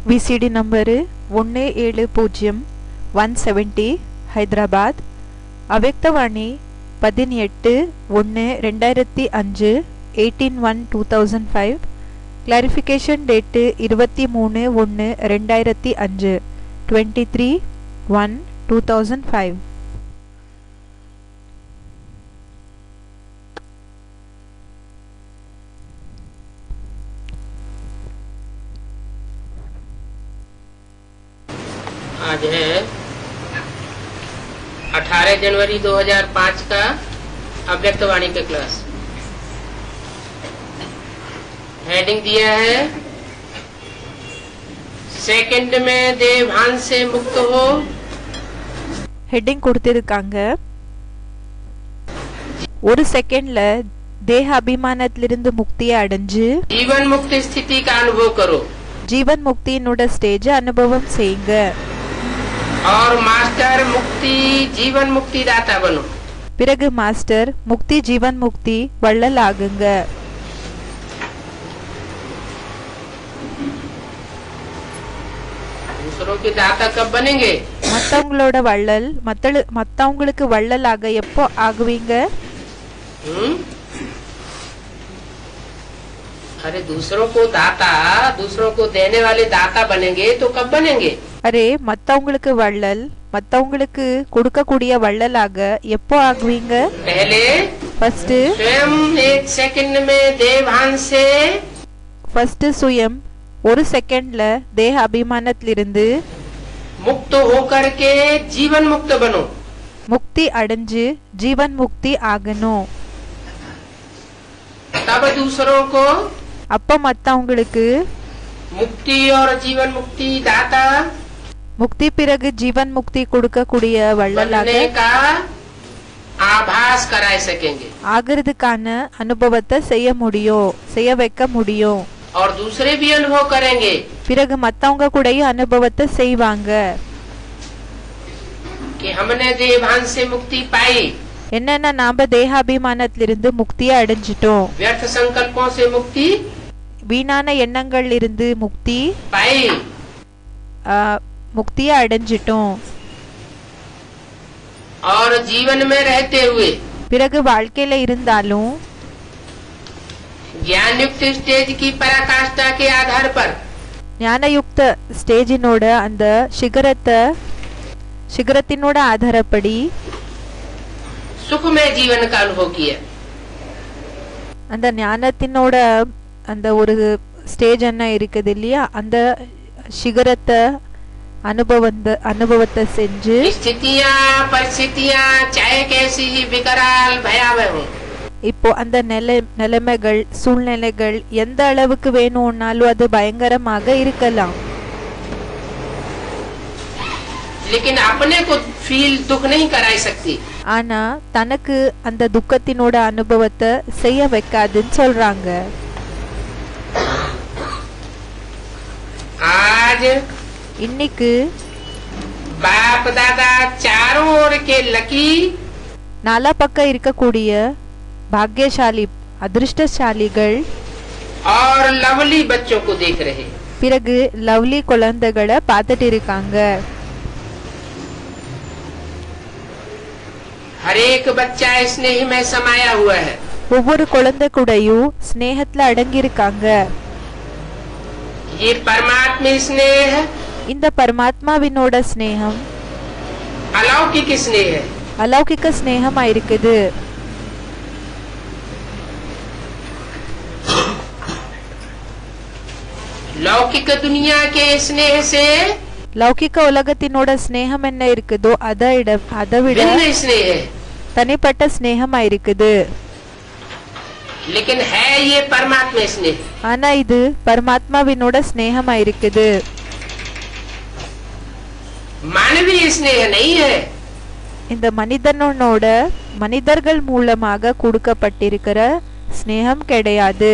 VCD number 170-170 Hyderabad. Avyaktvani 18-1-2005 18-1-2005. Clarification date 23-1-2005 23-1-2005. आज है 18 जनवरी 2005 का अव्यक्तवाणी का क्लास। हेडिंग दिया है सेकंड में देवभान से मुक्त हो। ஹெட்டிங் கொடுத்திருக்காங்க. ஒரு செகண்ட்ல தேக அபிமானத்திலிருந்து முக்தியை அடைஞ்சு जीवन मुक्ति स्थिति का अनुभव करो ஜீவன் முக்தியினோட ஸ்டேஜ் அனுபவம் செய்யுங்க. और मास्टर मुक्ति जीवन मुक्ति दाता बनो। பிறகு மாஸ்டர் முக்தி ஜீவன் முக்தி வள்ளல் ஆகுங்க. दूसरों के दाता कब बनेंगे? மத்தவங்களோட வள்ளல் மத்தவங்களுக்கு வள்ளலாக எப்போ ஆகுவீங்க? अरे दूसरों को दाता, दूसरों को देने वाले दाता बनेंगे तो कब बनेंगे? அரே மத்தவங்களுக்கு வள்ளல் மத்தவங்களுக்கு கொடுக்கக்கூடிய வள்ளலாக எப்போ ஆகுவீங்க? पहले ஃபர்ஸ்ட் स्वयं एक सेकंड में देवभान से சுயம் ஒரு செகண்ட்ல தேக அபிமானத்திலிருந்து मुक्त होकर के जीवन मुक्त बनो। முக்தி அடைஞ்சு ஜீவன் முக்தி ஆகணும். तब दूसरों को அப்ப மத்தவங்களுக்கு मुक्ति और जीवन मुक्ति दाता முக்தி பிறகு ஜீவன் முக்தி கொடுக்கக்கூடிய வள்ளலாக बनने का आभास कराए सकेंगे ஆகிறதுக்கான அனுபவத்தை செய்ய வைக்க முடியும். और दूसरे भी अनुभव करेंगे பிறகு மத்தவங்க கூடயும் அனுபவத்தை செய்வாங்க. कि हमने देवभान से मुक्ति पाई, என்னன்னா நாம தேகாபிமானத்திலிருந்து முக்தியை அடைஞ்சிட்டோம். व्यर्थ संकल्पों से मुक्ति வீணான எண்ணங்கள் இருந்து முக்தி पाई, முக்தியை அடைஞ்சிட்டோம். और जीवन में रहते हुए பிறகு வாழ்க்கையில இருந்தாலும் ज्ञान युक्त स्टेज की पराकाष्ठा के आधार पर ஞானயுக்த ஸ்டேஜினோட அந்த சிகரத்தினோட ஆதாரப்படி सुखमय जीवन का अनुभव किया। அந்த ஞானத்தினோட அந்த ஒரு ஸ்டேஜ் என்ன இருக்குது இல்லையா, அந்த சிகரத்தை அனுபவத்தை செஞ்சு स्थितियां परिस्थितियां चाहे कैसी ही विकराल भयावह हो, இப்போ அந்த நிலைமைகள் சூழ்நிலைகள் எந்த அளவுக்கு வேணும்னாலும் அது பயங்கரமாக இருக்கலாம். लेकिन अपने को फील दुख नहीं कराई सकती। ஆனா தனக்கு அந்த துக்கத்தினோட அனுபவத்தை செய்ய வைக்காதுன்னு சொல்றாங்க. आज இன்னைக்கு बाप दादा चारों ओर के लकी நாலா பக்கம் இருக்கக்கூடிய பாக்கியசாலி அதிர்ஷ்டசாலிகள் और लवली बच्चों को देख रहे, பிறகு லவ்லி குழந்தைகளை பார்த்துட்டு இருக்காங்க. हर एक बच्चा स्नेह में समाया हुआ है। ஒவ்வொரு குழந்தை கூடயும் ஸ்நேகத்துல அடங்கி இருக்காங்க. ये परमात्मा स्नेह இந்த பரமாத்மாவினோட ஸ்நேகம் अलौकिक स्नेह है। அலௌகிக ஸ்நேகமா இருக்குது. लौकिक दुनिया के स्नेह से லௌகிக உலகத்தினோட ஸ்நேகம் என்ன இருக்குதோ அதை விட भिन्न स्नेह है, தனிப்பட்ட ஸ்நேகமா இருக்குது. लेकिन है ये परमात्मा स्नेह। ஆனா இது பரமாத்மாவினோட ஸ்நேகமா இருக்குது. मानवीय स्नेह नहीं है। இந்த மனிதர்கள் மூலமாக கொடுக்கப்பட்டிருக்கிற ஸ்நேகம் கிடையாது.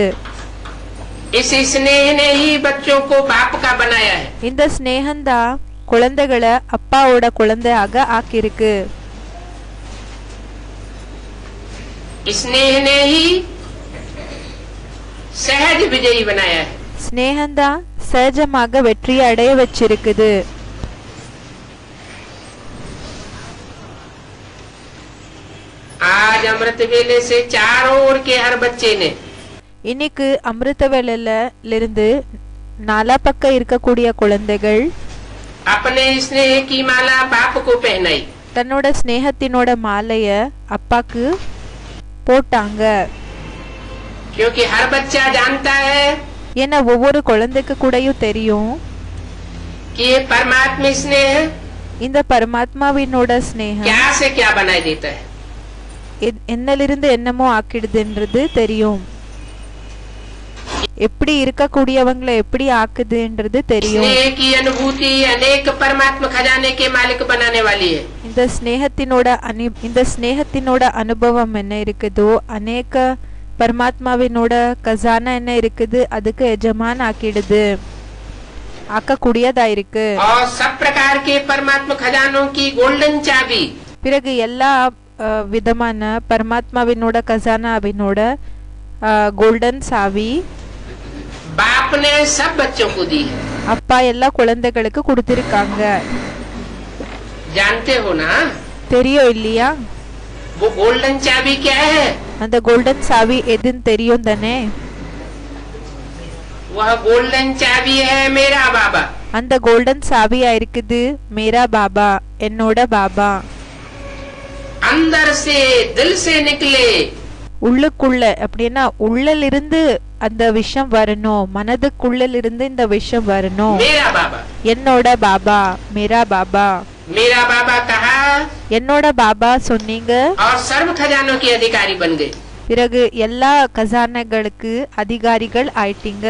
इस स्नेह ने ही बच्चों को बाप का बनाया है। இந்த ஸ்நேகம்தான் குழந்தைகளை அப்பாவோட குழந்தையாக ஆக்கியிருக்கு. स्नेह ने ही सहज विजयी बनाया है। ஸ்நேகம்தான் சகஜமாக வெற்றியை அடைய வச்சிருக்குது. आज अमृत वेले से चारों ओर के हर बच्चे ने இன்னைக்கு அமிர்த வேளையில இருந்து நாலா பக்கம் இருக்கக்கூடிய குழந்தைகள் अपने स्नेह की माला बाप को पहनाई, தன்னோட ஸ்நேகத்தினோட மாலைய அப்பாக்கு போட்டாங்க. क्योंकि हर बच्चा जानता है ஏன்னா ஒவ்வொரு குழந்தைக்கு கூடயும் தெரியும் कि ये परमात्मा स्नेह இந்த பரமாத்மாவினோட ஸ்நேகம் क्या से क्या बनाई देता है। என்னலிருந்து என்னமோ ஆக்கிடுதுன்றது தெரியும். எப்படி இருக்கக்கூடியவங்களை எப்படி ஆக்குதுன்றது தெரியும். स्नेह की अनुभूति अनेक परमात्मा खजाने के मालिक बनाने वाली है। இந்த ஸ்நேகத்தினோட அனுபவம் என்ன இருக்குதோ அநேக பரமாத்மாவினோட கஜானா என்ன இருக்குது அதுக்கு எஜமான் ஆக்கிடுது, ஆக்கக்கூடியதா இருக்கு. और सब प्रकार के परमात्मा खजानों की गोल्डन चाबी பிறகு எல்லா விதமான பரமாத்மாவினோட கஜானாவினோட கோல்டன் சாவி बाप ने सब बच्चों को दी है। அப்பா எல்லா குழந்தைகளுக்கு கொடுத்திருக்காங்க. जानते हो ना தெரியும் இல்லையா? वो गोल्डन चाबी क्या है? அந்த கோல்டன் சாவி எதுன்னு தெரியும் தானே? वह गोल्डन चाबी है मेरा बाबा। அந்த கோல்டன் சாவியா இருக்குது மேரா பாபா, என்னோட பாபா. अंदर से दिल से निकले, உள்ளுக்குள்ள அப்படின்னா உள்ளிலிருந்து அந்த விஷயம் வரணும், மனதுக்குள்ளிலிருந்து இந்த விஷயம் வரணும். मेरा बाबा, என்னோட பாபா, மேரா பாபா. मेरा बाबा कहा என்னோட பாபா சொன்னீங்க. और सर्व खजानों के अधिकारी बन गए। பிறகு எல்லா கஜானைகளுக்கு அதிகாரிகள் ஆயிட்டீங்க.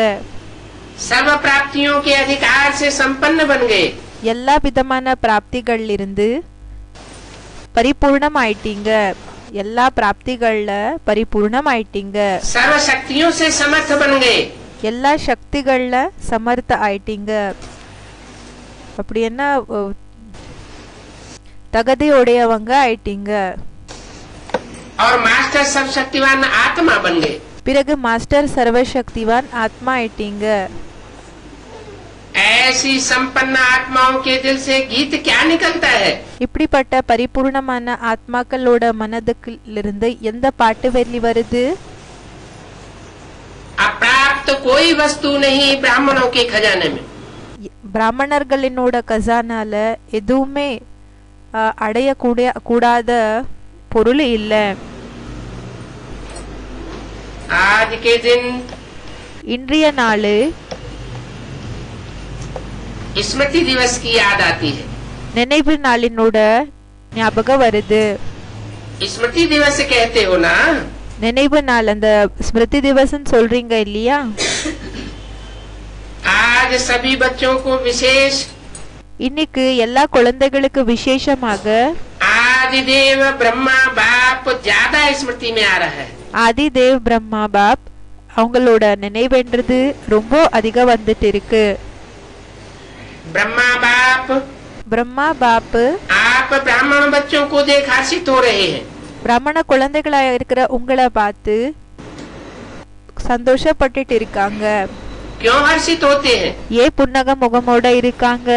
सर्व प्राप्तियों के अधिकार से संपन्न बन गए। எல்லா விதமான பிராப்திகள் இருந்து பரிபூர்ணம் ஆயிட்டீங்க. எல்லா பிராப்திகள்ல பரிபூர்ணம் ஆயிட்டீங்க. सर्व शक्तियों से समर्थ बन गए। எல்லா சக்திகள்ல சமர்த்த ஆயிட்டீங்க. அப்படி என்ன தகுதியுடையவங்க ஆயிட்டீங்க. और मास्टर सब शक्तिवान आत्मा बन गए। பிறகு மாஸ்டர் சர்வசக்திவான் ஆத்மா ஆயிட்டீங்க. ऐसी संपन्न आत्माओं के दिल से गीत क्या निकलता है? இப்படிப்பட்ட பரிபூர்ணமான ஆத்மாக்களோட மனதுக்குள்ளிருந்து எந்த பாட்டு வெளி வருது? अप्राप्त कोई वस्तु नहीं ब्राह्मणों के खजाने में। பிராமணர்களினோட கஜானால எதுவுமே அடைய கூடாத பொருள் இல்ல. आज के दिन இன்றைய நாள் स्मृति दिवस की याद आती है। நினைவு நாளினோட ஞாபகம் வருது. स्मृति दिवस कहते हो ना? நினைவு நாள், அந்த ஸ்மிருதி திவசம் சொல்றீங்க இல்லையா? आज सभी बच्चों को विशेष, இன்னைக்கு எல்லா குழந்தைகளுக்கு விசேஷமாக आदिदेव ब्रह्मा बाप ज्यादा स्मृति में आ रहा है। ஆதி தேவ் பிரம்மா பாப் அவங்களோட நினைவுன்றது ரொம்ப அதிகம் வந்துட்டு இருக்கு. ब्रह्मा बाप, பிரம்மா பாப் आप ब्राह्मण बच्चों को देख हर्षित हो रहे हैं। பிராமண குழந்தைகளா இருக்கிற உங்களை பார்த்து சந்தோஷப்பட்டுட்டு இருக்காங்க. क्यों हर्षित होते हैं? ஏன் புன்னக முகமோட இருக்காங்க,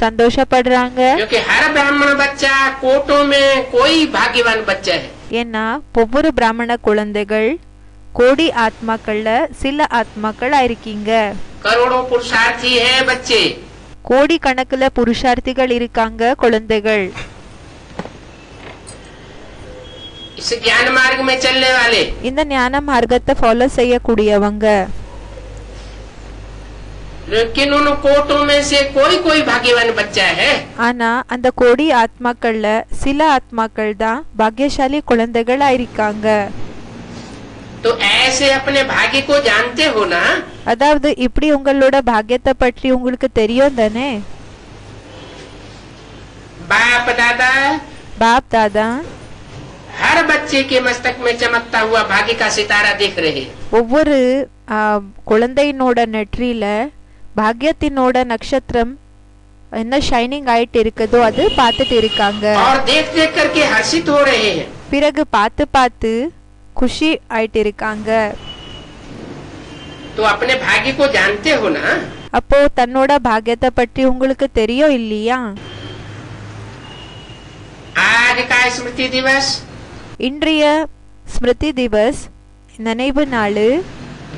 சந்தோஷப்படுறாங்க? क्योंकि हर ब्राह्मण बच्चा कोटों में कोई भाग्यवान बच्चा है। ஏன்னா ஒவ்வொரு பிராமண குழந்தைகள் கோடி ஆத்மாக்கள்ல சில ஆத்மாக்கள் இருக்கீங்க. करोड़ों पुरुषार्थी है बच्चे। கோடி கணக்குல புருஷார்த்திகள் இருக்காங்க குழந்தைகள். इस ज्ञान मार्ग में चलने वाले, இந்த ஞான மார்க்கத்தை ஃபாலோ செய்யக்கூடியவங்க. लेकिन उन कोटों में से कोई कोई भाग्यवान बच्चा है। ஆனா அந்த கோடி ஆத்மாக்கள்ல சில ஆத்மாக்கள் தான் பாக்கியசாலி குழந்தைகளா இருக்காங்க. तो ऐसे अपने भाग्य को जानते हो ना? அதாவது இப்படி உங்களோட பாக்கியத்தை பற்றி உங்களுக்கு தெரியும் தானே? बाप दादा பாப் தாதா हर बच्चे के मस्तक में चमकता हुआ भाग्य का सितारा देख रहे हैं। ஒவ்வொரு குழந்தையினோட நெற்றியில பாக்கியத்தினோட நட்சத்திரம் என்ன ஷைனிங் ஆயிட்டு இருக்குதோ அது பார்த்துட்டு இருக்காங்க. और देख देख करके हर्षित हो रहे हैं। பிறகு பார்த்து பார்த்து खुशी ஆயிட்டு இருக்காங்க. तो अपने भाग्य को जानते हो ना? அப்போ தன்னோட பாக்கியத்தை பற்றி உங்களுக்கு தெரியும் இல்லையா? आज का स्मृति दिवस, இன்றைய ஸ்மிருதி திவஸ் நினைவு நாள்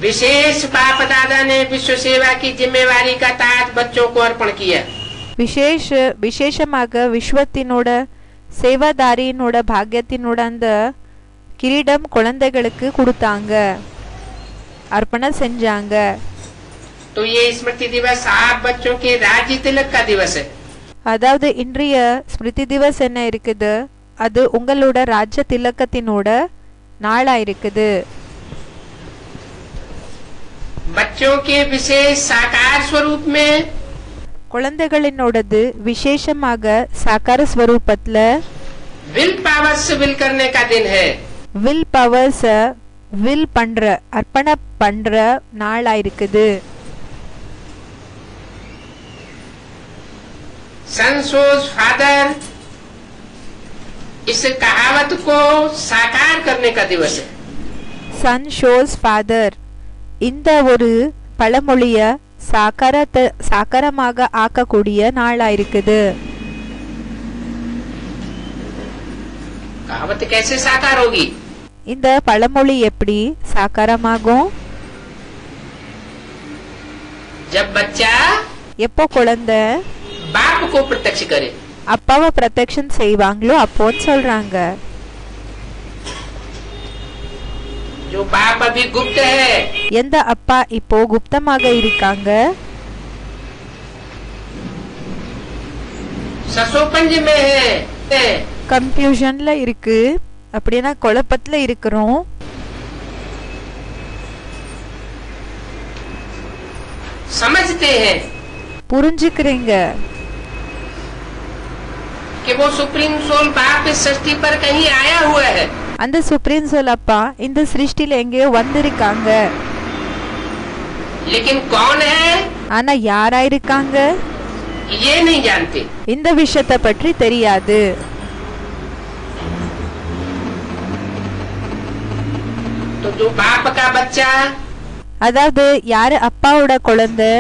विशेष बाप दादा ने विश्व सेवा की जिम्मेवारी का ताज बच्चों को अर्पण किया। விசேஷமாக விஸ்வத்தினோட சேவாதாரியினோட பாக்கியத்தினோட அந்த கிரீடம் குழந்தைகளுக்கு கொடுத்தாங்க, அர்ப்பணம் செஞ்சாங்க. तो ये स्मृति दिवस आप बच्चों के राज्य तिलक का दिवस है। அதாவது இன்றைய ஸ்மிருதி திவஸ் என்ன இருக்குது, அது உங்களோட ராஜ்ய திலக்கத்தினோட நாளா இருக்குது. बच्चों के विशेष साकार स्वरूप में குழந்தைகளினோடது விசேஷமாக சாக்கார ஸ்வரூபத்துல विल पावर से विल करने का दिन है। வில் பவர்ஸ வில் பண்ற அர்ப்பண பண்ற நாளா இருக்குது. सनसोज फादर इस कहावत को साकार करने का दिवस है। சன் ஷோஸ் ஃபாதர் இந்த ஒரு பழமொழிய சாக்காரமாக ஆக்கக்கூடிய நாளா இருக்குது. कहावत कैसे साकार होगी? இந்த பழமொழி எப்படி சாக்காரமாகும்? जब बच्चा எப்போ குழந்தை बाप को प्रत्यक्ष करे। அப்பாவை பிரத்யக்ஷம் செய்வாங்களோ அப்போன்னு சொல்றாங்க. जो बाप अभी गुप्त है, எந்த அப்பா இப்போ குப்தமாக இருக்காங்க, ससोपंज में है, கன்ஃபியூஷன்ல இருக்கு, அப்படின்னா குழப்பத்துல இருக்கிறோம். समझते हैं புரிஞ்சுக்கிறீங்க कि वो सुप्रीम सोल बाप इस सृष्टि पर कहीं आया हुआ है। அந்த சுப்ரீம் சோல் அப்பா இந்த சிருஷ்டில எங்கேயோ வந்திருக்காங்க. लेकिन कौन है ஆனா யாரா இருக்காங்க ये नहीं जानते। இந்த விஷயத்தை பற்றி தெரியாது. तो जो बाप का बच्चा அதாவது யாரு அப்பாவோட குழந்தை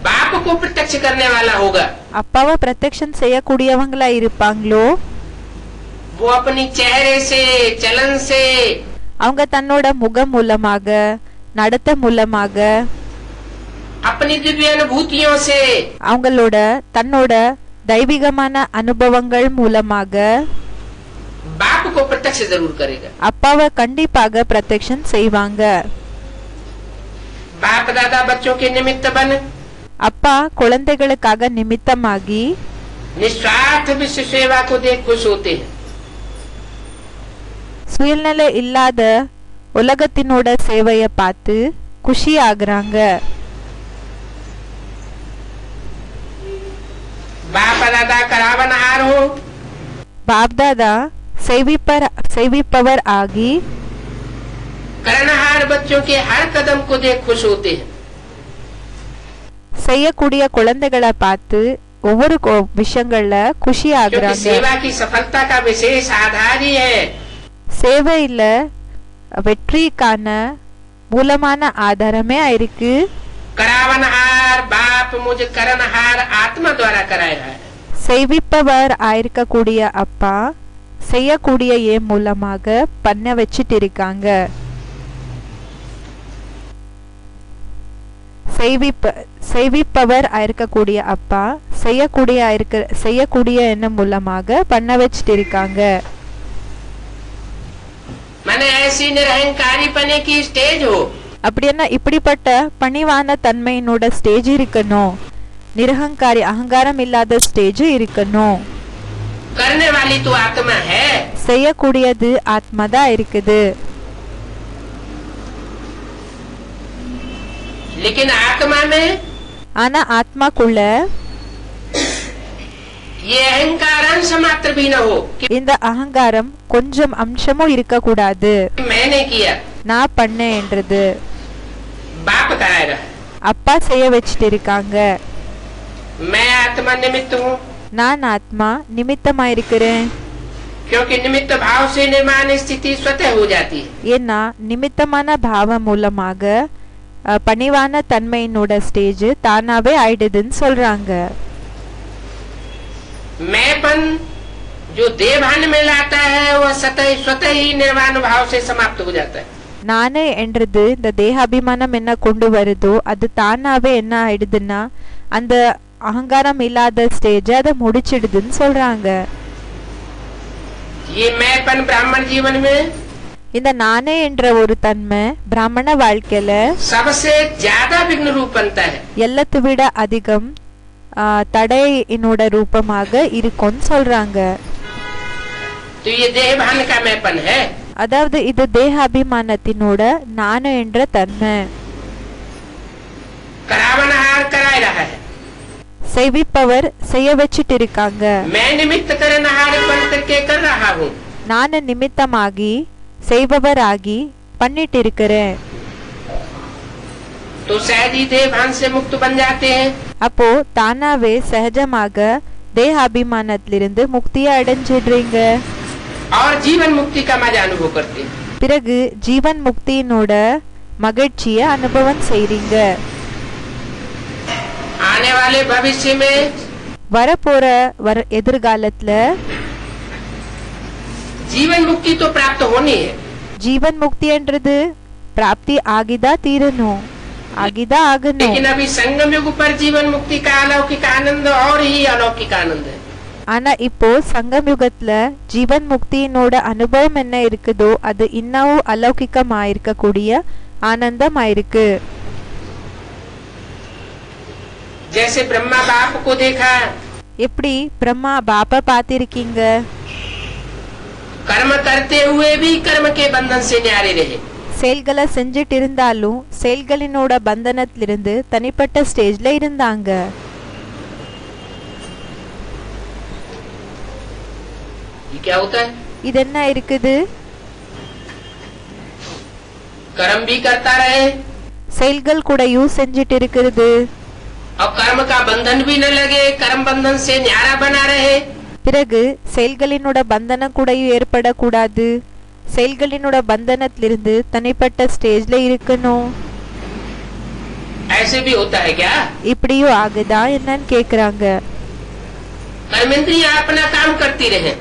बाप को प्रत्यक्ष करने वाला होगा, அப்பாவை பிரத்யக்ஷம் செய்யக்கூடியவங்களா இருப்பாங்களோ वो अपनी चेहरे से, चलन से, அவங்க தன்னோட முகம் மூலமாக, நடத்த மூலமாக, अपनी दिव्य अनुभूतियों से, அவங்களோட தன்னோட தெய்வீகமான அனுபவங்கள் மூலமாக बाप को प्रत्यक्ष जरूर करेगा। அப்பாவை கண்டிப்பாக பிரத்யக்ஷம் செய்வாங்க. बाप दादा बच्चों के निमित्त बन அப்பா குழந்தைகளுக்காக நிமித்தமாகி निस्वार्थ विश्व सेवा को देख खुश होते हैं। சுயநல இல்லாத உலகத்தினோட சேவைய பார்த்து குஷி ஆகுறாங்க. बाप दादा करावनहार हो, பாப்தாதா செய்விப்பவர் ஆகி करनहार बच्चों के हर कदम को देख खुश होते हैं। செய்யக்கூடிய குழந்தைகளை பார்த்து ஒவ்வொரு விஷயங்கள்ல குஷி क्योंकि ஆகுறாங்க. सेवा की सफलता का विशेष आधार ही है। சேவையில வெற்றிக்கான மூலமான ஆதாரமே இருக்கு. करावनहार बाप मुझे करनहार आत्मा द्वारा कराया है। செய்விப்பவர் ஆயிருக்கக்கூடிய அப்பா செய்யக்கூடிய ஏன் மூலமாக பண்ண வச்சிட்டு இருக்காங்க. செய்விப்பவர் ஆயிருக்கக்கூடிய அப்பா செய்யக்கூடிய எண்ணம் மூலமாக பண்ண வச்சிட்டு இருக்காங்க. मैंने ऐसी निरहंकारी पने की स्टेज हो, அப்படின்னா இப்படிப்பட்ட பணிவான தன்மையினோட ஸ்டேஜ் இருக்கணும். நிரகங்காரி அகங்காரம் இல்லாத ஸ்டேஜ் இருக்கணும். करने वाली तो आत्मा है, செய்யக்கூடியது ஆத்மா தான் இருக்குது. लेकिन आत्मा में ஆனா ஆத்மாக்குள்ள ये अहंकार अंश मात्र भी न हो कि இந்த அகங்காரம் கொஞ்சம் அம்சமும் இருக்க கூடாது. मैंने किया, நான் பண்ணேன் என்றது बाप कराएगा। அப்பா செய்ய வச்சிட்டு இருக்காங்க. मैं आत्मा निमित्त हूँ, நான் ஆத்மா நிமித்தமா இருக்கிறேன். क्योंकि निमित्त भाव से निर्माण स्थिति स्वतः हो जाती है। ஏன்னா நிமித்தமான பாவம் மூலமாக பணிவான தன்மையினோட ஸ்டேஜ் தானாவே ஆயிடுதுன்னு சொல்றாங்க. मैंपन जो देहभान में लाता है वह स्वतः ही निर्वाण भाव से समाप्त हो जाता है. நானே என்றது இந்த தேகாபிமானம் என்ன கொண்டு வருதோ அது தானாவே என்ன ஆயிடுதுன்னா அந்த அகங்காரம் இல்லாத ஸ்டேஜ் அதை முடிச்சிடுதுன்னு சொல்றாங்க. ये मैंपन ब्राह्मण जीवन में இந்த நானே என்ற ஒரு தன்மை பிராமண வாழ்க்கையில सबसे ज्यादा विघ्न रूप बनता है. எல்லாத்தை விட அதிகம் தடையினோட ரூபமாக இருக்கும்னு சொல்றாங்க. तो ये देहभान का मैंपन है. அதாவது இது தேக அபிமானத்தினோட நானே என்ற தன்மை. करावनहार कराए रहा है. செய்விப்பவர் செய்ய வச்சிட்டு இருக்காங்க. मैं निमित्त करनहार बन करके कर रहा हूँ. நான் நிமித்தமாகி செய்பவராகி பண்ணிட்டு இருக்கிறேன். तो सहज ही देहभान से मुक्त बन जाते हैं. அப்போ தானாவே சகஜமாக தேக அபிமானத்திலிருந்து முக்தியை அடைஞ்சிடுறீங்க. और जीवन मुक्ति का मजा अनुभव करते हैं. பிறகு ஜீவன் முக்தியினோட மகிழ்ச்சியை அனுபவம் செய்றீங்க. आने वाले भविष्य में வரப்போற எதிர்காலத்துல जीवन मुक्ति तो प्राप्त होनी है. ஜீவன் முக்தின்றது பிராப்தி ஆகிதா தீரணும், ஆகிதா ஆகணும். लेकिन अभी संगम युग पर जीवन मुक्ति का अलौकिक आनंद और ही अलौकिक आनंद है. ஆனா இப்போ சங்கம் யுகத்துல ஜீவன் முக்தியினோட அனுபவம் என்ன இருக்குதோ அது இன்னும் அலௌகிக்கமா இருக்கக்கூடிய ஆனந்தமாயிருக்கு. जैसे ब्रह्मा बाप को देखा, எப்படி பிரம்மா பாப்பா பாத்திருக்கீங்க. कर्म करते हुए भी कर्म के बंधन से न्यारे रहे. செயல்களை செஞ்சிட்டு இருந்தாலும் செயல்களினோட பந்தனத்திலிருந்து தனிப்பட்ட ஸ்டேஜ்ல இருந்தாங்க. ये क्या होता है? இது என்ன இருக்குது. कर्म भी करता रहे செயல்கள் கூடயும் செஞ்சிட்டு இருக்கிறது. और कर्म का बंधन भी न लगे, कर्म बंधन से न्यारा बना रहे. பிறகு செயல்களினோட பந்தனம் கூடயும் ஏற்படக்கூடாது. செயல்களினோட பந்தனத்திலிருந்து தனிப்பட்ட ஸ்டேஜ்ல இருக்கணும். ऐसे भी होता है क्या? இப்படியும் ஆகுதா என்னன்னு கேக்குறாங்க. कर्मेंद्रियां अपना काम करती रहे.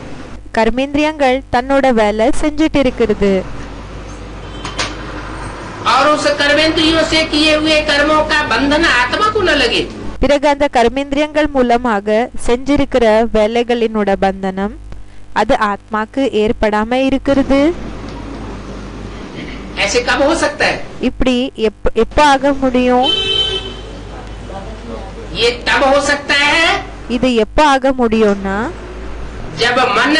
கர்மேந்திரியங்கள் தன்னோட வேலை செஞ்சிட்டு இருக்கிறது. और उस कर्मेंद्रियों से किए हुए कर्मों का बंधन आत्मा को न लगे. பிறகு அந்த கர்மேந்திரியங்கள் மூலமாக செஞ்சிருக்கிற வேலைகளினோட பந்தனம் அது ஆத்மாக்கு ஏற்படாம இருக்கிறது. ऐसे कब हो सकता है? இப்படி எப்ப ஆக முடியும். ये तब हो सकता है இது எப்ப ஆக முடியும்னா जब मन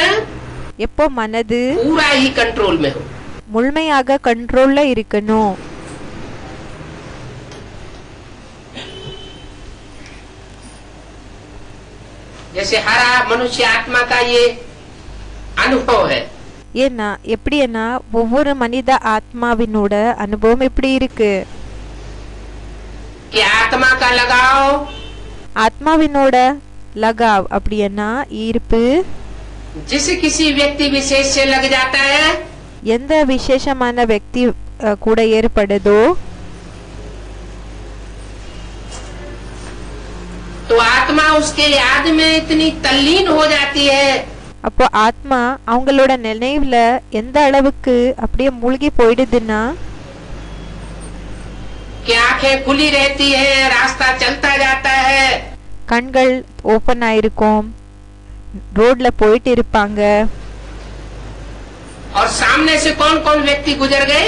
எப்போ மனது पूरा ही कंट्रोल में हो. முழுமையாக கண்ட்ரோல்ல இருக்கணும். जैसे हर मनुष्य आत्मा का ये अनुभव है. ஏன்னா எப்படின்னா ஒவ்வொரு மனித ஆத்மாவினோட அனுபவம் எப்படி இருக்கு. कि आत्मा का लगाव ஆத்மாவினோட லகாவ் அப்படின்னா ஈர்ப்பு जिस किसी व्यक्ति विशेष से लग जाता है, எந்த விசேஷமான व्यक्ति கூட ஏற்படுதோ तो आत्मा उसके याद में इतनी तल्लीन हो जाती है. அப்போ ஆத்மா அவங்களோட நினைவுல எந்த அளவுக்கு அப்படியே மூழ்கி போயிடுதுன்னா कि आंखें खुली रहती है, रास्ता चलता जाता है. கண்கள் ஓபன் ஆயிருக்கும், ரோட்ல போயிட்டு இருப்பாங்க. और सामने से कौन कौन व्यक्ति गुजर गए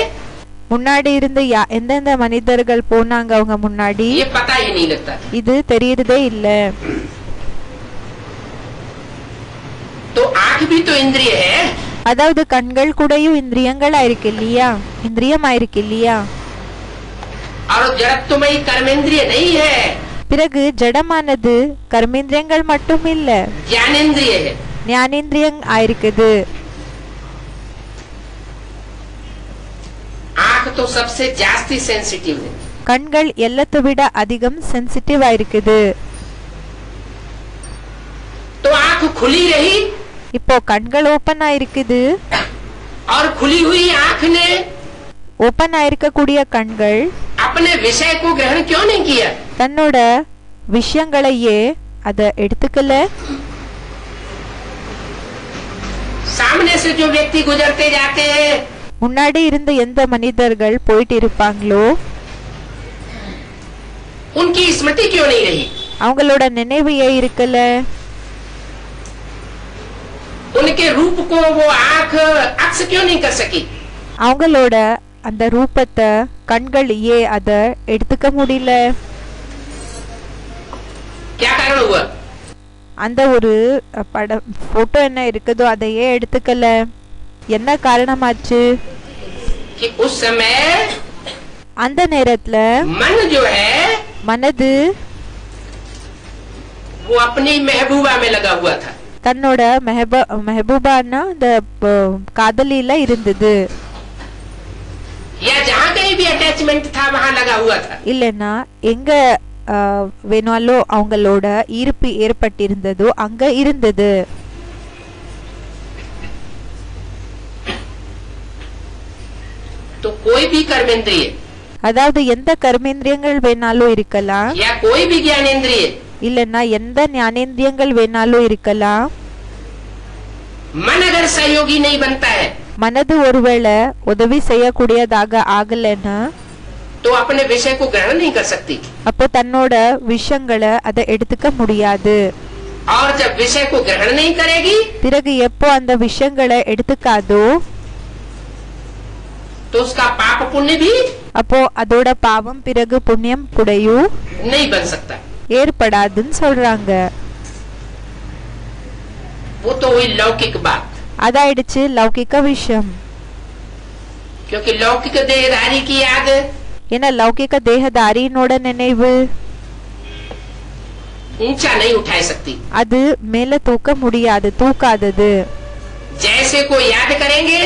முன்னாடி இருந்து எந்தெந்த மனிதர்கள் போனாங்க அவங்க முன்னாடி ये पता ही नहीं लगता. இது தெரியறதே இல்ல. तो आंख भी तो इंद्रिय है. அதாவது கண்கள் கூடயும் இந்திரியங்களா இருக்கு இல்லையா, இந்திரியமா இருக்கு இல்லையா. और जड़त्वमयी कर्मेंद्रिय नहीं है, பிறகு ஜடமானது கர்மேந்திரியங்கள் மட்டும் இல்ல, ज्ञानेंद्रिय है. ஞானேந்திரியம் ஆயிருக்குது. आंख तो सबसे जास्ती सेंसिटिव है. கண்கள் எல்லாத்தை விட அதிகம் சென்சிட்டிவ் ஆயிருக்குது. तो आंख खुली रही இப்போ கண்கள் ஓபன் ஆயிருக்குது. और खुली हुई आंख ने ஓபன் ஆயிருக்கக்கூடிய கண்கள் अपने अपने विषय को ग्रहण क्यों नहीं किया? தன்னோட விஷயங்களையே அத எடுத்துக்கல. सामने से जो व्यक्ति गुजरते जाते हैं, முன்னாடி இருந்த எந்த மனிதர்கள் போயிட்டு இருப்பாங்களோ उनकी स्मृति क्यों नहीं रही? அவங்களோட நினைவு ஏன் இருக்கல? उनके रूप को वो आंख अक्स क्यों नहीं कर सकी? அவங்களோட அந்த ரூபத்தை கண்கள் ஏன் அத எடுத்துக்க முடியல? क्या कारण हुआ? அந்த ஒரு படம் போட்டோ என்ன இருக்குதோ அதையே எடுத்துக்கல. என்ன காரணமாச்சு? कि उस समय அந்த நேரத்துல मन जो है மனது वो अपनी महबूबा में लगा हुआ था. தன்னோட மெஹபூபானா அந்த காதலில இருந்தது. या जहाँ कहीं भी अटैचमेंट था वहाँ लगा हुआ था. இல்லனா எங்க வேணாலோ அவங்களோட ஈர்ப்பு ஏற்பட்டிருந்ததோ அங்க இருந்தது. तो कोई भी कर्मेंद्रिय அதாவது எந்த கர்மேந்திரியங்கள் வேணாலும் இருக்கலாம், या कोई भी ज्ञानेंद्रिय இல்லனா எந்த ஞானேந்திரியங்கள் வேணாலும் இருக்கலாம். मन अगर सहयोगी नहीं बनता है மனது ஒருவேளை உதவி செய்யக்கூடியதாக ஆகலன்னா तो अपने विषय को ग्रहण नहीं कर सकती. அப்போ தன்னோட விஷயங்களை அதை எடுத்துக்க முடியாது. और जब विषय को ग्रहण नहीं करेगी பிறகு எப்போ அந்த விஷயங்களை எடுத்துக்காதோ तो उसका पाप पुण्य भी அப்போ அதோட பாவம் பிறகு புண்ணியம் குடையும் नहीं बन सकता. ஏற்படாதுன்னு சொல்றாங்க. वो तो हुई लौकिक बात. அதாயிடுச்சு லௌகிக விஷயம். क्योंकि लौकिक देहधारी की याद ஏன்னா லௌகிக தேகதாரியினோட நினைவு ऊंचा नहीं उठा सकती. அது மேல தூக்க முடியாது, தூக்காதது. जैसे को याद करेंगे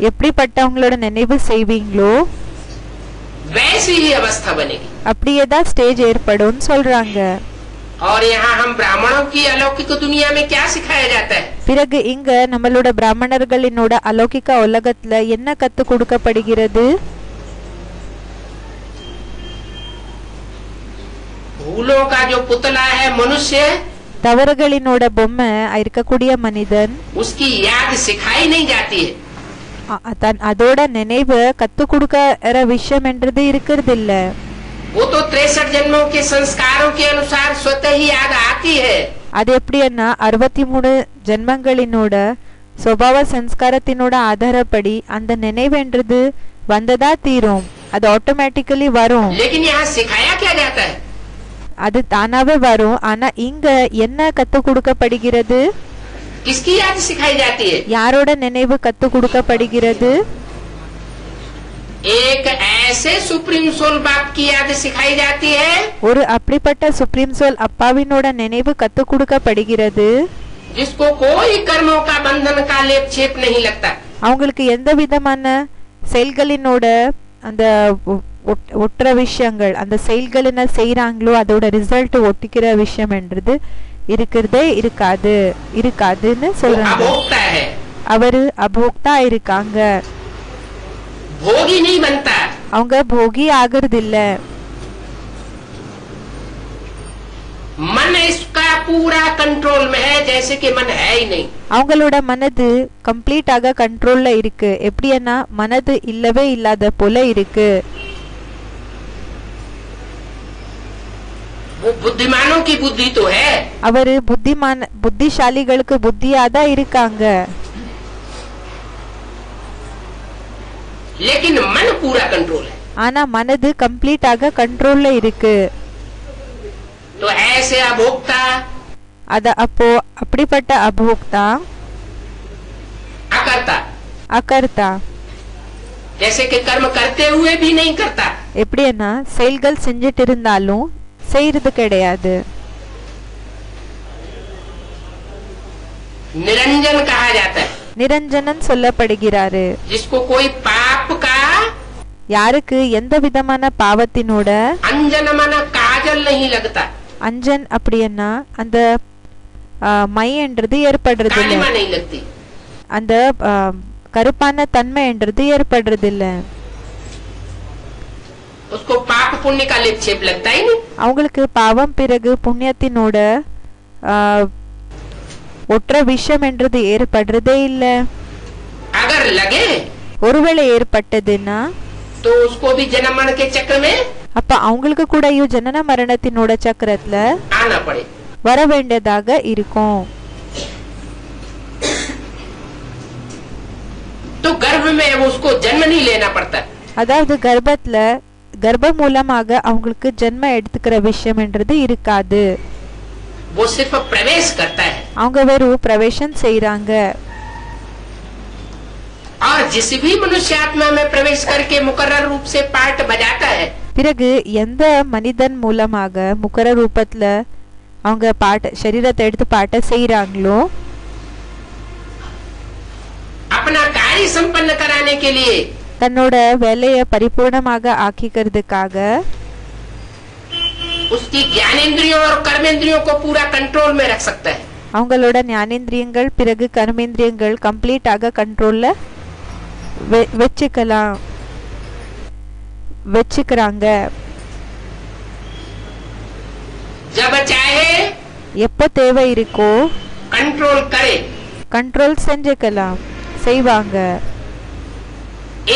எப்படிப்பட்டவங்களோட நினைவு செய்வீங்களோ वैसी ही अवस्था बनेगी. அப்படியேதான் ஸ்டேஜ் ஏற்படும் சொல்றாங்க. और यहाँ हम ब्राह्मणों की अलौकिक दुनिया में क्या सिखाया जाता है? பிறகு இங்க நம்மளோட பிராமணர்களினோட அலௌகிக உலகத்துல என்ன கத்து கொடுக்கப்படுகிறது? भूलों का जो पुतला है मनुष्य தவறுகளினோட பொம்மை இருக்கக்கூடிய மனிதன் उसकी याद सिखाई नहीं जाती है. அதோட நினைவு கத்து கொடுக்கிற விஷயம் என்றது இருக்கிறது இல்ல. वो तो 63 जन्मों के संस्कारों के अनुसार स्वतः ही याद आती है. அது எப்படின்னா 63 ஜென்மங்களினோட சுபாவ சம்ஸ்காரத்தினோட ஆதாரப்படி அந்த நினைவுன்றது வந்ததா தீரும். அது ஆட்டோமேட்டிக்கலி வரும். लेकिन यहाँ सिखाया क्या जाता है? அது தானாவே வரும். ஆனா இங்க என்ன கத்து கொடுக்கப்படுகிறது? किसकी याद सिखाई जाती है? யாரோட நினைவு கத்து கொடுக்கப்படுகிறது? एक ऐसे सुप्रीम सोल बाप की याद सिखाई जाती है ஒரு அப்படிப்பட்ட சுப்ரீம் சோல் அப்பாவினோட நினைவு கத்து கொடுக்கப்படுகிறது जिसको कोई कर्मों का बंधन का लेप छेप नहीं लगता. அவங்களுக்கு எந்த விதமான செயல்களினோட அந்த ஒற்ற விஷயங்கள், அந்த செயல்கள் என்ன செய்யறாங்களோ அதோட ரிசல்ட் ஒட்டிக்கிற விஷயம் என்றது இருக்கிறதே இருக்காதுன்னு சொல்றாங்க. அவரு அபோக்தா இருக்காங்க, भोगी नहीं बनता. அவங்க போகி ஆகிறது இல்ல. मन इसका पूरा कंट्रोल में है जैसे कि मन है ही नहीं. அவங்களோட மனது கம்ப்ளீட்டாக கண்ட்ரோல்ல இருக்கு. எப்படின்னா மனது இல்லவே இல்லாத போல இருக்கு. वो बुद्धिमानों की बुद्धि तो है. அவரு புத்திசாலிகளுக்கு புத்தியாதான் இருக்காங்க. लेकिन मन पूरा कंट्रोल है. ஆனா மனது கம்ப்ளீட்டாக கண்ட்ரோல்ல இருக்கு. तो ऐसे अभोक्ता அப்போ அப்படிப்பட்ட அபோக்தா अकर्ता, அகர்த்தா जैसे कि कर्म करते हुए भी नहीं करता. எப்படின்னா செயல்கள் செஞ்சிட்டு இருந்தாலும் செய்யறது கிடையாது. निरंजन कहा जाता है. நிரஞ்சனன் சொல்லப்படுகிறாரு. जिसको कोई पाप का யாருக்கு எந்த விதமான பாவத்தினோட अंजन मन काजल नहीं लगता. அஞ்சன் அப்படின்னா அந்த மை என்றது ஏற்படுறது இல்ல, कालिमा नहीं लगती. அந்த கருப்பான தன்மை என்றது ஏற்படுறது இல்ல. उसको पाप पुण्य का लेप छेप लगता ही नहीं। அவங்களுக்கு பாவம் பிறகு புண்ணியத்தினோட ஒற்ற விஷயம் என்றது ஏற்படுறதே இல்ல। अगर लगे ஒருவேளை ஏற்பட்டதுன்னா तो उसको भी जन्म मरण के चक्र में அப்ப அவங்களுக்கு கூட ஜனன மரணத்தினோட சக்கரத்துல आना पड़े, வர வேண்டியதாக இருக்கும்। तो गर्भ में उसको जन्म नहीं लेना पड़ता। அதாவது கர்ப்ப மூலமாக அவங்களுக்கு ஜென்ம எடுத்துக்கிற விஷயம் என்றது இருக்காது। वो सिर्फ प्रवेश करता है அவங்க வெறும் பிரவேசம் செய்றாங்க। और जिस भी मनुष्य आत्मा में प्रवेश करके मुकर्रर रूप से पार्ट बजाता है, பிறகு எந்த மனிதன் மூலமாக முக்கர ரூபத்துல அவங்க சரீரத்தை எடுத்து பாட்ட செய்யறாங்களோ अपना कार्य संपन्न कराने के लिए தன்னோட வேலையை பரிபூர்ணமாக ஆக்கிக்கிறதுக்காக उसकी ज्ञानेंद्रियों और कर्मेंद्रियों को पूरा कंट्रोल में रख सकता है। அவங்களோட ஞானேந்திரியங்கள் பிறகு கர்மேந்திரியங்கள் கம்ப்ளீட்டாக கண்ட்ரோல்ல வச்சுக்கிறாங்க। जब चाहे எப்ப தேவை இருக்கோ कंट्रोल करे, கண்ட்ரோல் செய்வாங்க।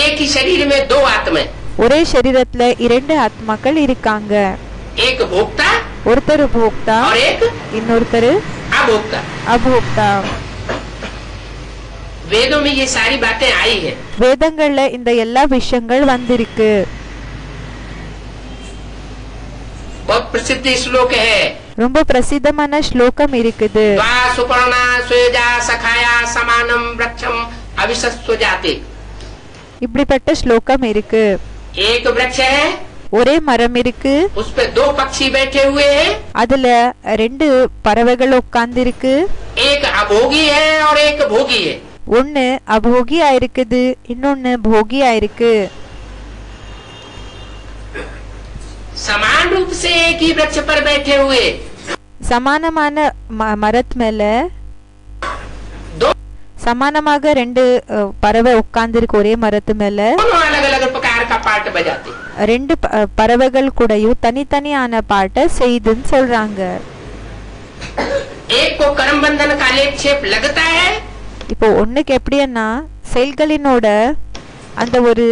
एक ही शरीर में दो आत्माएं, ஒரே சரீரத்துல இரண்டு ஆத்மாக்கள் இருக்காங்க। एक भोक्ता ஒருத்தர் போக்தா और एक இன்னொருத்தர் अभोक्ता। அபோக்தா। वेदों में ये सारी बातें आई है। வேதங்கள்ல இந்த எல்லா விஷயங்கள் வந்திருக்கு। बहुत प्रसिद्ध श्लोक है, ரொம்ப பிரசித்தமான ஸ்லோகம் இருக்குது। सुपर्णा सुयजा सखाया समानम वृक्षम अविशस्व जाते। இப்படிப்பட்ட ஸ்லோகம் இருக்கு। एक वृक्ष है, ஒரே மரம் இருக்கு, उस पे दो पक्षी बैठे हुए हैं, அதுல ரெண்டு பறவைகள் உட்கார்ந்து இருக்கு। एक अभोगी है और एक भोगी है। ஒன்னு அபோகியா இருக்குது, இன்னொன்னு போகியா இருக்கு। समान रूप से एक ही वृक्ष पर बैठे हुए சமானமான மரத் மேல दो சமானமாக ரெண்டு பறவை உட்கார்ந்து இருக்கு ஒரே மரத்து மேல। अलग अलग प्रकार का पार्ट बजाते, ரெண்டு பறவைகள் கூடயும் தனித்தனியான பாட்டை செய்துன்னு சொல்றாங்க। एक को कर्म बंधन का लेप छेप लगता है, இப்போ ஒண்ணுக்கு எப்படின்னா செயல்களினோட அந்த ஒரு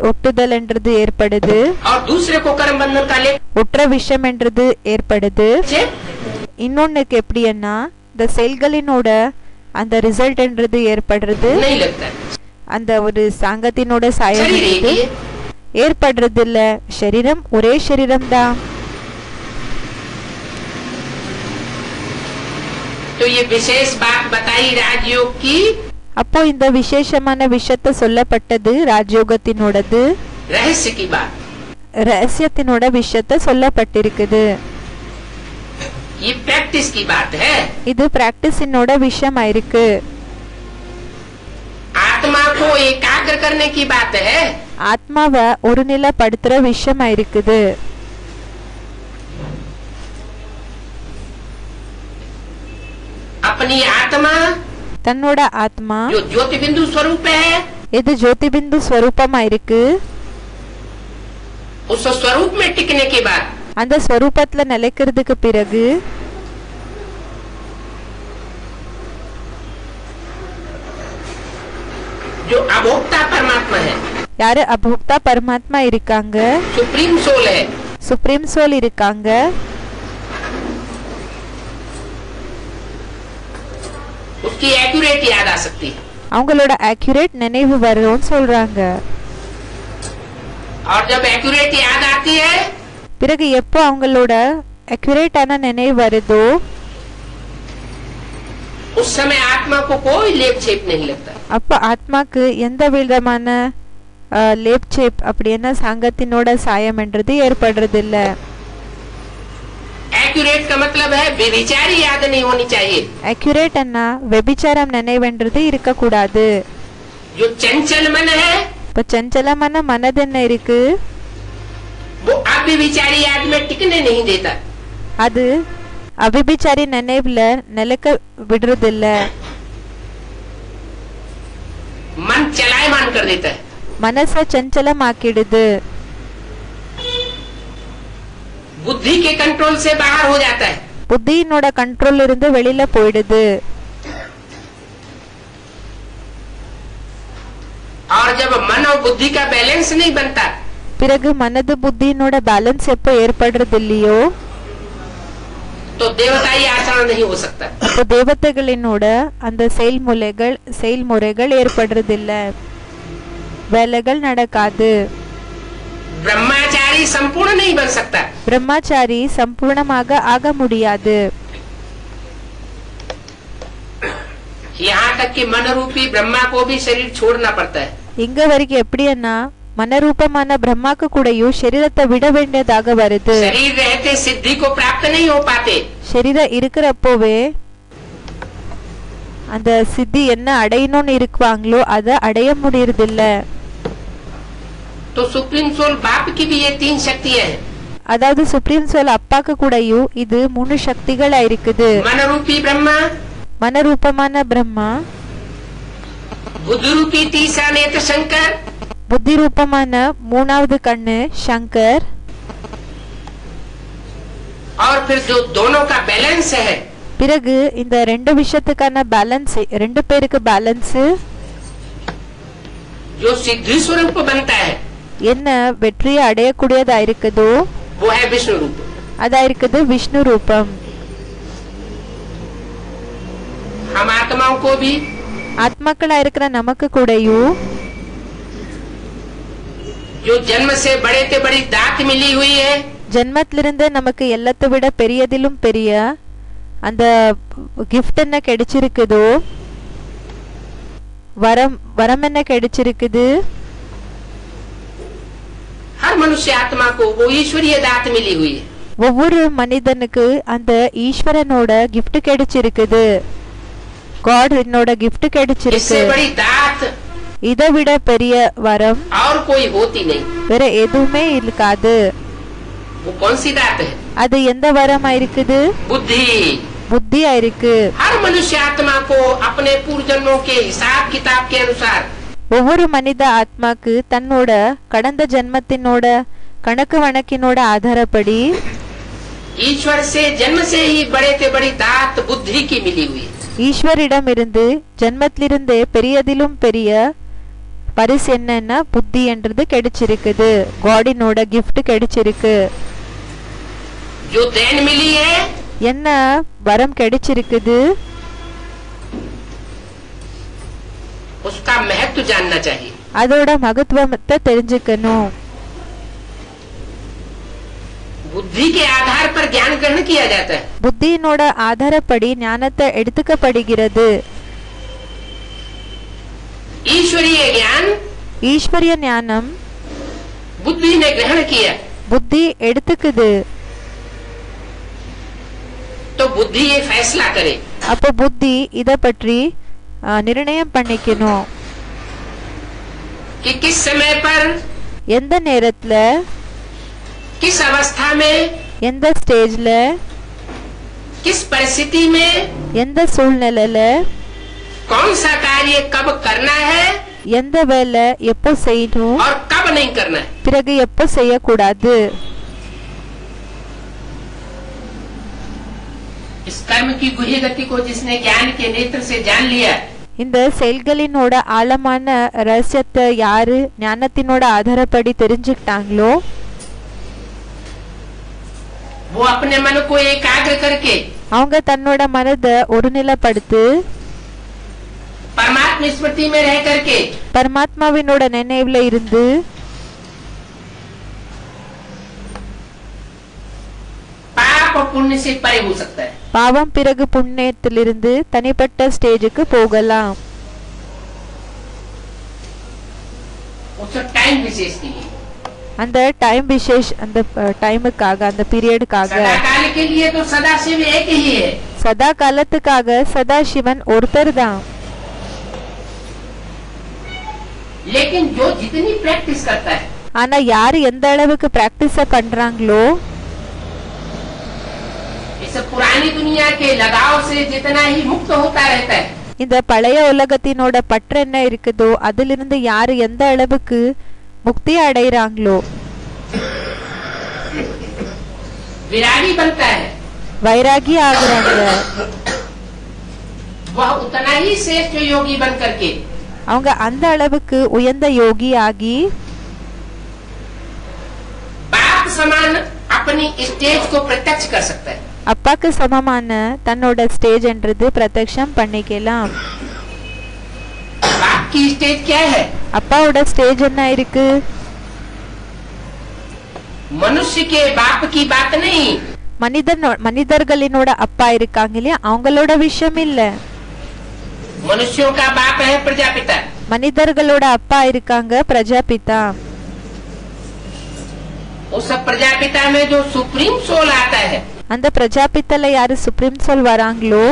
ஒட்டுதல் என்றது ஏற்படுது, और दूसरे को कर्म बंधन का लेप ஒற்ற விஷயம் என்றது ஏற்படுது। छेप இன்னொன்னுக்கு எப்படின்னா இந்த செயல்களினோட அந்த ரிசல்ட் என்றது ஏற்படுறது नहीं लगता, அந்த ஒரு சாங்கத்தினோட சாயம் शरीर एक ही है। ஏற்படுறது இல்ல। சரீரம் ஒரே சரீரம் தான்। तो ये विशेष बात बताई राजयोग की, அப்போ இந்த விசேஷமான விஷயத்தை சொல்லப்பட்டது ராஜயோகத்தினோடது, रहस्य की बात, ரகசியத்தினோட விஷயத்தை சொல்லப்பட்டிருக்குது। ये प्रैक्टिस की बात है। இது பிராக்டிஸினோட விஷயமா இருக்கு। आत्मा को एकाग्र करने की बात है। ஆத்மாவை ஒரு நிலைப்படுத்துற விஷயமா இருக்குது। अपनी आत्मा தன்னோட ஆத்மா जो ज्योति बिंदु स्वरूप है, இது ஜோதி பிந்து ஸ்வரூபமா இருக்கு। उस स्वरूप में टिकने के बाद அந்த ஸ்வரூபத்துல நிலைக்கிறதுக்கு பிறகு जो अभोक्ता परमात्मा है, யாரு அபோக்தா பரமாத்மா இருக்காங்க, सुप्रीम सोल है, சுப்ரீம் சோல் இருக்காங்க। उसकी एक्यूरेट याद आ सकती है। அவங்களோட அக்யூரேட் நினைவு வரும்னு சொல்றாங்க। और जब एक्यूरेट याद आती है பிறகு எப்போ அவங்களோட அக்யூரேட்டான நினைவு வருதோ उस समय आत्मा को कोई लेप छेप नहीं लगता। அப்ப ஆத்மாக்கு எந்த விதமான லேப் சேப் அப்படின்னா சாங்கத்தினோட சாயம் என்றது ஏற்படுறது இல்ல। एक्यूरेट का मतलब है व्यभिचारी याद नहीं होनी चाहिए। அக்யூரேட் அண்ணா வெபிச்சாரம் நினைவென்றது இருக்க கூடாது। जो चंचल मन है இப்ப சஞ்சலமான மனது என்ன இருக்கு, वो अव्यभिचारी याद में टिकने नहीं देता। அது அபிபிச்சாரி நினைவுல நிலைக்க விடுறது இல்ல। मन चलायमान कर देता है। மனச சஞ்சலமாக்கிடுது। बुद्धि के कंट्रोल से बाहर हो जाता है। புத்தியினோட கண்ட்ரோல் இருந்து வெளியில போயிடுது. और जब मन और बुद्धि का बैलेंस नहीं बनता, பிறகு மனது புத்தியினோட பேலன்ஸ் எப்போ ஏற்படுறது இல்லையோ तो देवताई आचरण नहीं हो सकता। அப்போ தேவதைகளினோட அந்த செயல்முறைகள் ஏற்படுறது இல்ல, வேலைகள் நடக்காது. ब्रह्मचारी संपूर्ण नहीं बन सकता। பிரம்மச்சாரி சம்பூர்ணமாக ஆக முடியாது. यहाँ तक कि मन रूपी ब्रह्मा को भी शरीर छोड़ना पड़ता है। இங்க வரைக்கும் எப்படின்னா மனரூபமான பிரம்மாக்கு கூடயும் சரீரத்தை விட வேண்டியதாக வருது. शरीर रहते सिद्धि को प्राप्त नहीं हो पाते। சரீரம் இருக்கிறப்போவே அந்த சித்தி என்ன அடையணும்னு இருக்குவாங்களோ அதை அடைய முடியறது இல்ல. तो सुप्रीम सोल बाप की भी ये 3 शक्तियां हैं। அதாவது சுப்ரீம் சோல் அப்பாக்கு கூடயும் இது 3 சக்திகளா இருக்குது. मन रूपी ब्रह्मा, மனரூபமான பிரம்மா, बुद्धि रूपी तीसरा नेत्र शंकर, புத்தி ரூபமான 3வது கண்ணு சங்கர். और फिर जो दोनों का बैलेंस है, பிறகு இந்த 2 விஷயத்துக்கான பேலன்ஸ், 2 பேருக்கு பேலன்ஸ் जो सिद्धि स्वरूप बनता है, என்ன வெற்றியை அடையக்கூடியதா இருக்குதோ वो है विष्णु रूप। அதா இருக்குது விஷ்ணு ரூபம். हम आत्माओं को भी ஆத்மாக்களா இருக்கிற நமக்கு கூடயும் जो जन्म से बड़े से बड़ी दात मिली हुई है, ஜென்மத்திலிருந்து நமக்கு எல்லாத்தை விட பெரியதிலும் பெரிய அந்த கிஃப்ட் என்ன கிடைச்சிருக்குதோ, வரம் என்ன கிடைச்சிருக்குது, हर मनुष्य आत्मा को वो ईश्वरीय दात मिली हुई है। ஒவ்வொரு மனிதனுக்கு அந்த ஈஸ்வரனோட கிஃப்ட் கிடைச்சிருக்குது, காட் என்னோட கிஃப்ட் கிடைச்சிருக்கு. इससे बड़ी दात இதை விட பெரிய வரம் और कोई होती नहीं। வேற எதுவுமே இருக்காது. वो कौन सी दात है? அது எந்த வரமா இருக்குது? बुद्धि। புத்தியா இருக்கு. हर मनुष्य आत्मा को अपने पूर्व जन्मों के हिसाब किताब के अनुसार ஒவ்வொரு மனித ஆத்மாக்கு தன்னோட கடந்த ஜென்மத்தினோட கணக்கு வழக்கினோட ஆதாரப்படி ईश्वर से जन्म से ही बड़े से बड़ी दात बुद्धि की मिली हुई है। ஈஸ்வரிடம் இருந்து ஜென்மத்திலிருந்தே பெரியதிலும் பெரிய பரிசு என்னன்னா புத்தி என்றது கிடைச்சிருக்குது, காடினோட கிஃப்ட் கிடைச்சிருக்கு. जो देन मिली है, என்ன வரம் கிடைச்சிருக்குது, उसका महत्व जानना चाहिए। அதோட மகத்துவத்தை தெரிஞ்சுக்கணும். बुद्धि के आधार पर ज्ञान ग्रहण किया जाता है। புத்தியினோட ஆதாரப்படி ஞானத்தை எடுத்துக்கப்படுகிறது. ईश्वरीय ज्ञान ஈஸ்வரிய ஞானம் बुद्धि ने ग्रहण किया, புத்தி எடுத்துக்குது. तो बुद्धि ये फैसला करे அப்போ புத்தி இத பற்றி நிர்ணயம் பண்ணிக்கணும். कि किस समय पर, எந்த நேரத்துல, किस अवस्था में, எந்த ஸ்டேஜ்ல, किस परिस्थिति में எந்த சூழ்நிலையில कौन सा कार्य कब करना है எந்த வேலை எப்போ செய்யணும், और कब नहीं करना है। பிறகு எப்போ செய்யக்கூடாது. इस कर्म की गुह्य गति को जिसने ज्ञान के नेत्र से जान लिया, இந்த செயல்களினோட ஆழமான ரகசியத்தை யாரு ஞானத்தினோட ஆதாரப்படி தெரிஞ்சுக்கிட்டாங்களோ वो अपने मन को एकाग्र करके அவங்க தன்னோட மனதை ஒருநிலைப்படுத்தி परमात्मा स्मृति में रह करके பரமாத்மாவினோட நினைவுல இருந்து पाप और पुण्य से परे हो सकता है। பாவம் பிறகு புண்ணியத்திலிருந்து தனிப்பட்ட ஸ்டேஜுக்கு போகலாம். उसका टाइम विशेष के लिए, அந்த டைம் விசேஷ், அந்த டைமுக்காக, அந்த பீரியடுக்காக, सदा काल के लिए तो सदा शिव एक ही है। சதா காலத்துக்காக சதாசிவன் ஒருத்தர் தான். लेकिन जो जितनी प्रैक्टिस करता है, ஆனா யாரு எந்த அளவுக்கு பிராக்டிஸ பண்றாங்களோ, इस पुरानी दुनिया के लगाव से जितना ही मुक्त होता रहता है, இந்த பழைய உலகத்தினோட பற்று என்ன இருக்குதோ அதிலிருந்து யாரு எந்த அளவுக்கு முக்தி அடைறாங்களோ, विरागी बनता है வைராகி ஆகுறாங்க. वह उतना ही श्रेष्ठ योगी बन करके அவங்க அந்த அளவுக்கு உயர்ந்த யோகி ஆகி बाप समान अपनी स्टेज को प्रत्यक्ष कर सकता है. அப்பாக்கு சமமான தன்னோட ஸ்டேஜ்ன்றது பிரத்யக்ஷம் பண்ணிக்கலாம். बाप की स्टेज क्या है? அப்பாவோட ஸ்டேஜ் என்ன இருக்கு? मनुष्य के बाप की बात नहीं. மனிதர்களினோட அப்பா இருக்காங்க இல்லையா, அவங்களோட விஷயம் இல்ல. मनुष्यों का बाप है प्रजापिता. மனிதர்களோட அப்பா இருக்காங்க பிரஜாபிதா. उस प्रजापिता में जो सुप्रीम सोल आता है, அந்த பிரஜாபித்தல யாரு சுப்ரீம் சோல் வராங்களோ,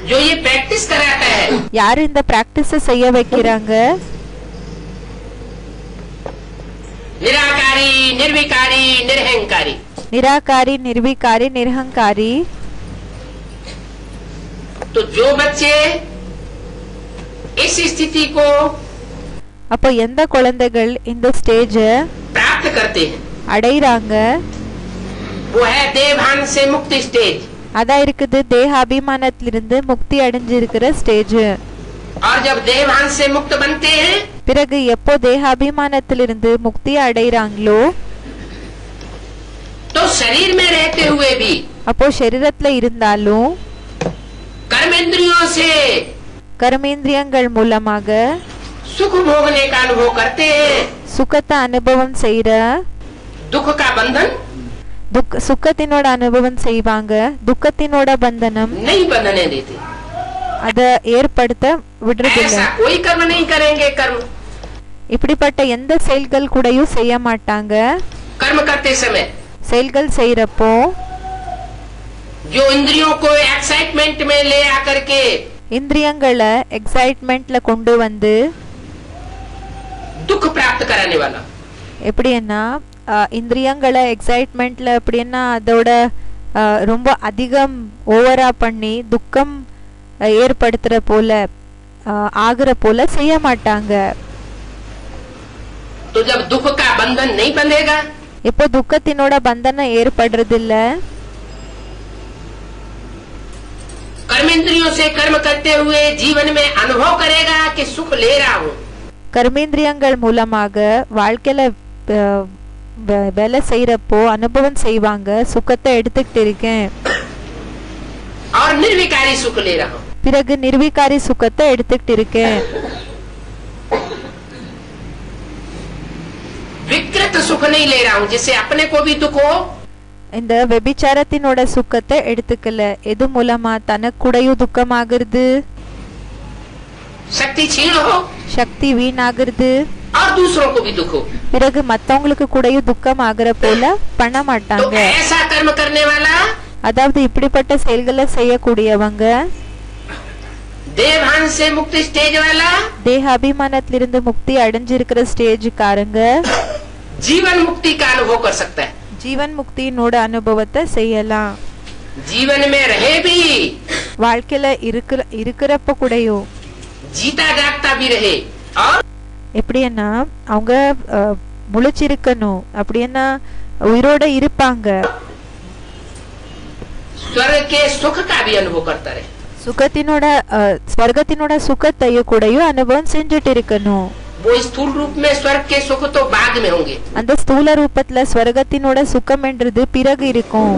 जो ये प्रैक्टिस कराता है, யாரு இந்த பிராக்டிஸ் செய்ய வைக்கிறாங்க, निराकारी निर्विकारी निरहंकारी. निराकारी निर्विकारी निरहंकारी. तो जो बच्चे इस स्थिति को அப்போ எந்த குழந்தைகள் இந்த ஸ்டேஜ प्राप्त करते हैं, அடைறாங்க, वो है देवभान से मुक्त स्टेज. அதான் இருக்குது தேகாபிமானத்திலிருந்து முக்தி அடைஞ்சிருக்கிற ஸ்டேஜ். और जब देवभान से मुक्त बनते हैं, பிறகு எப்போ தேகாபிமானத்திலிருந்து முக்தி அடைறாங்களோ, तो शरीर में रहते हुए भी அப்போ சரீரத்துல இருந்தாலும் कर्मेंद्रियों से கர்மேந்திரியங்கள் மூலமாக सुख भोगने का अनुभव करते हैं. சுகத்தை அனுபவம் செய்யற, दुख का बंधन சுக்கத்தினோட அனுபவம் செய்வாங்க, துக்கத்தினோட பந்தனம் नहीं बंधने देते. அத ஏற்படுத்த விடுறதில்ல. ऐसा कोई कर्म नहीं करेंगे. कर्म இப்படிப்பட்ட எந்த செயல்கள் கூடயும் செய்ய மாட்டாங்க. कर्म करते समय செயல்கள் செய்யறப்போ जो इंद्रियों को एक्साइटमेंट में ले आकर के இந்திரியங்களை எக்ஸைட்மெண்ட்ல கொண்டு வந்து दुख प्राप्त कराने वाला, எப்படின்னா இந்திரியங்களை எக்ஸைட்மெண்ட்ல எப்படின்னா அதோட ரொம்ப அதிகம் ஓவரா பண்ணி துக்கம் ஏற்படுத்துற போல ஆகுற போல செய்ய மாட்டாங்க. तो जब दुख का बंधन नहीं बंधेगा, எப்போ துக்கத்தினோட பந்தனம் ஏற்படுறதில்ல, कर्मेंद्रियों से कर्म करते हुए जीवन में अनुभव करेगा कि सुख ले रहा हूँ. கர்மேந்திரியங்கள் மூலமாக வாழ்க்கையில வேலை செய்யறப்போ அனுபவம் செய்வாங்க, சுகத்தை எடுத்துக்கிட்டு இருக்கேன். और निर्विकारी सुख ले रहा हूँ. பிறகு நிர்விகாரி சுகத்தை எடுத்துக்கிட்டு இருக்கேன். विकृत सुख नहीं ले रहा हूँ जिससे अपने को भी दुख हो. இந்த வெபிச்சாரத்தினோட சுகத்தை எடுத்துக்கல, எது மூலமா தனக்கு கூடயும் துக்கம் ஆகுறது, शक्ति छीन हो சக்தி வீணாகிறது, और दूसरों को भी दुख हो. பிறகு மத்தவங்களுக்கு கூடயும் துக்கம் ஆகுற போல பண்ண तो மாட்டாங்க. ऐसा कर्म करने वाला அதாவது இப்படிப்பட்ட செயல்களை செய்யக்கூடியவங்க देवभान से मुक्त स्टेज वाला தேக அபிமானத்திலிருந்து முக்தி அடைஞ்சிருக்கிற ஸ்டேஜுக்காரங்க जीवन मुक्ति का अनुभव कर सकता है. ஜீவன் முக்தியினோட அனுபவத்தை செய்யலாம். जीवन में रहे भी, வாழ்க்கையில இருக்கிறப்ப கூடயும் जीता जागता भी रहे. और எப்படின்னா அவங்க முழிச்சிருக்கணும், அப்படின்னா உயிரோட இருப்பாங்க, स्वर्ग के सुख का भी अनुभव करता रहे. சுகத்தினோட ஸ்வர்கத்தினோட சுகத்தையும் கூடயும் அனுபவம் செஞ்சுட்டு இருக்கணும். वो स्थूल रूप में स्वर्ग के सुख तो बाद में होंगे, அந்த ஸ்தூல ரூபத்துல ஸ்வர்கத்தினோட சுகம் என்றது பிறகு இருக்கும்.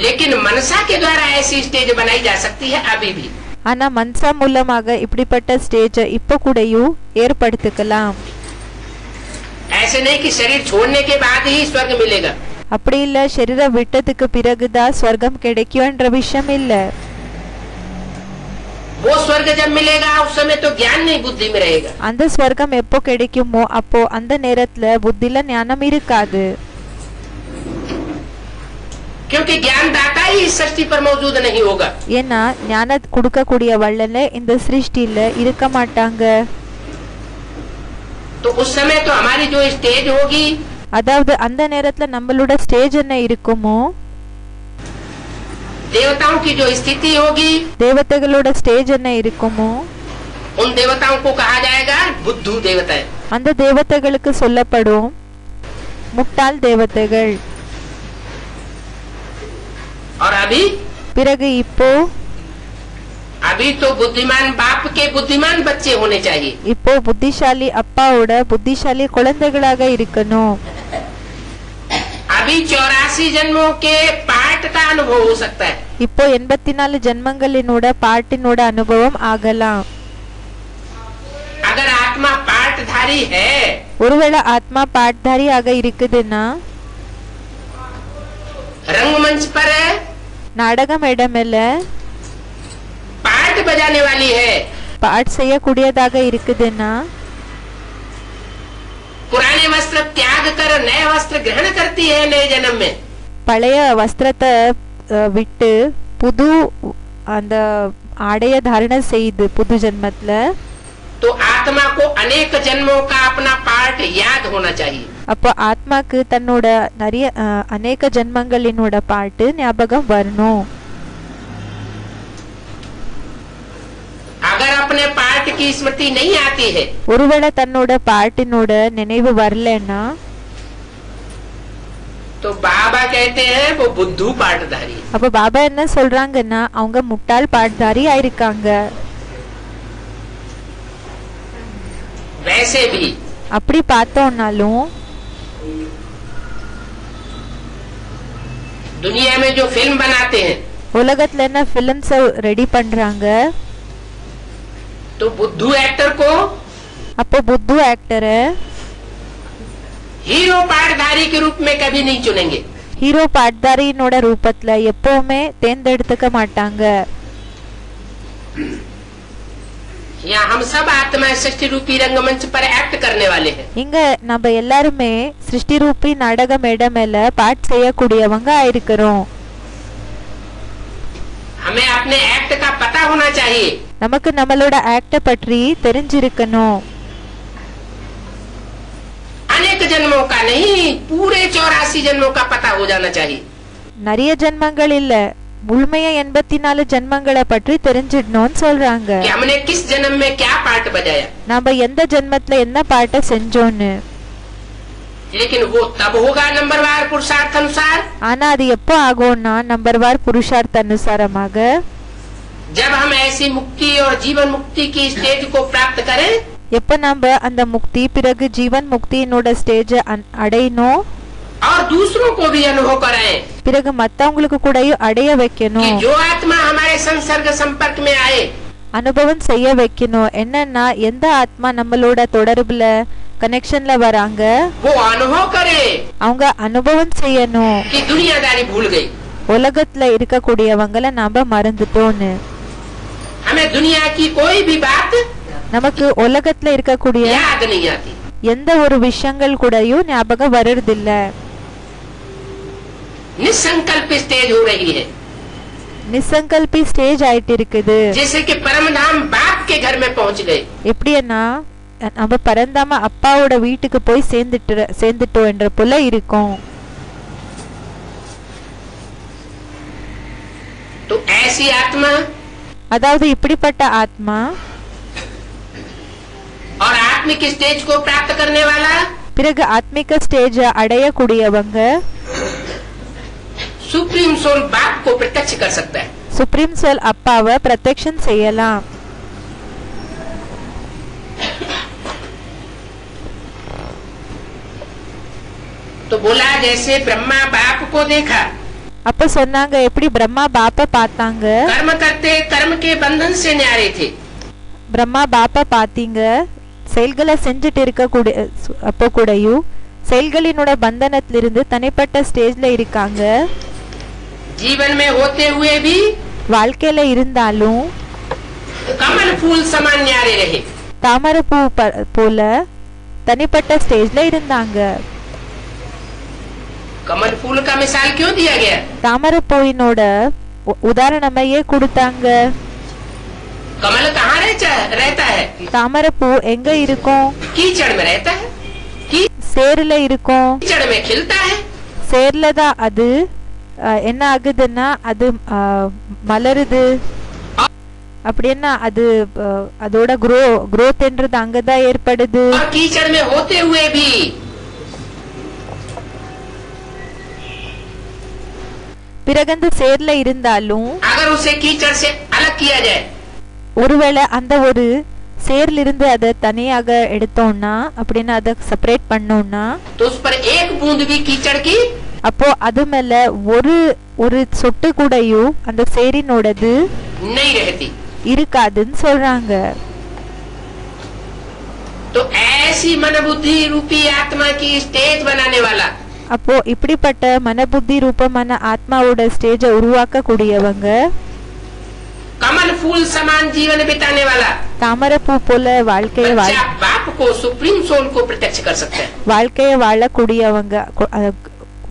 लेकिन मनसा के द्वारा ऐसी स्टेज बनाई जा सकती है अभी भी. ஆனா மன்சா மூலமாக இப்படிப்பட்ட ஸ்டேஜ் இப்ப கூடயும் ஏற்படுத்திக்கலாம். ऐसे नहीं कि शरीर छोड़ने के बाद ही स्वर्ग मिलेगा. அப்படி இல்ல சரீரம் விட்டதுக்கு பிறகுதான் ஸ்வர்க்கம் கிடைக்கும்ன்ற விஷயம் இல்ல. वो स्वर्ग जब मिलेगा उस समय तो ज्ञान नहीं बुद्धि में रहेगा. அந்த ஸ்வர்க்கம் எப்போ கிடைக்குமோ அப்போ அந்த நேரத்துல புத்தில ஞானம் இருக்காது. क्योंकि ज्ञानदाता ही इस सृष्टि पर मौजूद नहीं होगा. ஏன்னா ஞான கொடுக்க கூடிய வள்ளலே இந்த சிருஷ்டில இருக்க மாட்டாங்க. तो उस समय तो हमारी जो स्टेज होगी, அதாவது அந்த நேரத்துல நம்மளோட ஸ்டேஜ் என்ன இருக்குமோ, देवताओं की जो स्थिति होगी, தேவதைகளோட ஸ்டேஜ் என்ன இருக்குமோ, उन देवताओं को कहा जाएगा बुद्धू देवता. அந்த தேவதைகளுக்கு சொல்லப்படும் முட்டாள் தேவதைகள். और अभी பிறகு இப்போ अभी तो बुद्धिमान बाप के बुद्धिमान बच्चे होने चाहिए. இப்போ புத்திசாலி அப்பாவோட புத்திசாலி குழந்தைகளாக இருக்கணும். अभी 84 जन्मों के पाठ का अनुभव हो सकता है. இப்போ 84 ஜென்மங்களினோட பாட்டினோட அனுபவம் ஆகலாம். अगर आत्मा पाठधारी है, ஒருவேளை ஆத்மா பாட்தாரியாக இருக்குதுன்னா रंगमंच पर நாடக மேடமேல पाठ बजाने वाली है, பாட் செய்யக்கூடியதாக இருக்குதுன்னா पुराने वस्त्र त्याग कर नए वस्त्र ग्रहण करती है नए जन्म में. பழைய வஸ்திரத்தை விட்டு புது அந்த ஆடைய தாரணை செய்து புது ஜென்மத்துல तो आत्मा को अनेक जन्मों का अपना पाठ याद होना चाहिए. அப்போ ஆத்மாக்கு தன்னோட நிறைய அநேக ஜென்மங்களினோட பாட்டு ஞாபகம் வரணும். अगर अपने पाठ की स्मृति नहीं आती है, ஒருவேளை தன்னோட பாட்டினோட நினைவு வரலன்னா तो बाबा कहते हैं वो बुद्धू पाठधारी. அப்ப பாபா என்ன சொல்றாங்கன்னா அவங்க முட்டாள் பாட்தாரி ஆயிருக்காங்க. वैसे भी அப்படி பார்த்தோம்னாலும் दुनिया में जो फिल्म बनाते हैं உலகத்துல என்ன பிலிம்ஸ் ரெடி பண்றாங்க, तो बुद्धू एक्टर को அப்போ புத்து ஆக்டரை हीरो पाठधारी के रूप में कभी नहीं चुनेंगे. ஹீரோ பாட்தாரியினோட ரூபத்துல எப்பவுமே தேர்ந்தெடுத்துக்க மாட்டாங்க. यहाँ हम सब आत्मा सृष्टि रूपी रंगमंच पर एक्ट करने वाले हैं. இங்க நம்ம எல்லாருமே சிருஷ்டி ரூபி நாடக மேடை மேல பாட் செய்யக்கூடியவங்க ஆயிருக்கிறோம். हमें अपने एक्ट का पता होना चाहिए. நமக்கு நம்மளோட ஆக்ட பற்றி தெரிஞ்சிருக்கணும். अनेक जन्मों का नहीं, पूरे 84 जन्मों का पता हो जाना चाहिए. நிறைய ஜென்மங்கள் இல்ல, முழுமையா 84 ஜென்மங்களை பற்றி தெரிஞ்சிடணும்னு சொல்றாங்க. कि हमने किस जन्म में क्या पाठ बजाया. நம்ம எந்த ஜென்மத்துல என்ன பாட்டை செஞ்சோன்னு. लेकिन वो तब होगा नंबरवार पुरुषार्थ अनुसार, ஆனா அது எப்போ ஆகும்னா நம்பர்வார் புருஷார்த்த அனுசாரமாக, जब हम ऐसी मुक्ति और जीवन मुक्ति की स्टेज को प्राप्त करें. எப்ப நம்ம அந்த முக்தி பிறகு ஜீவன் முக்தியினோட ஸ்டேஜ் அடையணும், और दूसरों को भी अनुभव कराएं பிறகு மத்தவங்களுக்கு கூட அடைய कि வைக்கணும், जो आत्मा हमारे संसर्ग संपर्क में आए, அனுபவம் செய்ய வைக்கணும். என்னன்னா எந்த ஆத்மா நம்மளோட தொடர்புல கனெக்ஷன்ல வராங்க वो अनुभव करे அவங்க அனுபவம் செய்யணும் कि दुनियादारी भूल गई. உலகத்துல இருக்கக்கூடியவங்களை நாம மறந்துட்டோன்னு. हमें दुनिया की कोई भी बात நமக்கு உலகத்துல இருக்கக்கூடிய याद नहीं आती. எந்த ஒரு விஷயங்கள் கூடயும் ஞாபகம் வர்றதில்ல. निसंकल्प स्टेज हो रही है, நிசங்கல்பி ஸ்டேஜ் ஆயிட்டு இருக்குது. जैसे कि परमधाम बाप के घर में पहुंच गए. எப்படின்னா நம்ம பரந்தாம அப்பாவோட வீட்டுக்கு போய் சேர்ந்துட்டோம் என்ற போல இருக்கும். तो ऐसी आत्मा அதாவது இப்படிப்பட்ட ஆத்மா और आत्मिक स्टेज को प्राप्त करने वाला பிறகு ஆத்மிக ஸ்டேஜ் அடையக்கூடியவங்க सुप्रीम सोल बाप को प्रत्यक्ष कर सकता है. சுப்ரீம் சோல் அப்பாவை பிரத்யக்ஷம் செய்யலாம். तो बोला जैसे ब्रह्मा बाप को देखा, அப்ப சொன்னாங்க எப்படி பிரம்மா பாப்ப பார்த்தாங்க, कर्म करते कर्म के बंधन से न्यारे थे. பிரம்மா பாப்ப பாத்தீங்க செயல்களை செஞ்சுட்டு இருக்கக்கூடிய அப்போ கூடயும் செயல்களினோட பந்தனத்திலிருந்து தனிப்பட்ட ஸ்டேஜ்ல இருக்காங்க. जीवन में होते हुए भी வாழ்க்கையில இருந்தாலும் कमल फूल समान न्यारे रहे. தாமரை பூ போல தனிப்பட்ட ஸ்டேஜ்ல இருந்தாங்க. कमल फूल का मिसाल क्यों दिया गया? தாமரை பூவினோட உதாரணமையே கொடுத்தாங்க. कमल कहाँ रहता है? தாமரை பூ எங்க இருக்கும்? कीचड़ में रहता है. சேருல இருக்கும். कीचड़ में खिलता है. சேர்ல தான் அது என்ன ஆகுதுன்னா அது மலருது. அப்படின்னா அது அதோட growth என்றது அங்கதான் ஏற்படுது. और कीचड़ में होते हुए भी பிறகு அந்த சேர்ல இருந்தாலும் अगर उसे कीचड़ से अलग किया जाए, ஒருவேளை அந்த ஒரு சேர்ல இருந்து அதை தனியாக எடுத்தோம்னா அப்படின்னு அதை செப்பரேட் பண்ணோம்னா तो उस पर एक बूंद भी कीचड़ की அப்போ அது மேல ஒரு ஒரு சொட்டு கூடயும் அந்த சேரினோடது नहीं रहती। இருக்காதுன்னு சொல்றாங்க. तो ऐसी मन बुद्धि रूपी आत्मा की स्टेज बनाने वाला, அப்போ இப்படிப்பட்ட மனபுத்தி ரூபமான ஆத்மாவோட ஸ்டேஜை உருவாக்க கூடியவங்க, कमल फूल समान जीवन बिताने वाला தாமரைப்பூ போல வாழ்க்கையை बच्चा बाप को, सुप्रीम सोल को प्रत्यक्ष कर सकते हैं। வாழ்க்கையை வாழக்கூடியவங்க,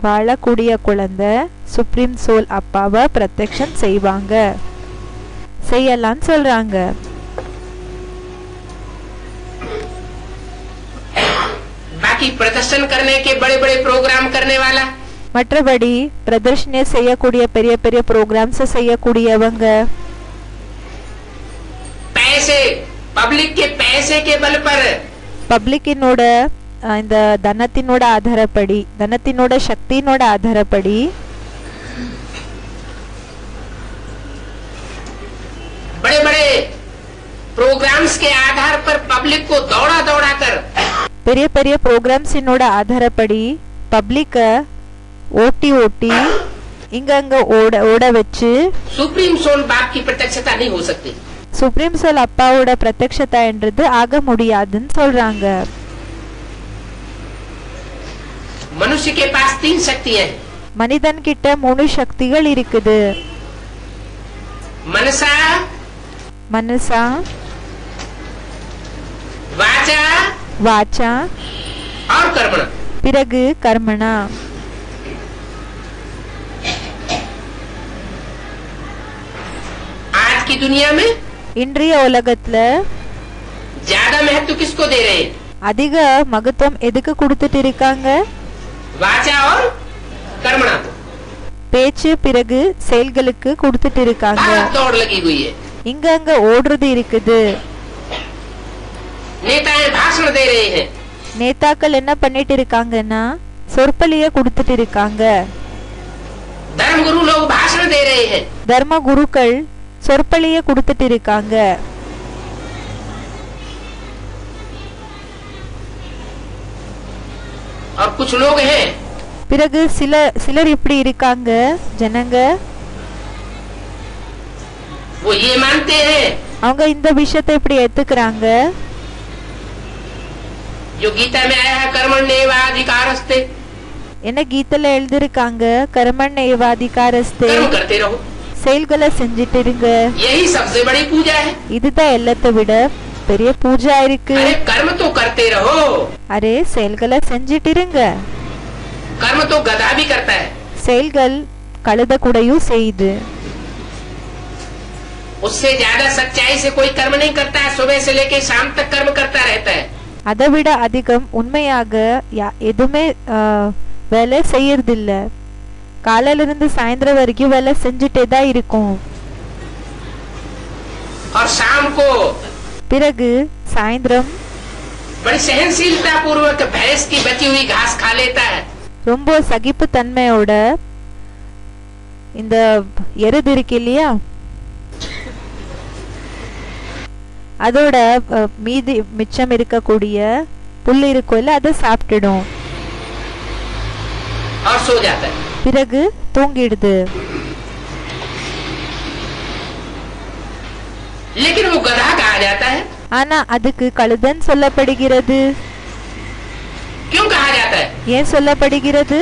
வாழக்கூடிய குழந்தை சுப்ரீம் சோல் அப்பாவை பிரத்யக்ஷம் செய்வாங்க, செய்யலாம்னு சொல்றாங்க. बाकी प्रदर्शन करने के बड़े बड़े प्रोग्राम करने वाला, மற்றபடி பிரதர்ஷனை செய்யக்கூடிய பெரிய பெரிய ப்ரோக்ராம்ஸ் செய்யக்கூடியவங்க, पैसे, पब्लिक के पैसे के बल पर பப்ளிக்கினோட இந்த தனத்தினோட ஆதாரப்படி, தனத்தினோட சக்தியினோட ஆதாரப்படி बड़े बड़े प्रोग्राम्स के आधार पर पब्लिक को दौड़ा दौड़ा कर பெரிய பெரிய ப்ரோக்ராம்ஸினோட ஆதாரப்படி பப்ளிக்க ஓட்டி ஓட்டி இங்க அங்க ஓட வச்சு सुप्रीम सोल बाप की प्रत्यक्षता नहीं हो सकती। சுப்ரீம் சோல் அப்பாவோட பிரத்யக்ஷதா என்றது ஆக முடியாதுன்னு சொல்றாங்க. मनुष्य के पास 3 शक्तियां हैं। மனிதன் கிட்ட 3 சக்திகள் இருக்குது. मनसा, மனசா, वाचा வாச்சா, और कर्मणा। பிறகு கர்மணா. आज की दुनिया में இன்றைய உலகத்துல ज्यादा महत्व किसको दे रहे हैं? அதிக மகத்துவம் எதுக்கு கொடுத்துட்டு இருக்காங்க? वाचा और कर्मणा को। பேச்சு பிறகு செயல்களுக்கு கொடுத்துட்டு இருக்காங்க. भाग दौड़ लगी हुई है। இங்க அங்க ஓடுறது இருக்குது. नेताएं भाषण दे रहे हैं, நேதாக்கள் என்ன பண்ணிட்டு இருக்காங்கன்னா சொற்பொழிய கொடுத்துட்டு இருக்காங்க. धर्म गुरु लोग भाषण दे रहे हैं, தர்ம குருக்கள் சொற்பொழிய கொடுத்துட்டு இருக்காங்க. और कुछ लोग हैं பிறகு சிலர் இப்படி இருக்காங்க ஜனங்க, वो ये मानते हैं அவங்க இந்த விஷயத்தை இப்படி ஏத்துக்கிறாங்க. जो गीता में आया है कर्मण्येवाधिकारस्ते, என்ன கீதையில எழுதிருக்காங்க கர்மண் ஏவாதிகாரஸ்தே, कर्म करते रहो, செயல்களை செஞ்சிட்டு இருங்க. यही सबसे बड़ी पूजा है। இதுதான் எல்லாத்தை விட பெரிய பூஜா இருக்கு. अरे कर्म तो करते रहो, அரே செயல்களை செஞ்சிட்டு இருங்க. कर्म तो गधा भी करता है, செயல்கள் கழுத கூடயும் செய்யுது. उससे ज्यादा सच्चाई से कोई कर्म नहीं करता है, सुबह से लेके शाम तक कर्म करता रहता है। அதை விட அதிகம் உண்மையாக எதுவுமே வேலை செய்யறதில்ல. காலையில இருந்து சாயந்தரம் வரைக்கும் வேலை செஞ்சுட்டே தான் இருக்கும். और शाम को பிறகு சாயந்தரம் बड़ी सहनशीलता पूर्वक भैंस की बची हुई घास खा लेता है। ரொம்ப சகிப்பு தன்மையோட இந்த எருது இருக்கு இல்லையா, அதோட மீதி மிச்சம் இருக்கக்கூடிய புல் இருக்கும்ல அதை சாப்பிட்டுடும். और सो जाता है। பிறகு தூங்கிடுது. लेकिन वो गधा कहा जाता है, ஆனா அதுக்கு கழுதன் சொல்லப்படுகிறது. क्यों कहा जाता है? ஏன் சொல்லப்படுகிறது?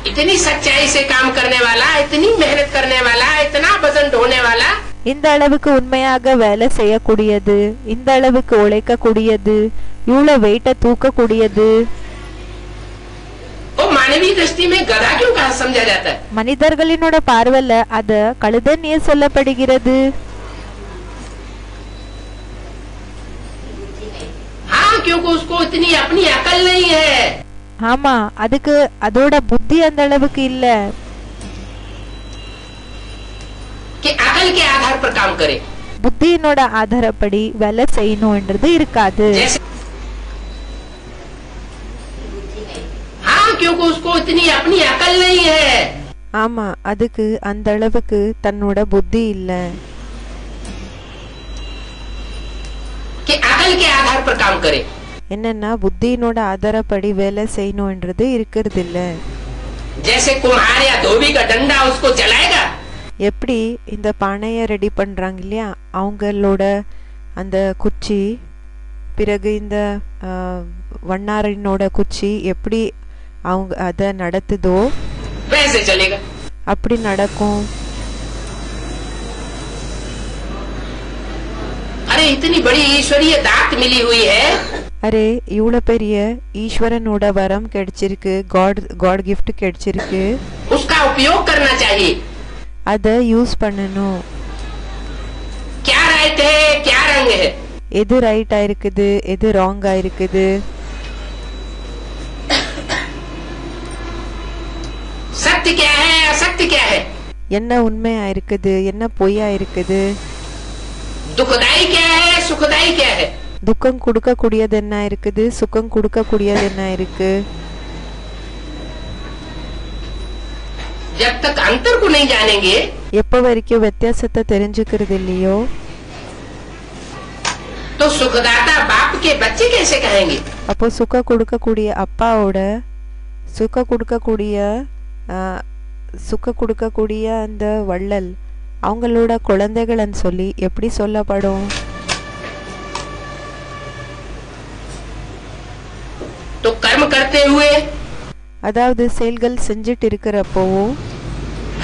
इतनी सच्चाई से काम करने वाला, इतनी मेहनत करने वाला, इतना वजन ढोने वाला, இந்த அளவுக்கு உண்மையாக வேலை செய்யக்கூடியது, இந்த அளவுக்கு உழைக்க கூடியது, இவ்வளவு வெயிட்ட தூக்க கூடியது, वो मानवीय दृष्टि में गधा क्यों कहा समझा जाता है? மனிதர்களினோட பார்வையில அத கழுதன் ஏன் சொல்லப்படுகிறது? हाँ, क्योंकि उसको इतनी अपनी अकल नहीं है। ஆமா, அதுக்கு அதோட புத்தி அந்த அளவுக்கு இல்ல कि अकल के आधार पर काम करे। புத்தியினோட ஆதாரப்படி வேலை செய்யணும்ன்றது இருக்காது. जैसे हाँ, क्योंकि उसको इतनी अपनी अकल नहीं है। ஆமா, அதுக்கு அந்த அளவுக்கு தன்னோட புத்தி இல்ல. कि अकल के आधार पर काम करे। என்னன்னா புத்தியினோட ஆதாரப்படி வேலை செய்யணும்ன்றது இருக்கிறது இல்ல. जैसे कुम्हार या धोबी का डंडा उसको चलाएगा, எப்படி இந்த பானையை ரெடி பண்றாங்க இல்லையா, அவங்களோட அந்த குச்சி, பிறகு இந்த வண்ணாரினோட குச்சி எப்படி அவங்க அதை நடத்துதோ वैसे चलेगा। அப்படி நடக்கும். अरे इतनी बड़ी ईश्वरीय दात मिली हुई है, அரே இவ்வளோ பெரிய ஈஸ்வரனோட வரம் கிடைச்சிருக்கு, காட் கிஃப்ட் கிடைச்சிருக்கு, उसका उपयोग करना चाहिए। அதை யூஸ் பண்ணணும். क्या राइट है क्या रंग है, எது ரைட்டா இருக்குது எது ராங்கா இருக்குது, सत्य क्या है असत्य क्या है, என்ன உண்மையா இருக்குது என்ன பொய்யா இருக்குது, दुखदाई क्या है सुखदाई क्या है, துக்கம் கொடுக்கக்கூடியது என்ன இருக்குது சுகம் கொடுக்கக்கூடியது என்ன இருக்கு. जब तक अंतर को नहीं जानेंगे, எப்ப வரைக்கும் வித்தியாசத்தை தெரிஞ்சுக்கிறது இல்லையோ, तो सुखदाता बाप के बच्चे कैसे कहेंगे। அப்போ சுக கொடுக்கக்கூடிய அப்பாவோட சுக கொடுக்கக்கூடிய அந்த வள்ளல் அவங்களோட குழந்தைகள்னு சொல்லி எப்படி சொல்லப்படும். तो कर्म करते हुए, அதாவது செயல்கள் செஞ்சிட்டு இருக்கிறப்போவும்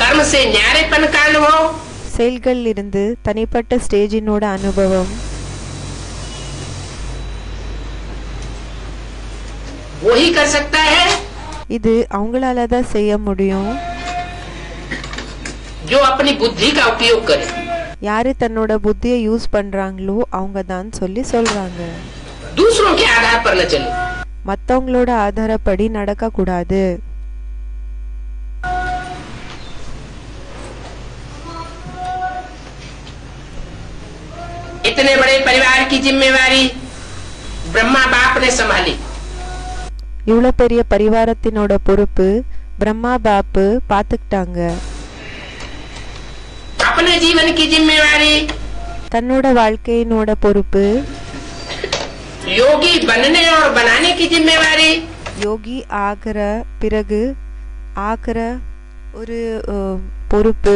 कर्म से न्यारेपन का अनुभव, செயல்கள் இருந்து தனிப்பட்ட ஸ்டேஜினோட அனுபவம், वो ही कर सकता है இது அவங்களால தான் செய்ய முடியும். जो अपनी बुद्धि का उपयोग करे। யாரு தன்னோட புத்தியை யூஸ் பண்றாங்களோ அவங்க தான் சொல்லி சொல்றாங்க. दूसरों के आधार पर न चले। மத்தவங்களோட ஆதாரப்படி நடக்க கூடாது. इतने बड़े परिवार की जिम्मेवारी ब्रह्मा बाप ने संभाली। இவ்வளோ பெரிய பரிவாரத்தினோட பொறுப்பு பிரம்மா பாப்பு பார்த்துக்கிட்டாங்க. अपने जीवन की जिम्मेवारी தன்னோட வாழ்க்கையினோட பொறுப்பு, योगी बनने और बनाने की जिम्मेवारी யோகி ஆகிற பிறகு ஆகிற ஒரு பொறுப்பு,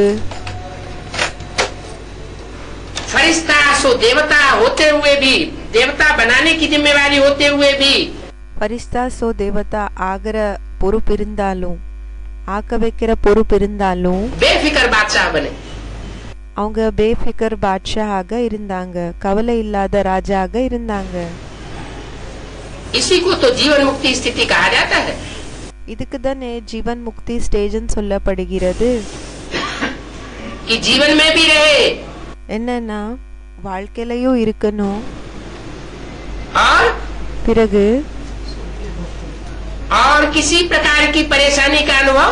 फरिश्ता सो देवता होते हुए भी, देवता बनाने की जिम्मेवारी होते हुए भी பரிஸ்தா சோ தேவதா ஆகிற பொறுப்பு இருந்தாலும், ஆக்க வைக்கிற பொறுப்பு இருந்தாலும் बेफिक्र बादशाह बने। அவங்க பேஃபிகர் பாட்ஷாக இருந்தாங்க, கவலை இல்லாத ராஜாக இருந்தாங்க. इसी को तो जीवन मुक्ति स्थिति कहा जाता है। இதுக்கு தானே ஜீவன் முக்தி ஸ்டேஜ்னு சொல்லப்படுகிறது. कि जीवन में भी रहे என்னன்னா வாழ்க்கையிலையும் இருக்கணும், और பிறகு किसी प्रकार की परेशानी का अनुभव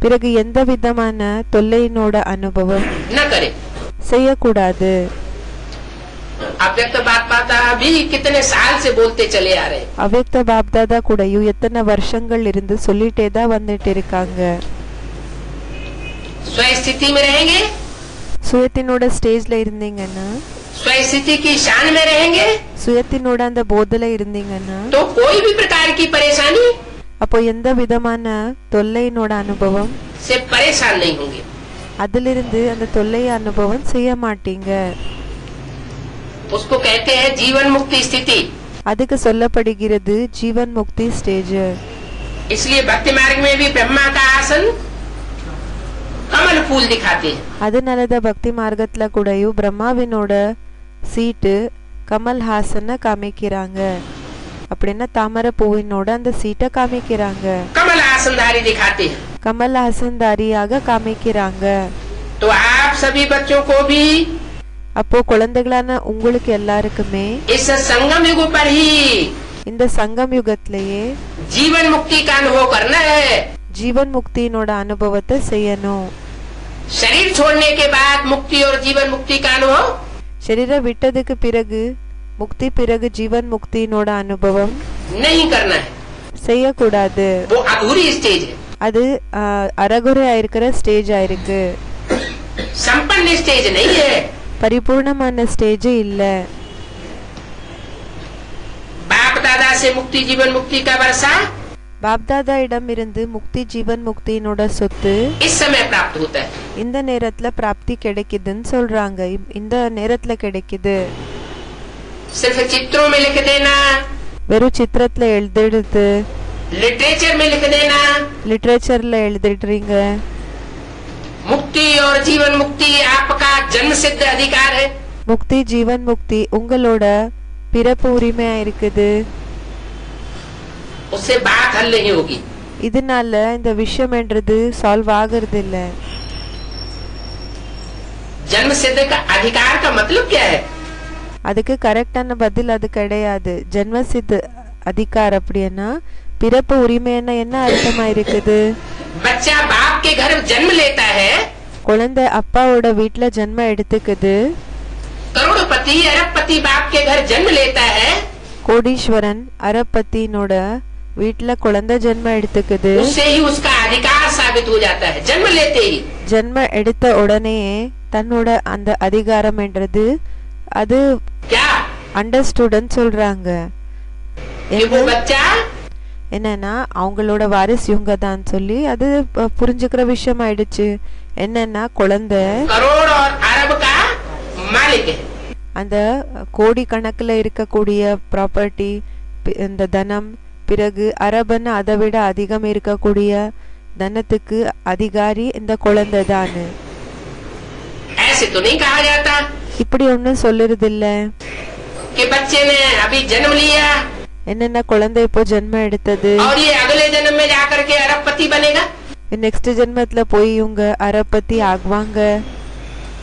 பிறகு எந்த விதமான தொல்லையினோட அனுபவம் न करे। செய்யக்கூடாது. अव्यक्त बात पाता भी कितने साल से बोलते चले आ रहे। அவ்யக்த பாப்தாதா கூடயும் எத்தனை வருஷங்கள் இருந்து சொல்லிட்டே தான் வந்துட்டு இருக்காங்க. स्वस्थिति में रहेंगे, சுயத்தினோட ஸ்டேஜ்ல இருந்தீங்கன்னா, स्वस्थिति की शान में रहेंगे, சுயத்தினோட அந்த போதல இருந்தீங்கன்னா, तो कोई भी प्रकार की परेशानी அப்போ எந்த விதமான தொல்லையினோட அனுபவம் से परेशान नहीं होंगे। அதிலிருந்து அந்த தொல்லை அனுபவம் செய்ய மாட்டீங்க. उसको कहते हैं जीवन मुक्ति स्थिति। அதுக்கு சொல்லப்படுகிறது ஜீவன் முக்தி ஸ்டேஜ். इसलिए भक्ति मार्ग में भी ब्रह्मा का आसन कमल फूल दिखाते हैं। அதனாலதான் பக்தி மார்க்கத்துல கூடயும் பிரம்மாவினோட சீட்டு கமல் ஹாசனை காமிக்கிறாங்க. அப்படின்னா தாமரை பூவினோட அந்த சீட்டை காமிக்கிறாங்க, कमल आसनधारी दिखाते हैं। கமல் ஹாசன்தாரியாக காமிக்கிறாங்க. तो आप सभी बच्चों को भी அப்போ குழந்தைகளான உங்களுக்கு எல்லாருக்குமே इस संगम युग पर ही இந்த சங்கம் யுகத்திலேயே जीवन मुक्ति का अनुभव करना है। ஜீவன் முக்தியினோட அனுபவத்தை செய்யணும். शरीर छोड़ने के बाद मुक्ति और जीवन मुक्ति का अनुभव शरीर விட்டதுக்கு பிறகு முக்தி, பிறகு ஜீவன் முக்தியினோட அனுபவம் नहीं करना है। செய்யக்கூடாது. वो अधूरी स्टेज है। அது அரகுறையா இருக்கிற ஸ்டேஜா இருக்கு. संपन्न स्टेज नहीं है. பரிபூர்ணமான ஸ்டேஜ் இல்ல. बाप दादा से मुक्ति जीवन मुक्ति का वर्षा பாப்தாதா இடம் இருந்து முக்தி ஜீவன் முக்தியினோட சொத்து इस समय प्राप्त होता है. இந்த நேரத்துல பிராப்தி கிடைக்குதுன்னு சொல்றாங்க. இந்த நேரத்துல கிடைக்குது. सिर्फ चित्रों में लिख देना, வெறும் சித்திரத்துல எழுதிடுது, लिटरेचर में लिख देना, லிட்ரேச்சர்ல எழுதிடுறீங்க. मुक्ति और जीवन मुक्ति आपका जन्म सिद्ध अधिकार है. முக்தி ஜீவன் முக்தி உங்களோட பிறப்பு உரிமையா இருக்குது. उससे बात हल नहीं होगी. இதனால இந்த விஷயம் என்றது சால்வ் ஆகிறது இல்ல. जन्म सिद्ध का अधिकार का मतलब क्या है? அதுக்கு கரெக்டான பதில் அது கிடையாது. ஜென்ம சித்த அதிகார் அப்படின்னா பிறப்பு உரிமைன்னா என்ன அர்த்தமா இருக்குது? बच्चा बाप के घर जन्म लेता है, குழந்தை அப்பாவோட வீட்ல ஜென்மம் எடுத்துக்குது. करोड़पति अरबपति बाप के घर जन्म लेता है, கோடீஸ்வரன் அரபத்தினோட வீட்ல குழந்தை ஜென்மம் எடுத்துக்குது. उससे ही उसका अधिकार साबित हो जाता है. जन्म लेते ही ஜென்மம் எடுத்த உடனே தன்னோட அந்த அதிகாரம் என்றது அது क्या அண்டர்ஸ்டுட்னு சொல்றாங்க. कि वो बच्चा என்னன்னா அவங்களோட வாரிசு இவங்க தான் சொல்லி அது புரிஞ்சுக்கிற விஷயம் ஆயிடுச்சு. என்னன்னா குழந்தை करोड़ और अरब का मालिक है. அந்த கோடி கணக்குல இருக்கக்கூடிய ப்ராப்பர்ட்டி இந்த தனம், பிறகு அரபன்னு அதை விட அதிகம் இருக்கக்கூடிய தனத்துக்கு அதிகாரி இந்த குழந்தை தான். ऐसे तो नहीं कहा जाता இப்படி ஒன்னும் சொல்லுறது இல்ல. कि बच्चे ने अभी जन्म लिया என்னன்னா குழந்தை இப்போ ஜென்மம் எடுத்தது, और ये अगले जन्म में जाकर के अरबपति बनेगा. நெக்ஸ்ட் ஜென்மத்துல போய் இவங்க அரபத்தி ஆகுவாங்க.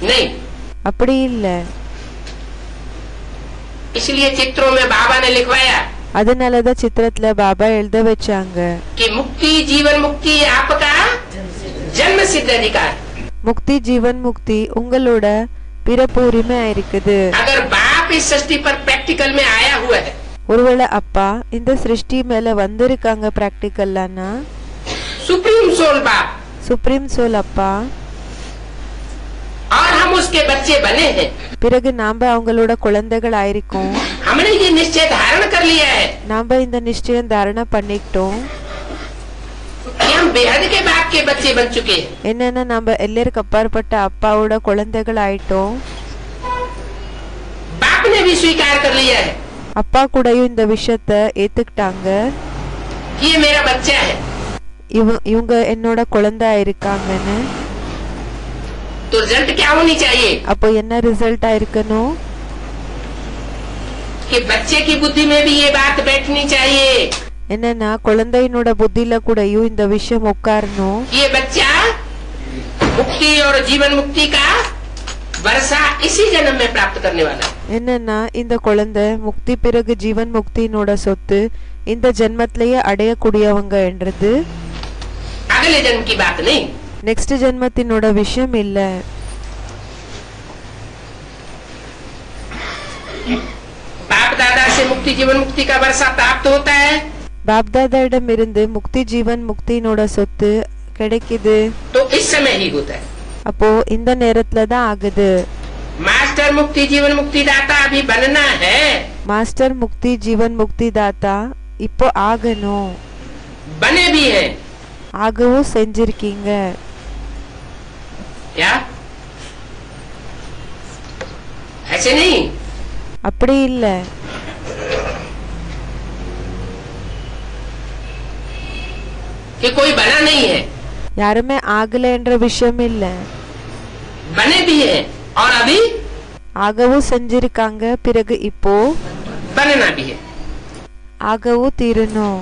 नहीं, அப்படி இல்ல. इसलिए चित्रों में बाबा ने लिखवाया அதனாலதான் சித்திரத்துல பாபா எழுத வச்சாங்க कि मुक्ति जीवन मुक्ति आपका जन्म सिद्ध अधिकार. முக்தி ஜீவன் முக்தி உங்களோட பிறப்பு உரிமையா இருக்குது. अगर बाप इस सृष्टि पर प्रैक्टिकल में आया हुआ है, ஒருவேளை அப்பா இந்த சிருஷ்டி மேல வந்திருக்காங்க பிராக்டிக்கல்லானா, सुप्रीम सोल बाप, சுப்ரீம் சோல் அப்பா, और हम उसके बच्चे बने हैं, பிறகு நாம அவங்களோட குழந்தைகள் ஆயிருக்கோம். हमने ये निश्चय धारण कर लिया है நாம இந்த நிச்சயம் தாரணை பண்ணிக்கிட்டோம். कि हम बेहद के बाप के बच्चे बन चुके हैं. என்னன்னா நம்ம எல்லாருக்கு அப்பாற்பட்ட அப்பாவோட குழந்தைகள் ஆயிட்டோம். बाप ने भी स्वीकार कर लिया है அப்பா கூடயும் இந்த விஷயத்த ஏத்துக்கிட்டாங்க. कि ये मेरा बच्चा है. இவங்க என்னோட குழந்தை இருக்காங்கன்னு. तो रिजल्ट क्या होनी चाहिए? அப்போ என்ன ரிசல்ட் ஆயிருக்கணும்? कि बच्चे की बुद्धि में भी ये बात बैठनी चाहिए என்னன்னா குழந்தையினோட புத்தியில கூடயும் இந்த விஷயம் உட்காரணும். ये बच्चा मुक्ति और जीवन मुक्ति का वर्षा इसी जन्म में प्राप्त करने वाला है. என்னன்னா இந்த குழந்தை முக்தி பிறகு ஜீவன் முக்தியினோட சொத்து இந்த ஜென்மத்திலேயே அடையக்கூடியவங்க என்றது अगले जन्म की बात नहीं. நெக்ஸ்ட் ஜென்மத்தினோட விஷயம் இல்ல. बाप दादा से मुक्ति जीवन मुक्ति का वर्षा प्राप्त होता है பாப்தாதாயிடம் இருந்து முக்தி ஜீவன் முக்தியினோட சொத்து கிடைக்குது. तो इस समय ही होता है. அப்போ இந்த நேரத்துல தான் ஆகுது. मास्टर मुक्ति जीवन मुक्ति दाता अभी बनना है. மாஸ்டர் முக்தி ஜீவன் முக்தி தாத்தா இப்போ ஆகணும். बने भी हैं. ஆகவும் செஞ்சிருக்கீங்க. क्या ऐसे नहीं? அப்படி இல்ல. कि कोई बना नहीं है. யாருமே ஆகல என்ற விஷயம் இல்ல. बने भी हैं और अभी ஆகவும் செஞ்சிருக்காங்க. பிறகு இப்போ बनना भी है. ஆகவும் தீரணும்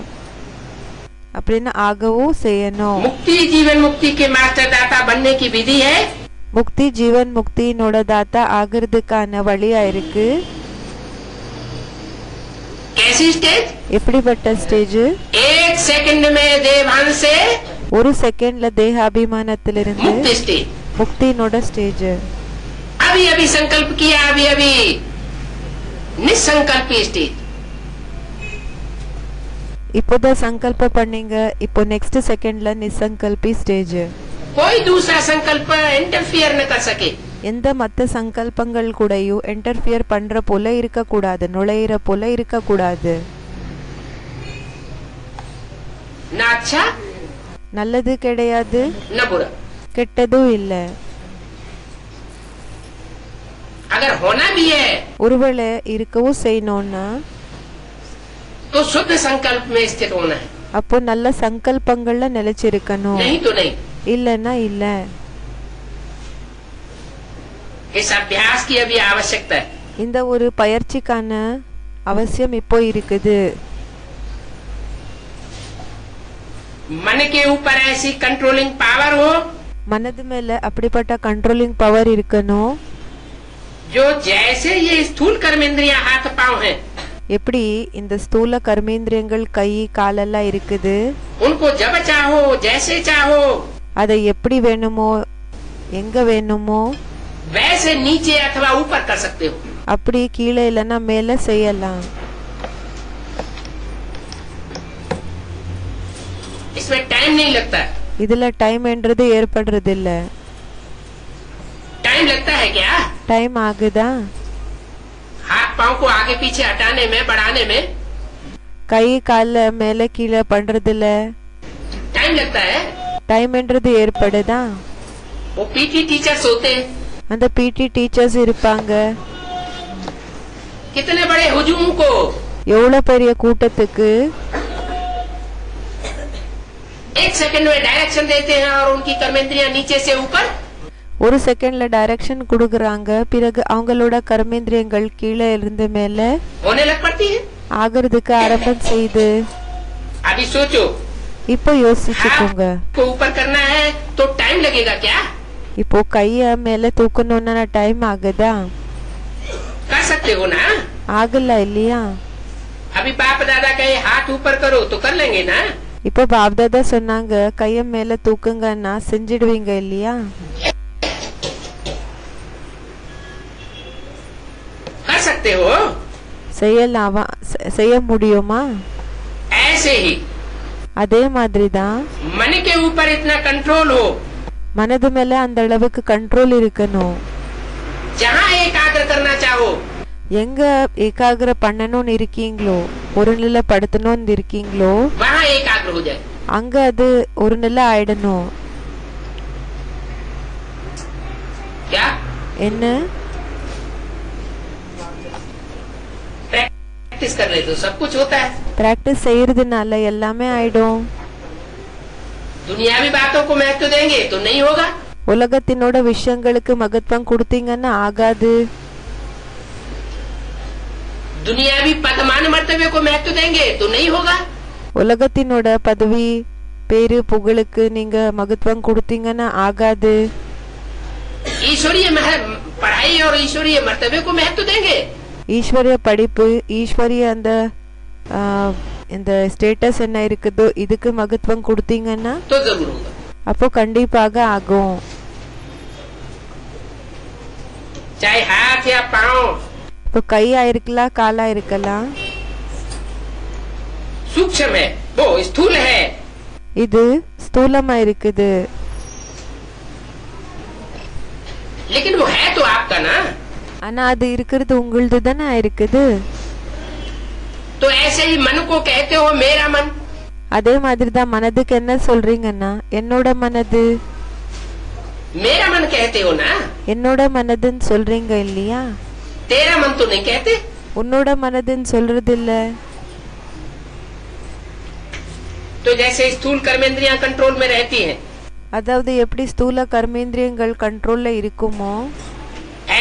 அப்படின்னு ஆகவும் செய்யணும். मुक्ति जीवन मुक्ति के मास्टर दाता बनने की विधि है. முக்தி ஜீவன் முக்தியினோட தாத்தா ஆகிறதுக்கான வழியா இருக்கு. कैसी स्टेज? எப்படிப்பட்ட ஸ்டேஜ்? एक सेकंड में देवान से ஒரு செகண்ட்ல தேகாபிமானத்திலிருந்து मुक्ति स्टेज. முக்தியினோட ஸ்டேஜ். अभी अभी संकल्प किया, अभी अभी निसंकल्पी स्टेज. இப்போதான் சங்கல்ப பண்ணீங்க, இப்போ நெக்ஸ்ட் செகண்ட்ல நிசங்கல்பி ஸ்டேஜ். कोई दूसरा संकल्प इंटरफियर न कर सके. எந்த மற்ற சங்கல்பங்கள் கூடயும் இன்டர்ஃபியர் பண்ற போல இருக்கக்கூடாது, நுழையிற போல இருக்கக்கூடாது. ना अच्छा நல்லது கிடையாது, न बुरा. கெட்டதும் இல்ல. अगर होना भी है ஒருவேளை இருக்கவும் செய்யணும்னா तो शुद्ध संकल्प में स्थित होना है. அப்போ நல்ல சங்கல்பங்கள்ல நிலைச்சிருக்கணும், नहीं तो नहीं. இல்லன்னா இல்ல. इस अभ्यास की अभी आवश्यकता है. இந்த ஒரு பயிற்சிக்கான அவசியம் இப்போ இருக்குது. मन के ऊपर ऐसी कंट्रोलिंग पावर हो மனது மேல அப்படிப்பட்ட கண்ட்ரோலிங் பவர் இருக்கணும். जो जैसे ये स्थूल कर्मेंद्रियां हाथ पांव हैं எப்படி இந்த ஸ்தூல கர்மேந்திரியங்கள் கை காலெல்லாம் இருக்குது, उनको जब चाहो जैसे चाहो அதை எப்படி வேணுமோ எங்க வேணுமோ वैसे नीचे अथवा ऊपर कर सकते हो. அப்படி கீழே இல்லைன்னா மேல செய்யலாம். इसमें टाइम नहीं लगता. இதுல டைம் என்றது ஏற்படுறது இல்ல. टाइम लगता है क्या? டைம் ஆகுதா? हाथ पांव को आगे पीछे हटाने में बढ़ाने में கை கால மேல கீழே பண்றதுல टाइम लगता है. டைம் என்றது ஏற்படுதா? वो पीटी टीचर्स होते हैं, அந்த பிடி டீச்சர்ஸ் இருப்பாங்க. कितने बड़े हुजूम को எவ்வளவு பெரிய கூட்டத்துக்கு एक सेकंड में डायरेक्शन देते हैं और उनकी कर्मेंद्रियां नीचे से ऊपर ஒரு செகண்ட்ல டைரக்ஷன் கொடுக்கறாங்க, பிறகு அவங்களோட கர்மேந்திரியங்கள் கீழே இருந்து மேல होने लग पड़ती है. ஆகிறதுக்கு ஆரம்பம் செய்து. अभी सोचो, இப்போ யோசிச்சுக்கோங்க, को ऊपर करना है तो टाइम लगेगा क्या? இப்போ கைய மேல தூக்கணும்னா டைம் ஆகுதா? कर सकते हो ना? ஆகல இல்லையா? अभी बाप दादा कहे हाथ ऊपर करो तो कर लेंगे ना? இப்போ பாப்தாதா சொன்னாங்க கைய மேல தூக்குங்கன்னா செஞ்சிடுவீங்க இல்லையா? कर सकते हो. செய்யலாமா? செய்ய முடியுமா? ऐसे ही அதே மாதிரி தான் मन के ऊपर इतना कंट्रोल हो, மனது மேல அந்த அளவுக்கு கண்ட்ரோல் இருக்கணும். जहाँ एकाग्र करना चाहो எங்க ஏகாகிர பண்ணணும்னு இருக்கீங்களோ, ஒரு நிலை படுத்தணும்னு இருக்கீங்களோ, वहाँ एकाग्र हो जाए. அங்க அது ஒரு நிலை ஆயிடணும். क्या? என்ன? प्रैक्टिस कर ले तो सब कुछ होता है. பிராக்டிஸ் செய்யறதுனால எல்லாமே ஆயிடும். दुनियावी बातों को महत्व देंगे तो नहीं होगा. உலகத்தினோட விஷயங்களுக்கு மகத்துவம் கொடுத்தீங்கன்னா ஆகாது. दुनियावी पदमान मर्तबे को महत्व देंगे तो नहीं होगा. உலகத்தினோட பதவி பேரு புகழுக்கு நீங்க மகத்துவம் கொடுத்தீங்கன்னா ஆகாது. ईश्वरीय पढ़ाई और ईश्वरीय मर्तबे को महत्व देंगे. ஈஸ்வரிய படிப்பு, ஈஸ்வரிய அந்த இந்த ஸ்டேட்டஸ் என்ன இருக்குதோ இதுக்கு மகத்துவம் கொடுத்தீங்கன்னா तो जरूर होगा. அப்போ கண்டிப்பாக ஆகும். चाहे हाथ या पाँव இப்போ கையா இருக்கலாம், காலா இருக்கலாம். सूक्ष्म है, वो स्थूल है. இது ஸ்தூலமா இருக்குது, लेकिन वो है तो आपका ना. ஆனா அது இருக்கிறது உங்களுது தானே இருக்குது. तो ऐसे ही मन को कहते हो मेरा मन. அதே மாதிரி தான் மனதுக்கு என்ன சொல்றீங்கன்னா என்னோட மனது. मेरा मन कहते हो ना. என்னோட மனதுன்னு சொல்றீங்க இல்லையா? तेरा मन तो नहीं कहते. உன்னோட மனதுன்னு சொல்றது இல்ல. तो जैसे स्थूल कर्मेंद्रियां कंट्रोल में रहती हैं, அதாவது எப்படி ஸ்தூல கர்மேந்திரியங்கள் கண்ட்ரோல்ல இருக்குமோ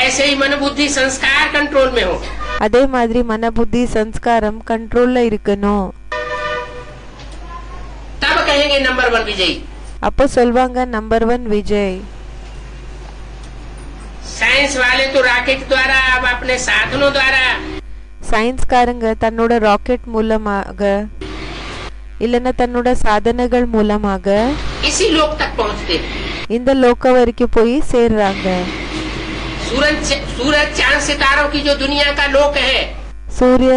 ऐसे ही मन बुद्धि संस्कार कंट्रोल में हो. அதே மாதிரி மன புத்தி சம்ஸ்காரம் கண்ட்ரோல்ல இருக்கணும். तब कहेंगे नंबर 1 विजयी. அப்போ சொல்வாங்க நம்பர் 1 விஜய். साइंस वाले तो रॉकेट द्वारा, अब अपने साधनों द्वारा, சயின்ஸ்காரங்க தன்னோட ராக்கெட் மூலமாக இல்லைன்னா தன்னோட சாதனைகள் மூலமாக इसी लोक तक पहुंचते. இந்த லோக வரைக்கும் போய் சேர்றாங்க. सूरज चांद सितारों की जो दुनिया का लोक है, சூரிய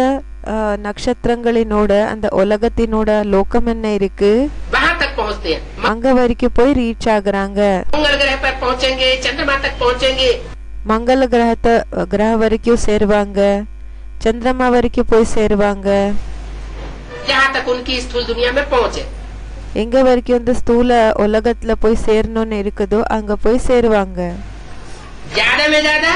நட்சத்திரங்களினோட அந்த உலகத்தினோட லோகம் என்ன இருக்கு वहां तक पहुंचते हैं। அங்க வரைக்கும் போய் ரீச் ஆகுறாங்க. मंगल ग्रह पर पहुंचेंगे, चंद्रमा तक पहुंचेंगे, மங்கள கிரகம் வரைக்கும் சேருவாங்க, சந்திரமா வரைக்கும் போய் சேருவாங்க. जहां तक उनकी स्थूल दुनिया में पहुंचे। எங்க வரைக்கும் இந்த ஸ்தூல உலகத்துல போய் சேரணும்னு இருக்குதோ அங்க போய் சேருவாங்க. ज्यादा में ज्यादा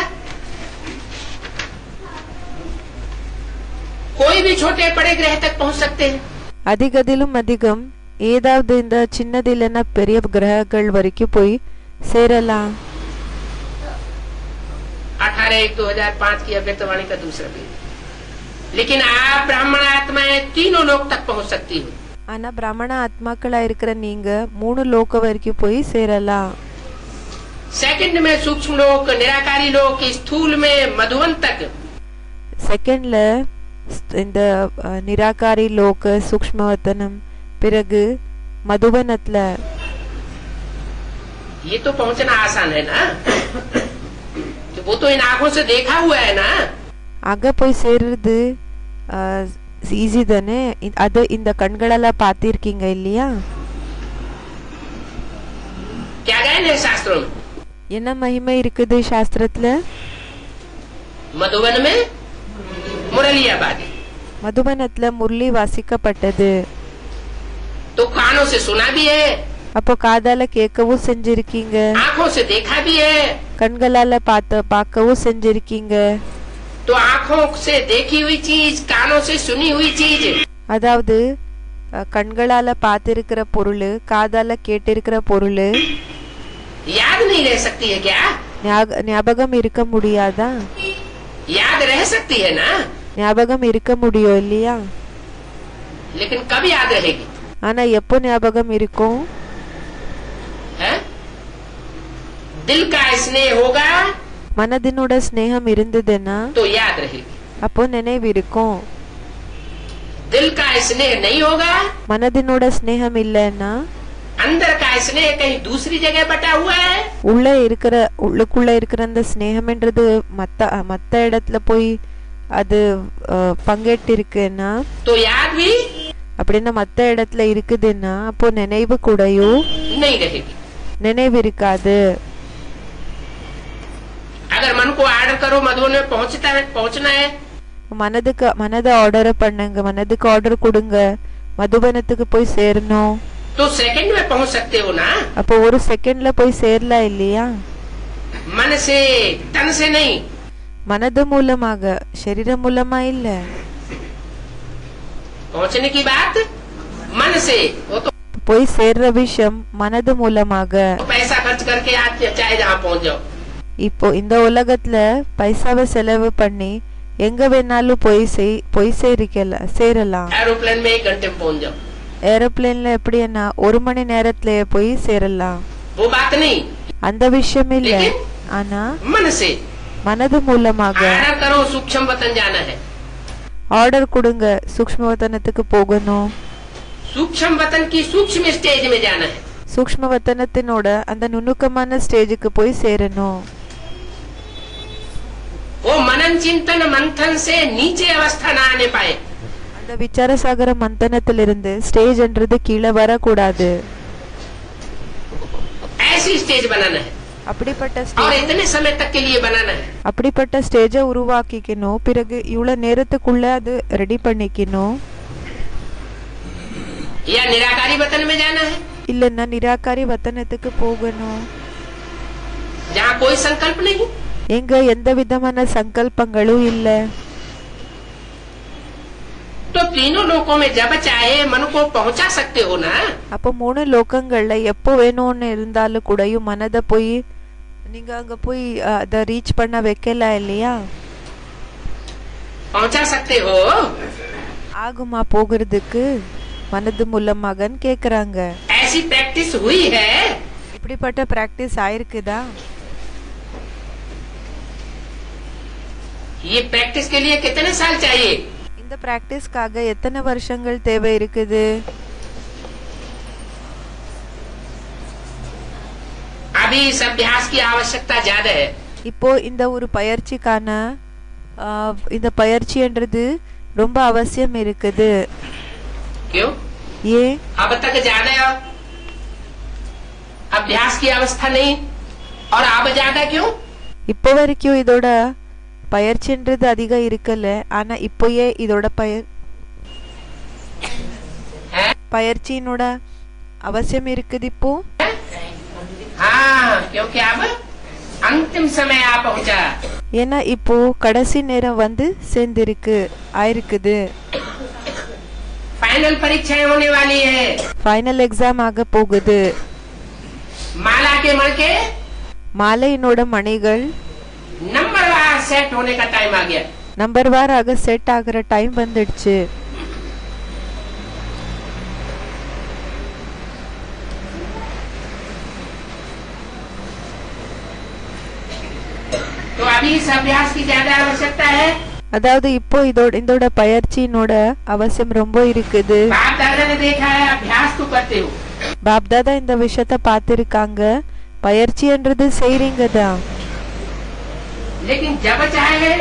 कोई भी छोटे बड़े ग्रह तक पहुंच सकते हैं। அதிகதிலும் அதிகம் ஏதாவது இந்த சின்னது இல்லைன்னா பெரிய கிரகங்கள் வரைக்கும் போய் சேரலாம். 18/1/2005 की अव्यक्तवाणी का दूसरा पेज। लेकिन आप ब्राह्मण आत्माएं तीनों लोक तक पहुंच सकती हो। ஆனா பிராமண ஆத்மாக்களா இருக்கிற நீங்க 3 லோக வரைக்கும் போய் சேரலாம். सेकंड में सूक्ष्म लोक, निराकारी लोक, स्थूल में मधुवन तक। செகண்ட்ல இந்த நிராகாரி லோக, சூக்ஷ்மவதனம், பிறகு மதுவனத்துல. ये तो पहुंचना आसान है ना, वो तो इन आंखों से देखा हुआ है ना। அங்க போய் சேர்றது ஈஸி தானே, அது இந்த கண்களால பாத்திருக்கீங்க இல்லையா? क्या गायन है शास्त्रों में? என்ன மகிமை இருக்குது சாஸ்திரத்துல? मधुवन में मुरलियाबादी, மதுவனத்துல முரளி வாசிக்கப்பட்டது. तो कानों से सुना भी है, அப்போ காதால கேட்கவும் செஞ்சிருக்கீங்க, आंखों से देखा भी है। கண்களால பார்க்கவும் செஞ்சிருக்கீங்க. तो आंखों से देखी हुई चीज, कानों से सुनी हुई चीज, அதாவது கண்களால பார்த்திருக்கிற பொருள், காதால கேட்டிருக்கிற பொருள் याद नहीं रह सकती है क्या? ஞாபகம் இருக்க முடியாதா? याद रह सकती है ना, ஞாபகம் இருக்க முடியும் இல்லையா? लेकिन कब याद रहेगी? ஆனா எப்போ ஞாபகம் இருக்கும்? है? दिल का स्नेह होगा மனதினோட ஸ்நேகம் இருந்ததுன்னா तो याद रहेगी। அப்போ நினைவு இருக்கும். दिल का स्नेह नहीं होगा, மனதினோட ஸ்நேகம் இல்லைன்னா अंदर का स्नेह कहीं दूसरी जगह बटा हुआ है, உள்ளுக்குள்ள இருக்கிற அந்த ஸ்நேகம்ன்றது மத்த இடத்துல போய் அது பங்கேற்று இருக்குன்னா, तो याद भी அப்படின்னா மத்த இடத்துல இருக்குதுன்னா அப்போ நினைவு கூடயும் नहीं रहेगी। நினைவு இருக்காது. अगर मन को ऑर्डर करो, मधुबन में पहुंचना है, மனதை ஆர்டர் பண்ணுங்க, மனதுக்கு ஆர்டர் கொடுங்க, மதுபனத்துக்கு போய் சேரணும். तो सेकंड में पहुंच सकते हो ना। அப்போ ஒரு செகண்ட்ல போய் சேரலாம் இல்லையா? मन से, तन से नहीं। மனது மூலமாக, சரீரம் மூலமா இல்ல. पहुंचने की बात मन से, वो तो போய் சேர்ற விஷயம் மனது மூலமாக. पैसा खर्च करके आप चाहे जहाँ पहुंच जाओ। இப்போ இந்த உலகத்துல பைசாவை செலவு பண்ணி எங்க வேணாலும் போய் சேரலாம். एरोप्लेन में 1 घंटे में पहुंच जाओ। ஏரோப்ளேன்ல எப்படின்னா 1 மணி நேரத்திலேயே போய் சேரலாம். वो बात नहीं, அந்த விஷயம் இல்ல. ஆனா मन से மனது மூலமாக ऑर्डर करो, सूक्ष्म वतन जाना है। ஆர்டர் கொடுங்க, சூக்ஷ்மவதனத்துக்கு போகணும். सूक्ष्म वतन की सूक्ष्म स्टेज में जाना है। சூக்ஷ்மவதனத்தினோட அந்த நுணுக்கமான ஸ்டேஜுக்கு போய் சேரணும். वो मनन चिंतन मंथन से नीचे अवस्था ना आने पाए। அந்த விசாரசாகர மந்தனத்திலிருந்து ஸ்டேஜ்ன்றது கீழே வரக்கூடாது. ऐसी स्टेज बनाना है, அப்படிப்பட்ட और इतने समय तक के लिए बनाना है। அப்படிப்பட்ட ஸ்டேஜை உருவாக்கிக்கணும். பிறகு இவ்வளவு நேரத்துக்குள்ள அது ரெடி பண்ணிக்கணும். या निराकारी वतन में जाना है, இல்லன்னா நிராகாரி வத்தனத்துக்கு போகணும். जहाँ कोई संकल्प नहीं, எங்க எந்த விதமான சங்கல்பங்களும் இல்ல. तो तीनों लोकों में जब चाहे मन को पहुंचा सकते हो ना। அப்போ 3 லோகங்கள்ல எப்போ வேணும்னு இருந்தாலும் கூடயும் மனதை போய் நீங்க அங்க போய் அத ரீச் பண்ண வைக்கலாம் இல்லையா? पहुंचा सकते हो। ஆகுமா போகிறதுக்கு மனது மூலமாகன்னு கேக்குறாங்க. ऐसी प्रैक्टिस हुई है, இப்படிப்பட்ட பிராக்டிஸ் ஆயிருக்குதா? ये प्रैक्टिस के लिए कितने साल चाहिए? இந்த பிராக்டிஸ்க்காக எத்தனை வருஷங்கள் தேவை இருக்குது? अभी इस अभ्यास की आवश्यकता ज्यादा है। இப்போ இந்த ஒரு பயிற்சிக்கான இந்த பயிற்சின்றது ரொம்ப அவசியம் இருக்குது. क्यों? ஏன்? अब तक ज्यादा अभ्यास की अवस्था नहीं और अब ज्यादा क्यों? இப்போ வரைக்கும் இதோட பயிற்சின்றது அதிகம் இருக்கல, ஆனா இப்போயே இதோட பயிற்சியினோட அவசியம் இருக்குது இப்போ. हाँ, क्योंकि अब अंतिम समय आ पहुंचा. ஏன்னா இப்போ கடைசி நேரம் வந்து சேர்ந்திருக்கு, ஆயிருக்குது. फाइनल परीक्षाएं होने वाली है. ஃபைனல் எக்ஸாம் ஆக போகுது. माला के मण के மாலையினோட மணிகள் नंबरवार सेट होने का टाइम आ गया. நம்பர் வாராக செட் ஆகுற டைம் வந்துடுச்சு. तो अभी इस अभ्यास की ज्यादा आवश्यकता है. அதாவது இப்போ இதோட பயிற்சியினோட அவசியம் ரொம்ப இருக்குது. बाप दादा ने देखा है, अभ्यास तो करते हो. பாப்தாதா இந்த விஷயத்த பார்த்திருக்காங்க, பயிற்சின்றது செய்றீங்க தான். लेकिन जब चाहे,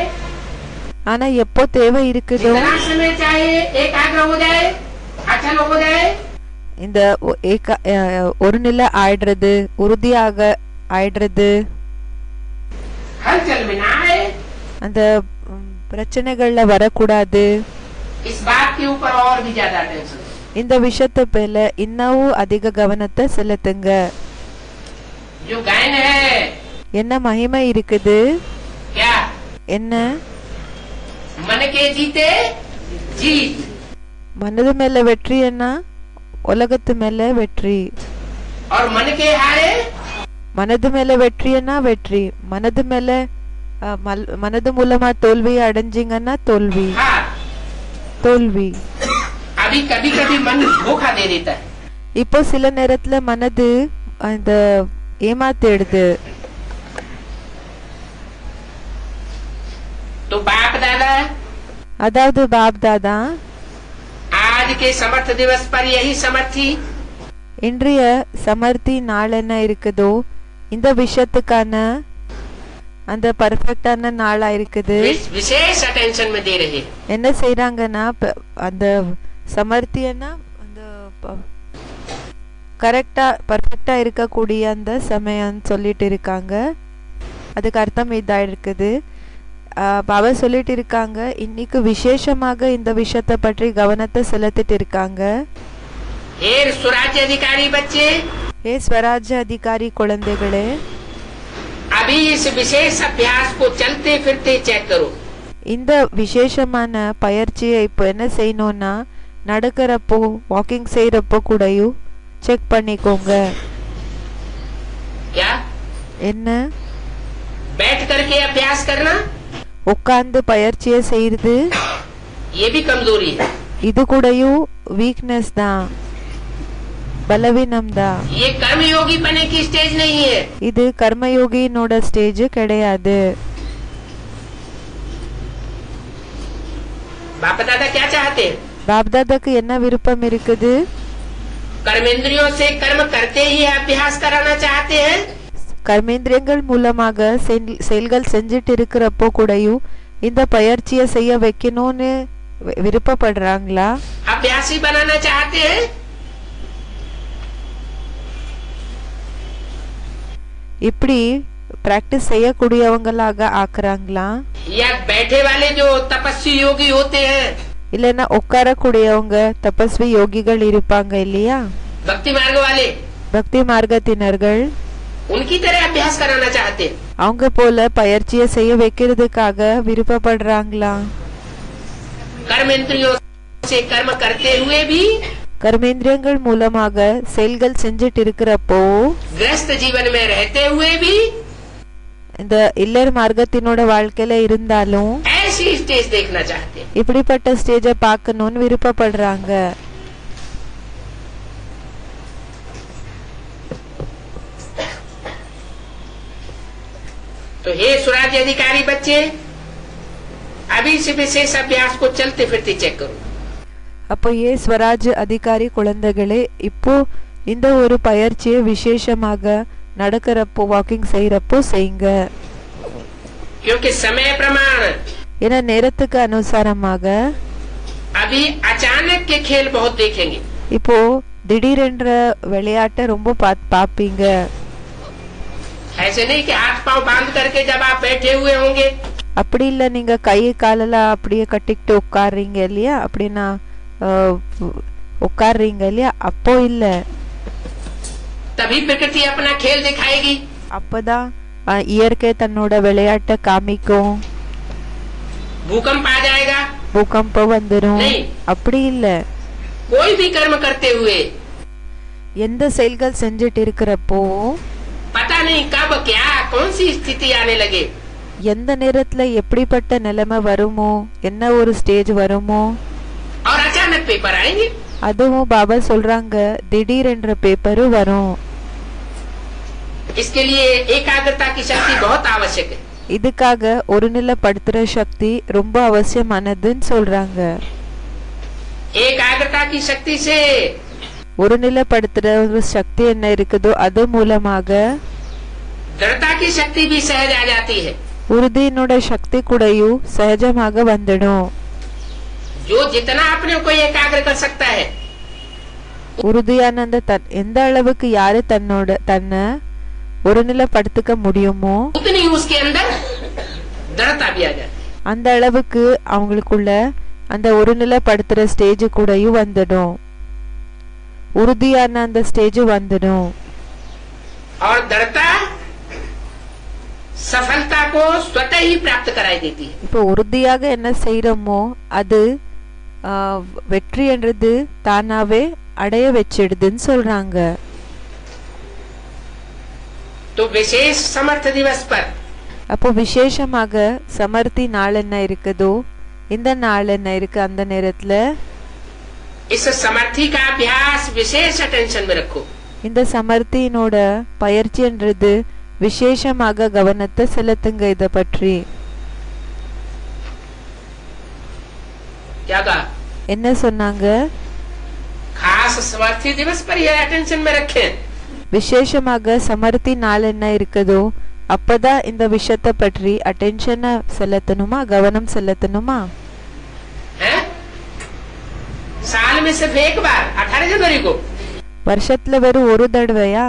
ஆனா எப்போ தேவை இருக்குதோ, जितना समय चाहे एकाग्र हो जाए, अचल हो जाए. இந்த ஒரு நிலை ஆயிடுறது, உறுதியாக ஆயிடுறது, हलचल में ना आए. அந்த பிரச்சனைகள்ல வரக்கூடாது. इस बात के ऊपर और भी ज्यादा टेंशन. இந்த விஷயத்த மேல இன்னமும் அதிக கவனத்தை செலுத்துங்க. जो गायन है, என்ன மகிமை இருக்குது? क्या? என்ன? मन के जीते जीत. மனது மேல வெற்றி என்ன? உலகத்து மேல வெற்றி. और मन के हारे, மனது மேல வெற்றி என்ன? வெற்றி. மனது மேல மனது மூலமா தோல்வியை அடைஞ்சிங்கன்னா தோல்வி. हार. தோல்வி. अभी कभी कभी मन धोखा दे देता है. இப்போ சில நேரத்துல மனது அந்த ஏமாத்திடுது. तो बाप दादा அதாவது பாப்தாதா आज के समर्थ दिवस पर यही समर्थी இன்றைய சமர்த்தி நாள் என்ன இருக்குதோ இந்த விஷயத்துக்கான அந்த பர்ஃபெக்டான நாளா இருக்குது. विशेष अटेंशन में दे रहे. என்ன செய்றாங்கன்னா அந்த சமர்த்தியன்னா அந்த கரெக்டா பர்ஃபெக்டா இருக்கக்கூடிய அந்த சமயம் சொல்லிட்டு இருக்காங்க. அதுக்கு அர்த்தம் இதா இருக்குது. பாபா சொல்லிட்டு இருக்காங்க, இன்னைக்கு விசேஷமாக இந்த விஷயத்தை பற்றி கவனத்தை செலுத்திட்டு இருக்காங்க. हे स्वराज्य अधिकारी बच्चे, हे स्वराज्य अधिकारी குழந்தைகளே, अभी इस विशेष अभ्यास को चलते फिरते चेक करो. இந்த விசேஷமான பயிற்சியை இப்போ என்ன செய்யணும்னா நடக்கிறப்போ வாக்கிங் செய்யறப்போ கூடயும் செக் பண்ணிக்கோங்க. क्या? என்ன? बैठ करके अभ्यास करना உட்கார்ந்து பயிற்சியை செய்யறது ये भी कमजोरी है. இது கூடயும் வீக்னஸ் தான், பலவீனம் தான். ये कर्मयोगी बने की स्टेज नहीं है. இது கர்மயோகியினோட ஸ்டேஜ் கிடையாது. बाप दादा क्या चाहते हैं? பாப்தாதாக்கு என்ன விருப்பம் இருக்குது? कर्मेंद्रियों से कर्म करते ही अभ्यास कराना चाहते हैं. கர்மேந்திரியங்கள் மூலமாக செயல்கள் செஞ்சிட்டு இருக்கிறப்போ கூடயும் இந்த பயிற்சியை செய்ய வைக்கணும்னு விருப்பப்படுறாங்களா? अभ्यासी बनाना चाहते हैं. இப்படி பிராக்டிஸ் செய்யக்கூடியவங்களாக ஆக்குறாங்களா? या बैठे वाले जो तपस्वी योगी होते हैं, இல்லைன்னா உட்காரக்கூடியவங்க தபஸ்வி யோகிகள் இருப்பாங்க இல்லையா? भक्ति मार्ग वाले, பக்தி மார்க்கத்தினர்கள் उनकी तरह अभ्यास कराना चाहते हैं. அவங்க போல பயிற்சியை செய்ய வைக்கிறதுக்காக விருப்பப்படுறாங்களா? कर्मेंद्रियों से कर्म करते हुए भी, கர்மேந்திரியங்கள் மூலமாக செயல்கள் செஞ்சிட்டு இருக்கிறப்போ, गृहस्थ जीवन में रहते हुए भी, இந்த இல்லற மார்க்கத்தினோட வாழ்க்கையில இருந்தாலும் ऐसी स्टेज देखना चाहते हैं. இப்படிப்பட்ட ஸ்டேஜை பார்க்கணும்னு விருப்பப்படுறாங்க. तो हे स्वराज्य अधिकारी बच्चे, अभी से विशेष अभ्यास को चलते फिरते चेक करो. அப்போ ஏ ஸ்வராஜ் அதிகாரி குழந்தைகளே, இப்போ இந்த ஒரு பயிற்சியை விசேஷமாக நடக்கிறப்போ வாக்கிங் செய்யறப்போ செய்யுங்க. क्योंकि समय प्रमाण ஏன்னா நேரத்துக்கு அனுசாரமாக अभी अचानक के खेल बहुत देखेंगे। இப்போ திடீரென்ற விளையாட்டை ரொம்ப பாப்பீங்க. ऐसे नहीं कि हाथ पांव बांध करके जब आप बैठे हुए होंगे, அப்படி இல்ல நீங்க கை காலெல்லாம் அப்படியே கட்டிக்கிட்டு உட்கார்றீங்க இல்லையா, அப்படின்னா உட்கார்றீங்க இல்லையா, அப்போ இல்ல. तभी प्रकृति अपना खेल दिखाएगी। அப்பதான் இயற்கை தன்னோட விளையாட்டை காமிக்கும். भूकंप आ जाएगा, பூகம்பம் வந்துரும். नहीं, அப்படி இல்ல. कोई भी कर्म करते हुए எந்த செயல்கள் செஞ்சிட்டு இருக்கிறப்போ पता नहीं कब क्या कौन सी स्थिति आने लगे, எந்த நேரத்துல எப்படிப்பட்ட நிலைமை வருமோ, என்ன ஒரு ஸ்டேஜ் வருமோ, और अचानक पेपर आएंगे। அதுவும் பாபா சொல்றாங்க திடீரென்ற பேப்பரு வரும். इसके लिए एकाग्रता की शक्ति बहुत आवश्यक है। இதுக்காக ஒருநிலைப்படுத்துற சக்தி ரொம்ப அவசியமானதுன்னு சொல்றாங்க. एकाग्रता की शक्ति से ஒருநிலைப்படுத்துற ஒரு சக்தி என்ன இருக்குதோ அது மூலமாக दृढ़ता की शक्ति भी सहज आ जाती है। உறுதியினோட சக்தி கூடயும் சகஜமாக வந்துடும். जो जितना अपने को एकाग्र कर सकता है, உறுதியான எந்த அளவுக்கு யாரு தன்னை ஒருநிலைப்படுத்திக்க முடியுமோ उतनी उसके अंदर दृढ़ता भी आ जाती है। அந்த அளவுக்கு அவங்களுக்குள்ள அந்த ஒருநிலைப்படுத்துற ஸ்டேஜ் கூடயும் வந்துடும், உறுதியான அந்த ஸ்டேஜ் வந்துடும். और दृढ़ता सफलता को स्वतः ही प्राप्त कराई देती है। இப்போ உறுதியாக என்ன செய்யறோமோ அது வெற்றி என்றது தானாவே அடைய வச்சிடுதுன்னு சொல்றாங்க. तो विशेष समर्थ दिवस पर அப்போ விசேஷமாக சமர்த்தி நாள் என்ன இருக்குதோ, இந்த நாள் என்ன இருக்கு, அந்த நேரத்துல इस समर्थी का अभ्यास विशेष अटेंशन में रखो। இந்த சமர்த்தியினோட பயிற்சி என்றது விசேஷமாக கவனத்தை செலுத்துங்க. இத பற்றி क्या कहा? என்ன சொன்னாங்க? खास समर्थी दिवस पर यह अटेंशन में रखें। விசேஷமாக சமர்த்தி நாள் என்ன இருக்குதோ அப்பதான் இந்த விஷயத்தை பற்றி அட்டென்ஷனை செலுத்தணுமா, கவனம் செலுத்தணுமா? साल में सिर्फ एक बार 18 जनवरी को, வருஷத்துல வெறும் ஒரு தடவையா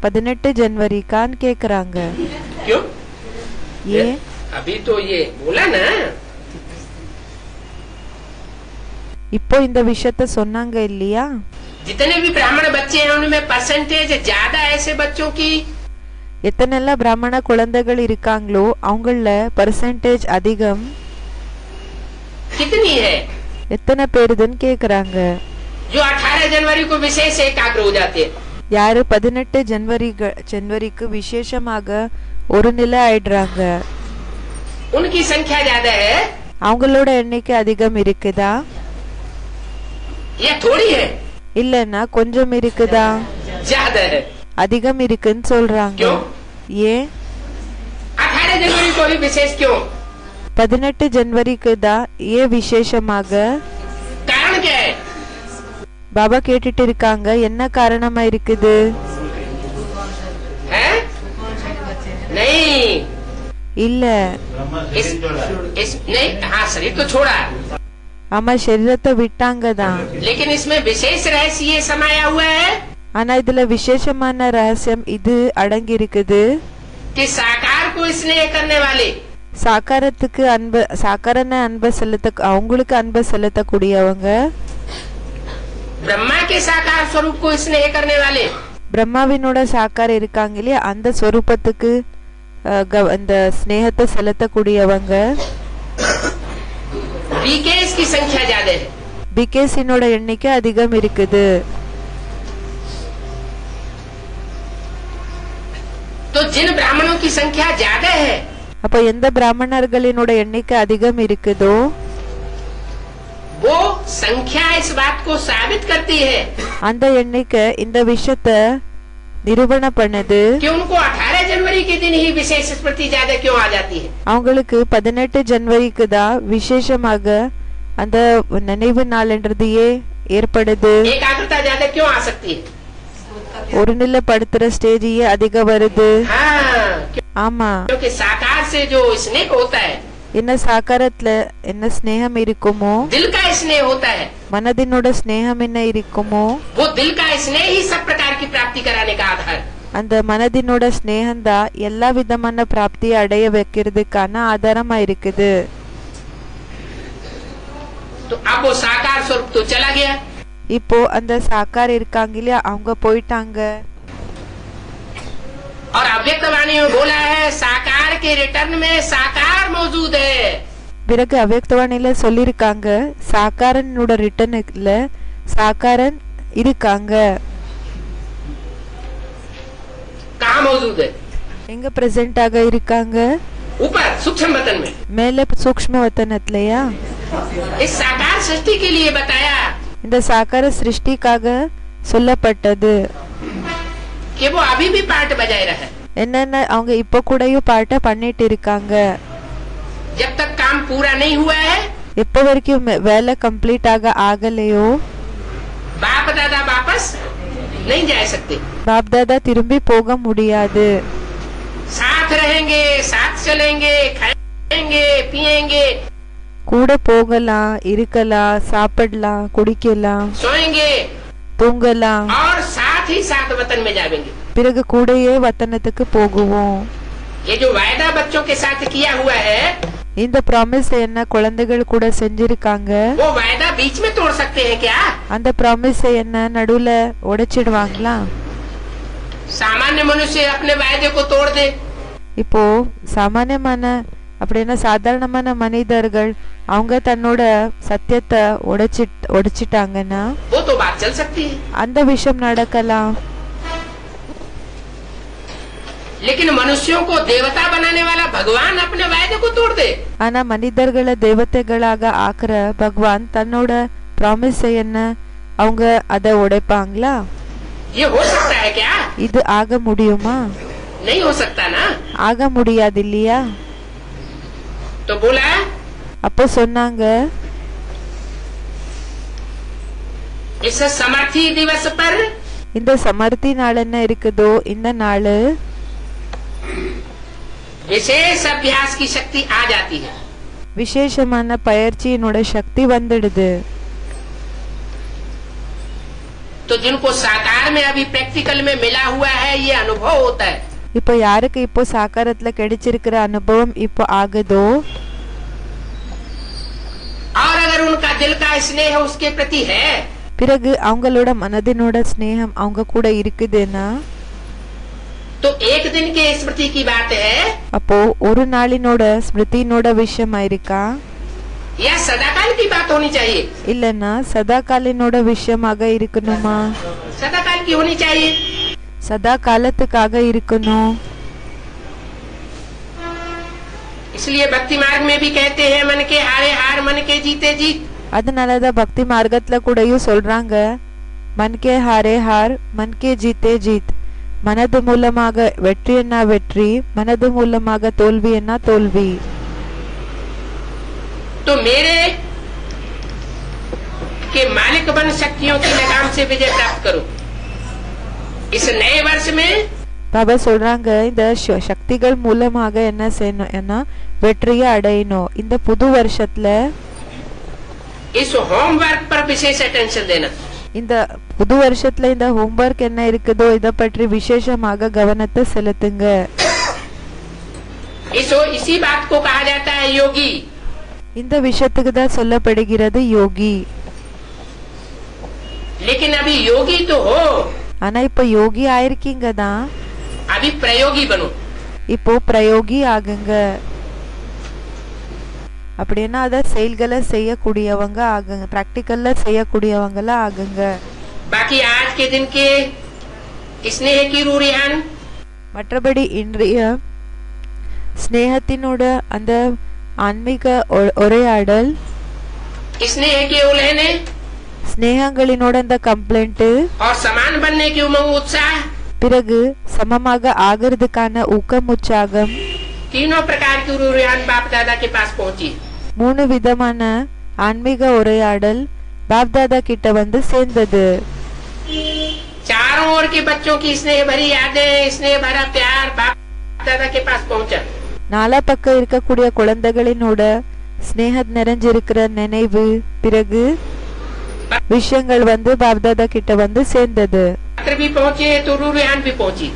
18 जनवरीக்கான்னு கேக்குறாங்க. क्यों? ये अभी तो ये बोला ना, இப்போ இந்த விஷயத்தை சொன்னாங்க இல்லையா? जितने भी ब्राह्मण बच्चे हैं उनमें परसेंटेज ज्यादा ऐसे बच्चों की, எத்தனைலாம் பிராமண குழந்தைகள் இருக்காங்களோ அவங்கள பர்சன்டேஜ் அதிகம் कितनी है? எத்தனை பேருதுன்னு கேக்குறாங்க. जो 18 जनवरी को विशेष एकाग्र हो जाते हैं। யாரு 18 जनवरीக்கு விசேஷமாக ஒரு நிலை ஆயிடுறாங்க, उनकी संख्या ज्यादा है அவங்களோட எண்ணிக்கை அதிகம் இருக்குதா या थोड़ी है? இல்லன்னா கொஞ்சம் இருக்குதா? ज्यादा है। அதிகம் இருக்குன்னு சொல்றாங்க. क्यों? ஏன் 18 जनवरी को भी विशेष क्यों? 18 जनवरीக்கு தான் ஏன் விசேஷமாக? कारण क्या है? பாபா கேட்டுட்டு இருக்காங்க என்ன காரணமா இருக்குது? है? नहीं, இல்ல नहीं, हाँ शरीर तो छोड़ा, ஆமா சரீரத்தை விட்டாங்க தான். लेकिन इसमें विशेष रहस्य ये समाया हुआ है ஆனா இதுல விசேஷமான ரகசியம் இது அடங்கி இருக்குது. कि साकार को स्नेह करने वाले, சாக்காரத்துக்கு அன்பு, சாக்காரன அன்பை செலுத்த, அவங்களுக்கு அன்பை செலுத்தக்கூடியவங்க, ब्रह्मा के साकार स्वरूप को स्नेह करने वाले, பிரம்மாவினோட சாக்காரம் இருக்காங்க இல்லையா, அந்த ஸ்வரூபத்துக்கு அந்த ஸ்நேகத்தை செலுத்தக்கூடியவங்க बीकेस की संख्या ज्यादा है। பிகேசினோட எண்ணிக்கை அதிகம் இருக்குது. तो जिन ब्राह्मणों की संख्या ज्यादा है, அப்ப எந்த பிராமணர்களினோட எண்ணிக்கை அதிகம் இருக்குதோ वो संख्या इस बात को साबित करती है அந்த எண்ணிக்கை இந்த விஷயத்தை நிரூபணம் பண்ணுது. कि उनको 18 जनवरी के दिन ही विशेष स्मृति ज्यादा क्यों आ जाती है? அவங்களுக்கு 18 जनवरीக்கு தான் விசேஷமாக அந்த நினைவு நாள்ன்றது ஏற்படுது. एकाग्रता ज्यादा क्यों आ सकती है? ஒருநிலைப்படுத்துற ஸ்டேஜ் அதிகம் வருது. हाँ, ஆமா, क्योंकि साकार से जो स्नेह होता है என்ன சாகாரத்துல என்ன ஸ்நேகம் இருக்குமோ, दिल का स्नेह होता है, மனதினோட ஸ்நேகம் என்ன இருக்குமோ, वो दिल का स्नेह ही सब प्रकार की प्राप्ति कराने का आधार। அந்த மனதினோட ஸ்நேகந்தா எல்லா விதமான பிராப்தியை அடைய வைக்கிறதுக்கான ஆதாரமா இருக்குது. तो अब वो साकार स्वरूप तो चला गया। இப்போ அந்த சாக்கார் இருக்காங்க இல்லையா, அவங்க போயிட்டாங்க. और अव्यक्त वाणी में बोला है साकार के रिटर्न में साकार मौजूद है। பிறகு அவ்யக்தவாணியில சொல்லிருக்காங்க சாக்காரனோட ரிட்டர்ன்ல சாக்காரன் இருக்காங்க. कहाँ मौजूद है? எங்க பிரசன்ட் ஆக இருக்காங்க? ऊपर सूक्ष्म वतन में। மேல சூக்ஷ்ம வத்தனத்திலயா? इस साकार सृष्टि के लिए बताया இந்த சாக்கார சிருஷ்டிக்காக சொல்லப்பட்டது. कि वो अभी भी पार्ट बजाय रहे। என்னென்ன அவங்க இப்ப கூடயும் பாட்ட பண்ணிட்டு இருக்காங்க. जब तक काम पूरा नहीं हुआ है, எப்ப வரைக்கும் வேலை கம்ப்ளீட் ஆகலையோ, बाप दादा वापस नहीं जा सकते। பாப் தாதா திரும்பி போக முடியாது. साथ रहेंगे, साथ चलेंगे, खाएंगे, पिएंगे, கூட போகலாம், இருக்கலாம், சாப்பிடலாம், குடிக்கலாம், सोएंगे தூங்கலாம், और साथ ही साथ वतन में जाएंगे। பிறகு கூடயே வத்தனத்துக்கு போகுவோம். ये जो वायदा बच्चों के साथ किया हुआ है, இந்த ப்ராமிஸ் என்ன குழந்தைகள் கூட செஞ்சிருக்காங்க, वो वायदा बीच में तोड़ सकते हैं क्या? அந்த ப்ராமிஸ் என்ன நடுவுல உடைச்சிடுவாங்களா? सामान्य मनुष्य अपने वायदे को तोड़ दे, இப்போ சாமானியமான அப்படின்னா சாதாரணமான மனிதர்கள் அவங்க தன்னோட சத்தியத்தை உடைச்சிட்டாங்கன்னா वो तो बात चल सकती है। அந்த விஷயம் நடக்கலாம். लेकिन मनुष्यों को देवता बनाने वाला भगवान अपने वायदे को तोड़ दे, ஆனா மனிதர்களை தேவதைகளாக ஆக்குற பகவான் தன்னோட ப்ராமிஸ் என்ன அவங்க அதை உடைப்பாங்களா? ये हो सकता है क्या? இது ஆக முடியுமா? नहीं हो सकता ना। ஆக முடியாது இல்லையா? तो बोला அப்போ சொன்னாங்க इस समर्थी दिवस पर இந்த சமர்த்தி நாள் என்ன இருக்குதோ இந்த நாள் विशेष अभ्यास की शक्ति आ जाती है। விசேஷமான பயிற்சியினோட சக்தி வந்துடுது. तो जिनको साकार में अभी प्रैक्टिकल में मिला हुआ है, ये अनुभव होता है। இப்போ யாருக்கு இப்போ சாக்காரத்துல கிடைச்சிருக்கிற அனுபவம் இப்போ ஆகுதோ, और अगर उनका दिल का स्नेह उसके प्रति है, பிறகு அவங்களோட மனதினோட ஸ்நேகம் அவங்க கூட இருக்குதுன்னா, तो एक दिन के स्मृति की बात है அப்போ ஒரு நாளினோட ஸ்மிருதினோட விஷயமா இருக்கா, या सदाकाल की बात होनी चाहिए? இல்லன்னா சதா காலினோட விஷயமாக இருக்கணுமா? सदाकाल की होनी चाहिए। சதா காலத்துக்காக இருக்கணும். इसलिए भक्ति मार्ग में भी कहते हैं मन के हारे हार मन के जीते जीत। அதனாலதான் பக்தி மார்க்கத்துல கூடயும் சொல்றாங்க மன்கே ஹாரே ஹார் மன்கே ஜீத்தே ஜீத். மனது மூலமாக வெற்றி என்ன வெற்றி, மனது மூலமாக தோல்வி என்ன தோல்வி. तो मेरे के मालिक बन शक्तियों की लगाम से विजय प्राप्त करो। इस नए वर्ष में பாபா சொல்றாங்க இந்த சக்திகள் மூலமாக என்ன செய்யணும்னா வெற்றியை அடையணும். இந்த புது வருஷத்துல इस होमवर्क पर विशेष अटेंशन देना। இந்த புது வருஷத்துல இந்த ஹோம்வொர்க் என்ன இருக்குதோ இத பற்றி விசேஷமாக கவனத்தை செலுத்துங்க. इसी बात को कहा जाता है योगी। இந்த விஷயத்துக்கு தான் சொல்லப்படுகிறது யோகி. लेकिन अभी योगी तो हो, ஆனா இப்ப யோகி ஆயிருக்கீங்க தான், अभी प्रयोगी बनो। இப்போ பிரயோகி ஆகுங்க. அப்படின்னா அத செயல்களை செய்யக்கூடியவங்க ஆகுங்க, பிராக்டிக்கல்ல செய்யக்கூடியவங்கள ஆகுங்க. बाकी आज के दिन के स्नेह की रूरियान, மற்றபடி இன்றைய ஸ்நேகத்தினோட அந்த ஆன்மீக உரையாடல், स्नेह के उलहने ஸ்நேகங்களினோட அந்த கம்ப்ளைண்ட், और समान बनने की उमंग उत्साह, பிறகு சமமாக ஆகிறதுக்கான ஊக்கம் உற்சாகம், तीनों प्रकार की रूरियान बाप दादा के पास पहुंची। 3 விதமான ஆன்மீக உரையாடல் பாப் தாதா கிட்ட வந்து சேர்ந்தது. चारों ओर के बच्चों की स्नेह भरी यादें, स्नेह भरा प्यार बाप दादा के पास पहुंचा। நாலா பக்கம் இருக்கக்கூடிய குழந்தைகளினோட ஸ்னேகம் நிறைஞ்சிருக்கிற நினைவு பிறகு விஷயங்கள் வந்து பாப்தாதா கிட்ட வந்து சேர்ந்தது. पत्र भी पहुंचे तो रूहान भी पहुंची.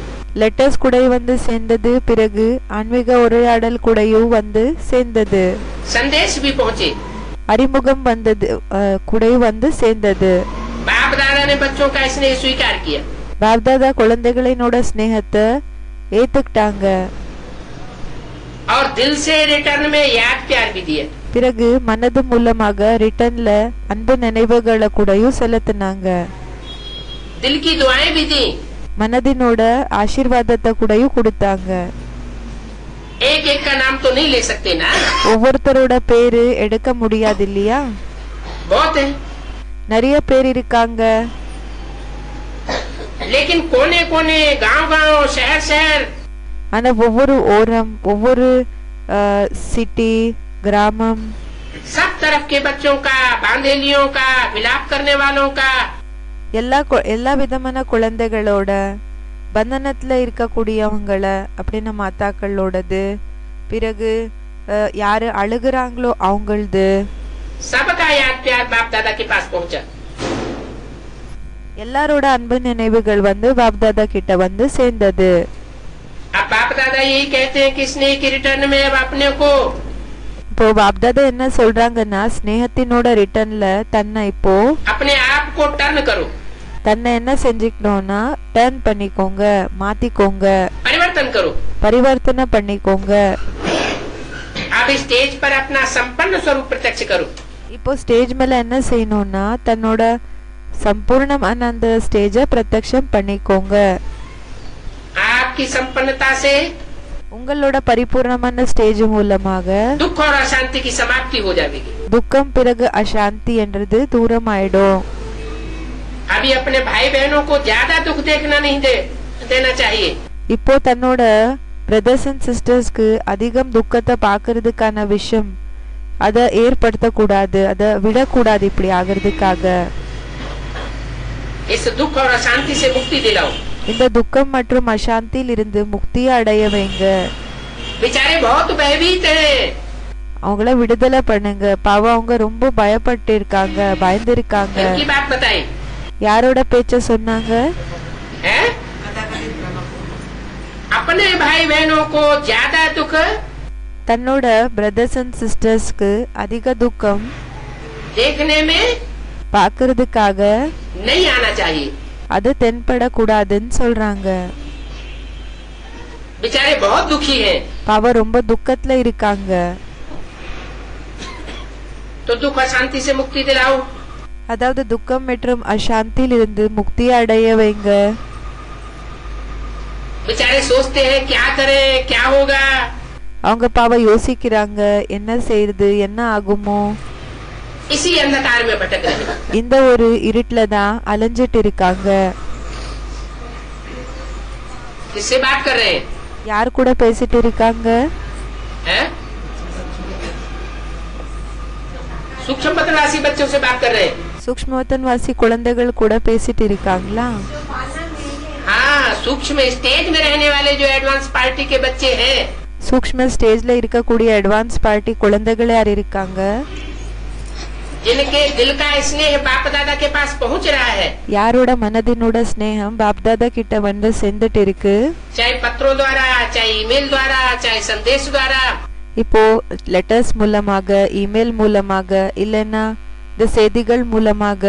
லெட்டர்ஸ் கூட வந்து சேர்ந்தது, பிறகு ஆன்மீக உரையாடல் கூடயும் வந்து சேர்ந்தது. संदेश भी पहुंचे. அறிமுகம் வந்தது கூடயும் வந்து சேர்ந்தது. बाप दादा ने बच्चों का स्नेह स्वीकार किया. பாப்தாதா குழந்தைகளினோட ஸ்னேகத்தை ஏத்துக்கிட்டாங்க. और दिल से रिटर्न में याद प्यार भी दिया. பிறகு மனது மூலமாக ரிட்டர்ன்ல அன்பு நினைவுகளை கூடயும் செலுத்தினாங்க. दिल की दुआएं भी दी. மனதினோட ஆசீர்வாதத்தை கூடயும் கொடுத்தாங்க. एक एक का नाम तो नहीं ले सकते ना. ஒவ்வொருத்தரோட பேரு எடுக்க முடியாது இல்லையா? बहुत है. நிறைய பேர் இருக்காங்க. लेकिन कोने कोने गांव गांव शहर शहर ஆனா ஒவ்வொரு ஓரம் ஒவ்வொரு சிட்டி கிராமம் सब तरफ के बच्चों का, बांधेलियों का, विलाप करने वालों का, எல்லா விதமான குழந்தைகளோட பந்தனத்துல இருக்கக்கூடியவங்கள அப்படின்னு மாதாக்களோடது, பிறகு யாரு அழுகுறாங்களோ அவங்களது, सबका याद प्यार बाप दादा के पास पहुंचा. எல்லாரோட அன்பு நினைவுகள் வந்து பாப்தாதா கிட்ட வந்து சேர்ந்தது. अब बाप दादा यही कहते हैं कि स्नेह के रिटर्न में अब अपने को, இப்போ பாப்தாதா என்ன சொல்றாங்கன்னா ஸ்னேகத்தினோட ரிட்டர்ன்ல தன்னை இப்போ अपने आप को टर्न करो, தன்னை என்ன செஞ்சுக்கணும்னா டர்ன் பண்ணிக்கோங்க, மாத்திக்கோங்க, परिवर्तन करो. பரிவர்த்தனை பண்ணிக்கோங்க. अब स्टेज पर अपना संपन्न स्वरूप प्रत्यक्ष करो. இப்போ ஸ்டேஜ் மேல என்ன செய்யணும்னா தன்னோட சம்பூர்ணமான அந்த ஸ்டேஜ பிரத்யக்ஷம் பண்ணிக்கோங்க. आपकी संपन्नता से உங்களோட பரிபூர்ணமான ஸ்டேஜ் மூலமாக दुख और अशांति की समाप्ति हो जाएगी. துக்கம் பிறகு அசாந்தி என்றது தூரமாயிடும். अभी अपने भाई बहनों को ज्यादा दुख देखना नहीं देना चाहिए. இப்போ தன்னோட பிரதர்ஸ் அண்ட் சிஸ்டர்ஸ்க்கு அதிகம் துக்கத்தை பாக்குறதுக்கான விஷயம் அதை ஏற்படுத்த கூடாது, அதை விடக்கூடாது. இப்படி ஆகிறதுக்காக इस दुख और अशांति से मुक्ति दिलाओ. இந்த துக்கம் மற்றும் அசாந்தியில் இருந்து முக்தியை அடைய வைங்க. बेचारे बहुत भयभीत हैं. அவங்கள விடுதலை பண்ணுங்க. பாவம் அவங்க ரொம்ப பயப்பட்டு இருக்காங்க, பயந்து இருக்காங்க. इनकी बात बताई. யாரோட பேச்ச சொன்னாங்க? हैं? अपने भाई बहनों को ज्यादा दुख தன்னோட பிரதர்ஸ் அண்ட் சிஸ்டர்ஸ்க்கு அதிக துக்கம் देखने में பாக்குறதுக்காக नहीं आना चाहिए. அது தென்படக்கூடாதுன்னு சொல்றாங்க. बेचारे बहुत दुखी हैं. பாவம் ரொம்ப துக்கத்துல இருக்காங்க. तो दुख अशांति से मुक्ति दिलाओ. அதாவது துக்கம் மற்றும் அசாந்தியில் இருந்து முக்தியை அடைய வைங்க. बेचारे सोचते हैं क्या करें, क्या होगा. அவங்க பாவம் யோசிக்கிறாங்க, என்ன செய்யறது, என்ன ஆகுமோ. इसी अंधकार में भटक रहे हैं. இந்த ஒரு இருட்டுல தான் அலைஞ்சிட்டு இருக்காங்க. किससे बात कर रहे हैं? யார் கூட பேசிட்டு இருக்காங்க? हैं? सूक्ष्म पतनवासी बच्चों से बात कर रहे हैं. சூக்ஷ்மவத்தன்வாசி குழந்தைகள் கூட பேசிட்டு இருக்காங்களா? हाँ, सूक्ष्म स्टेज में रहने वाले जो एडवांस पार्टी के बच्चे हैं, சூக்ஷ்ம ஸ்டேஜ்ல இருக்கக்கூடிய அட்வான்ஸ் பார்ட்டி குழந்தைகள் யார் இருக்காங்க? जिनके दिल का स्नेह बाप दादा के पास पहुंच रहा है, யாரோட மனதினோட ஸ்னேகம் பாப்தாதா கிட்ட வந்து சேர்ந்துட்டு இருக்கு. चाहे पत्रों द्वारा, चाहे ईमेल द्वारा, चाहे संदेश द्वारा, இப்போ லெட்டர்ஸ் மூலமாக, இமெயில் மூலமாக, இல்லைன்னா இந்த செய்திகள் மூலமாக,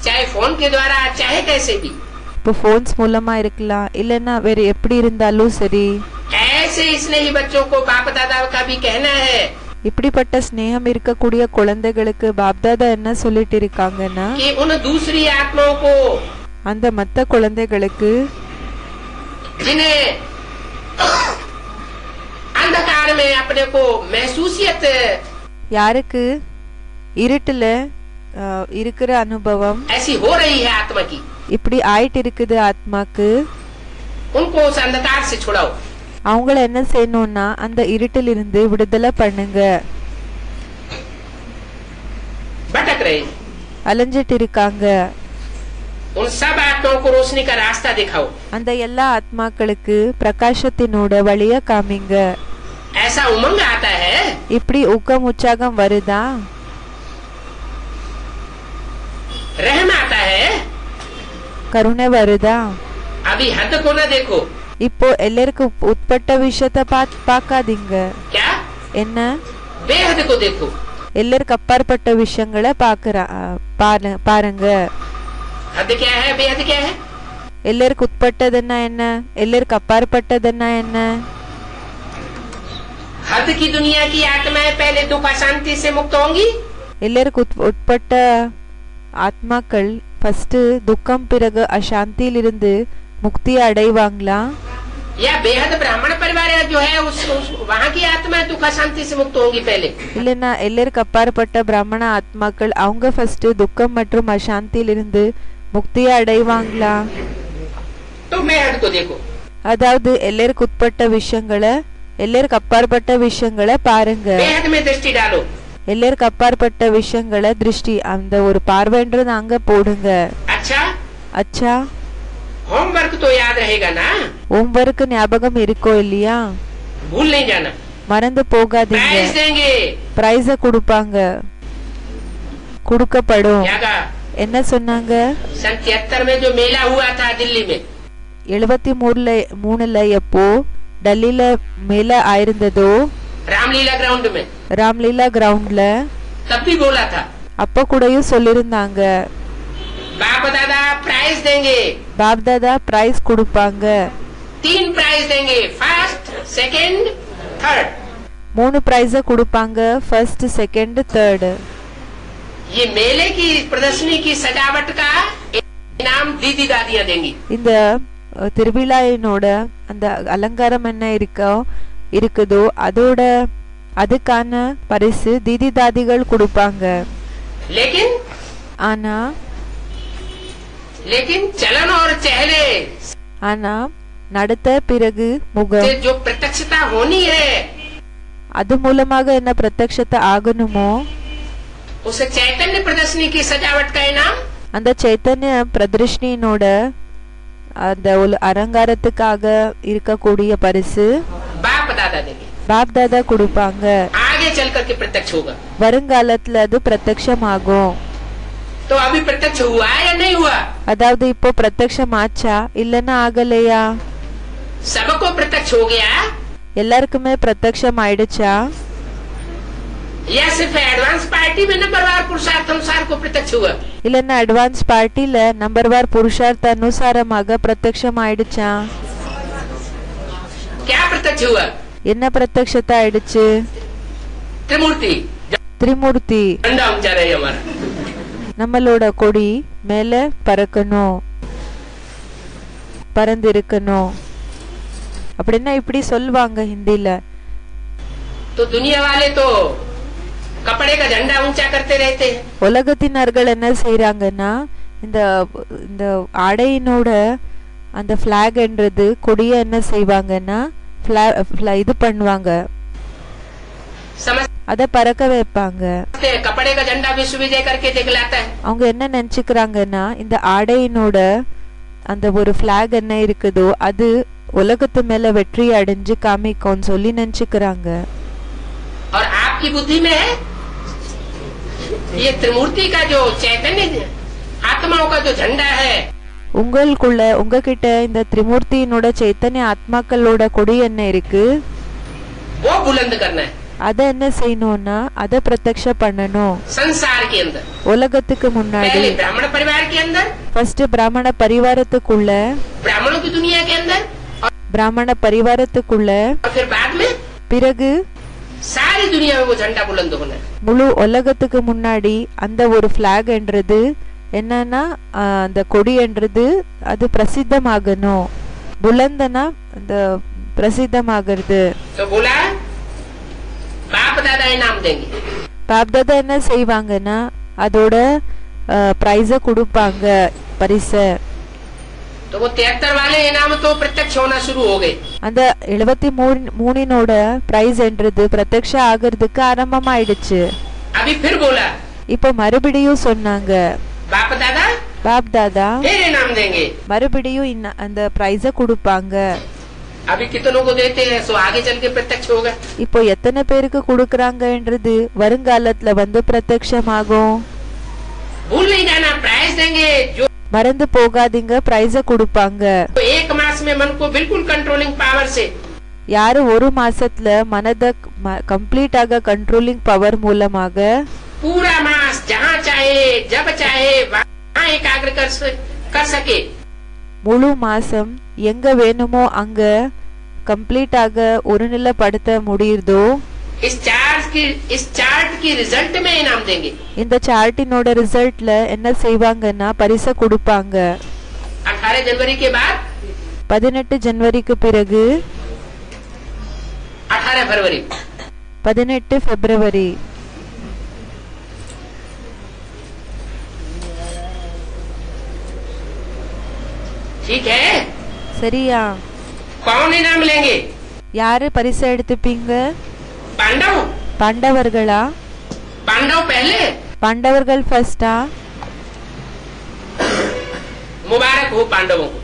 चाहे फोन के द्वारा, चाहे कैसे भी, இப்போ போன்ஸ் மூலமா இருக்கலாம், இல்லைன்னா வேற எப்படி இருந்தாலும் சரி. ऐसे स्नेही बच्चों को बाप दादा का भी कहना है இப்படிப்பட்ட ஸ்னேகம் இருக்கக்கூடிய குழந்தைகளுக்கு பாப்தாதா என்ன சொல்லிட்டு இருக்காங்கன்னா, कि उन दूसरी आत्माओं को, அந்த மத்த குழந்தைகளுக்கு जिन्हें अंधकार में अपने को महसूसियत, யாருக்கு இருட்டுல இருக்கிற அனுபவம் ऐसी हो रही है आत्मा की, இப்படி ஆயிட்டு இருக்குது ஆத்மாக்கு, उनको उस अंधकार से छुड़ाओ. அவங்கள என்ன செய்யணும்னா அந்த இருட்டில் இருந்து விடுதலை பண்ணுங்க. भटक रहे, அலைஞ்சிட்டு இருக்காங்க. उन सब आत्माओं को रोशनी का रास्ता दिखाओ. அந்த எல்லா ஆத்மாக்களுக்கு பிரகாசத்தினோட வழிய காமிங்க. ऐसा उमंग आता है, இப்படி ஊக்கம் உற்சாகம் வருதா, रहम आता है, கருணை வருதா? अभी हद को न देखो। இப்போ எல்லாருக்கும் உட்பட்ட விஷயத்தை பார்க்காதீங்க. क्या? என்ன? बेहद को देखो। எல்லாருக்கும் அப்பாற்பட்ட விஷயங்களை பாருங்க. हद क्या है, बेहद क्या है? எல்லாருக்கும் உட்பட்டதுன்னா என்ன, எல்லாருக்கும் அப்பாற்பட்டதுன்னா என்ன? हद की दुनिया की आत्माएं पहले दुख अशांति से मुक्त होंगी। எல்லாருக்கும் உட்பட்ட ஆத்மாக்கள் ஃபர்ஸ்ட் துக்கம் பிறகு அசாந்தியிலிருந்து முக்தி அடைவாங்களா? या बेहद ब्राह्मण परिवार जो है वहाँ की आत्माएं दुख अशांति से मुक्त होंगी पहले। இல்லனா எல்லாருக்கும் அப்பாற்பட்ட பிராமண ஆத்மாக்கள் அவங்க ஃபர்ஸ்ட் துக்கம் மற்றும் அசாந்தியிலிருந்து முக்தி அடைவாங்களா? तो बेहद को देखो। அதாவது எல்லாருக்கும் உட்பட்ட விஷயங்களை, எல்லாருக்கும் அப்பாற்பட்ட விஷயங்களை பாருங்க. बेहद में दृष्टि डालो। எல்லாருக்கும் அப்பாற்பட்ட விஷயங்களை திருஷ்டி, அந்த ஒரு பார்வைன்றது அங்க போடுங்க. अच्छा, அச்சா, होमवर्क तो याद रहेगा ना? होमवर्क ஞாபகம் இருக்கோ இல்லையா? भूल नहीं जाना। மறந்து போகாதீங்க. प्राइज देंगे। பிரைஸ கொடுப்பாங்க, கொடுக்கப்படும். क्या कहा? என்ன சொன்னாங்க? सन 73 में जो मेला हुआ था दिल्ली में, 73ல எப்போ டெல்லியில மேல ஆயிருந்ததோ, रामलीला ग्राउंड में, ராம்லீலா கிரவுண்ட்ல, तब भी बोला था அப்ப கூடயும் சொல்லிருந்தாங்க, बाप दादा प्राइज देंगे। பாப் தாதா பிரைஸ் கொடுப்பாங்க. 3 प्राइज देंगे, फर्स्ट, सेकंड, थर्ड। 3 பிரைஸ கொடுப்பாங்க, ஃபர்ஸ்ட், செகண்ட், தேர்ட். ये मेले की प्रदर्शनी की सजावट का इनाम दीदी दादियां देंगी। இந்த திருவிழாவினோட அந்த அலங்காரம் என்ன இருக்குதோ அதோட அதுக்கான பரிசு தீதி தாதிகள் கொடுப்பாங்க. लेकिन चलन और चेहरे, ஆனா நடத்த பிறகு முகம், जो प्रत्यक्षता होनी है, அது மூலமாக என்ன பிரத்யக்ஷத்தை ஆகணுமோ, उस चैतन्य प्रदर्शनी की सजावट का इनाम அந்த சைத்தன்ய பிரதர்ஷனியோட அந்த அலங்காரத்துக்காக இருக்கக்கூடிய பரிசு बाप दादा देंगे। பாப் தாதா கொடுப்பாங்க. आगे चल करके प्रत्यक्ष होगा। வருங்காலத்துல அது பிரத்யக்ஷமாகும். तो अभी प्रत्यक्ष हुआ या नहीं हुआ? அதாவது இப்போ பிரத்யக்ஷம் ஆச்சா இல்லன்னா ஆகலையா? सबको प्रत्यक्ष हो गया எல்லாருக்குமே பிரத்யக்ஷம் ஆயிடுச்சா? या सिर्फ एडवांस पार्टी में नंबरवार पुरुषार्थ अनुसार को प्रत्यक्ष हुआ? இல்லன்னா அட்வான்ஸ் பார்ட்டில நம்பர்வார் புருஷார்த்த அனுசாரமாக பிரத்யக்ஷம் ஆயிடுச்சா? क्या प्रत्यक्ष हुआ? என்ன பிரத்யக்ஷத்தை ஆயிடுச்சு? त्रिमूर्ति, திரிமூர்த்தி. झंडा ऊंचा रहे हमारा। நம்மளோட கொடி மேல பறக்கணும், பறந்திருக்கணும் அப்படின்னா இப்படி சொல்லுவாங்க ஹிந்தில. तो दुनिया वाले तो कपड़े का झंडा ऊंचा करते रहते हैं। உலகத்தினர்கள் என்ன செய்யறாங்கன்னா இந்த இந்த ஆடையினோட அந்த பிளாக் என்றது கொடிய என்ன செய்வாங்கன்னா இது பண்ணுவாங்க, அத பறக்க வைப்பாங்க. कपड़े का झंडा विश्व विजय करके दिखलाता है। அவங்க என்ன நினைச்சுக்கிறாங்கன்னா இந்த ஆடையினோட அந்த ஒரு பிளாக் என்ன இருக்குதோ அது உலகத்து மேல வெற்றி அடைஞ்சு காமிக்கும்னு சொல்லி நினைச்சுக்கிறாங்க. और आपकी बुद्धि में है ये त्रिमूर्ति का जो चैतन्य आत्माओं का जो झंडा है, உங்களுக்குள்ள உங்ககிட்ட இந்த திரிமூர்த்தியினோட சைத்தன்ய ஆத்மாக்களோட கொடி என்ன இருக்கு, वो बुलंद करना है। அத என்ன செய்யணும்னா அத பிரத்யக்ஷ பண்ணணும். संसार के अंदर, உலகத்துக்கு முன்னாடி पहले ब्राह्मण परिवार के अंदर, ஃபர்ஸ்ட் பிராமண பரிவாரத்துக்குள்ள, ब्राह्मणों की दुनिया के अंदर, பிராமண பரிவாரத்துக்குள்ள, और फिर बाद में பிறகு सारी दुनिया में वो झंडा बुलंद होना है। முழு உலகத்துக்கு முன்னாடி அந்த ஒரு பிளாக் என்றது என்னன்னா அந்த கொடி என்றது அது பிரசித்தமாகணும். புலந்தனா அந்த பிரசித்தமாகிறது. तो बोला बाप दादा इनाम देंगे। பாப் தாதா என்ன செய்வாங்கன்னா அதோட பிரைஸ கொடுப்பாங்க, பரிச. तो वो 73 वाले इनाम तो प्रत्यक्ष होना शुरू हो गए। அந்த 73னோட பிரைஸ் என்றது பிரத்யக்ஷ ஆகிறதுக்கு ஆரம்பமாயிடுச்சு. अभी फिर बोला, இப்ப மறுபடியும் சொன்னாங்க बाप दादा பாப் தாதா फिर इनाम देंगे। மறுபடியும் அந்த பிரைஸ கொடுப்பாங்க. अभी कितनों को देते हैं सो आगे चल के प्रत्यक्ष होगा। இப்போ எத்தனை பேருக்கு கொடுக்கறாங்கன்றது வருங்காலத்துல வந்து பிரத்யக்ஷமாகும். भूल नहीं जाना, प्राइज देंगे जो மறந்து போகாதீங்க, பிரைஸ கொடுப்பாங்க. एक मास में मन को बिल्कुल कंट्रोलिंग पावर से, யாரு ஒரு மாசத்துல மனத கம்ப்ளீட்டாக கண்ட்ரோலிங் பவர் மூலமாக पूरा मास जहाँ चाहे जब चाहे वहाँ एकाग्र कर सके, முழு மாசம் எங்க வேணுமோ அங்க கம்ப்ளீட்டாக ஒருநிலைப்படுத்த முடியுதோ इस चार्ट की रिजल्ट में इनाम देंगे। இந்த சார்ட்டினோட ரிசல்ட்ல என்ன செய்வாங்கன்னா பரிசு கொடுப்பாங்க. 18 जनवरी के बाद 18 ஜனவரிக்கு பிறகு 18 फरवरी 18 பிப்ரவரி ठीक है। சரியா? कौन इनाम लेंगे? யாரு பரிசு எடுத்துப்பீங்க? पांडव। பாண்டவர்களா? पांडव पहले, பாண்டவர்கள் ஃபர்ஸ்டா? मुबारक हो पांडवों को।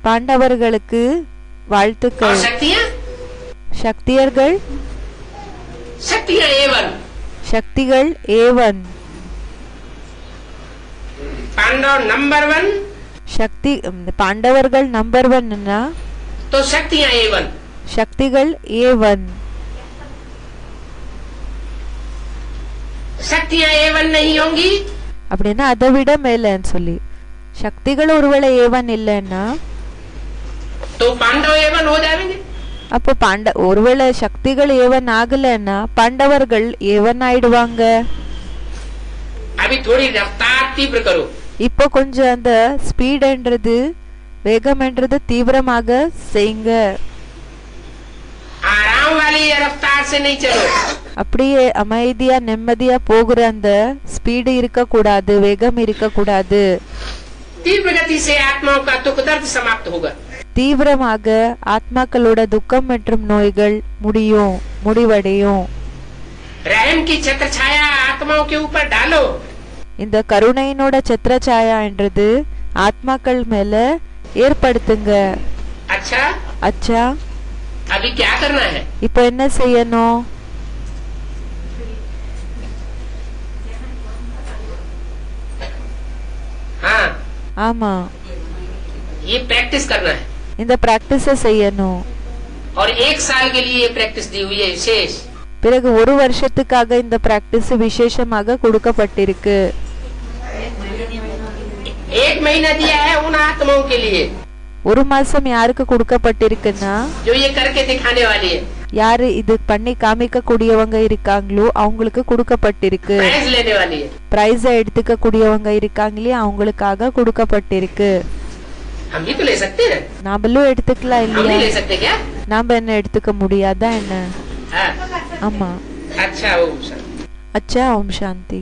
பாண்டவர்களுக்கு और வாழ்த்துக்கள். शक्तियाँ, சக்தியர்கள்? शक्तियाँ A1, சக்திகள் A1. पांडव नंबर 1 சக்தி பாண்டவர்கள் நம்பர் 1ன்னா तो शक्तियाँ A1, சக்திகள் A1. शक्तियाँ A1 नहीं होंगी அப்படின்னா அதை விட மேலன்னு சொல்லி சக்திகள் ஒருவேளை A1 இல்லைன்னா तो पांडव A1 हो जाएंगे। அப்போ ஒருவேளை சக்திகள் A1 ஆகலைன்னா பாண்டவர்கள் A1 ஆயிடுவாங்க. अभी थोड़ी रफ्तार तीव्र करो। இப்போ கொஞ்சம் அந்த ஸ்பீடுன்றது வேகம்ன்றது தீவிரமாக செய்யுங்க. आराम वाली रफ्तार से नहीं चलो। அப்படியே அமைதியா நிம்மதியா போகிற அந்த ஸ்பீடு இருக்க கூடாது, வேகம் இருக்க கூடாது. तीव्र गति से आत्माओं का दुख दर्द समाप्त होगा। தீவிரமாக ஆத்மாக்களோட துக்கம் மற்றும் நோய்கள் முடிவடையும். रहम की छत्र छाया आत्माओं के ऊपर डालो। இந்த கருணையினோட சத்ரசாயா என்றது ஆத்மாக்கள் மேல ஏற்படுத்துங்க. अच्छा, அச்சா, अभी क्या करना है? இப்போ என்ன செய்யணும்? हाँ, ஆமா, ये प्रैक्टिस करना है இந்த பிராக்டிஸ செய்யணும். और 1 साल के लिए ये प्रैक्टिस दी हुई है विशेष। பிறகு ஒரு வருஷத்துக்காக இந்த பிராக்டிஸ் விசேஷமாக கொடுக்கப்பட்டிருக்கு. 1 महीना दिया है उन आत्माओं के लिए ஒரு மாசம் யாருக்கு கொடுக்கப்பட்டிருக்குன்னா जो ये करके दिखाने वाली है, யாரு இது பண்ணி காமிக்க கூடியவங்க இருக்காங்களோ அவங்களுக்கு கொடுக்கப்பட்டிருக்கு. प्राइज लेने वाली है। பிரைஸ எடுத்துக்க கூடியவங்க இருக்காங்களே அவங்களுக்காக கொடுக்கப்பட்டிருக்கு. हम भी तो ले सकते हैं, நாமளும் எடுத்துக்கலாம் हम भी இல்லையா? ले सकते क्या? நாம என்ன எடுத்துக்க முடியாதா என்ன? हाँ, ஆமா. अच्छा, ओम शांति। அச்சா, ஓம் சாந்தி.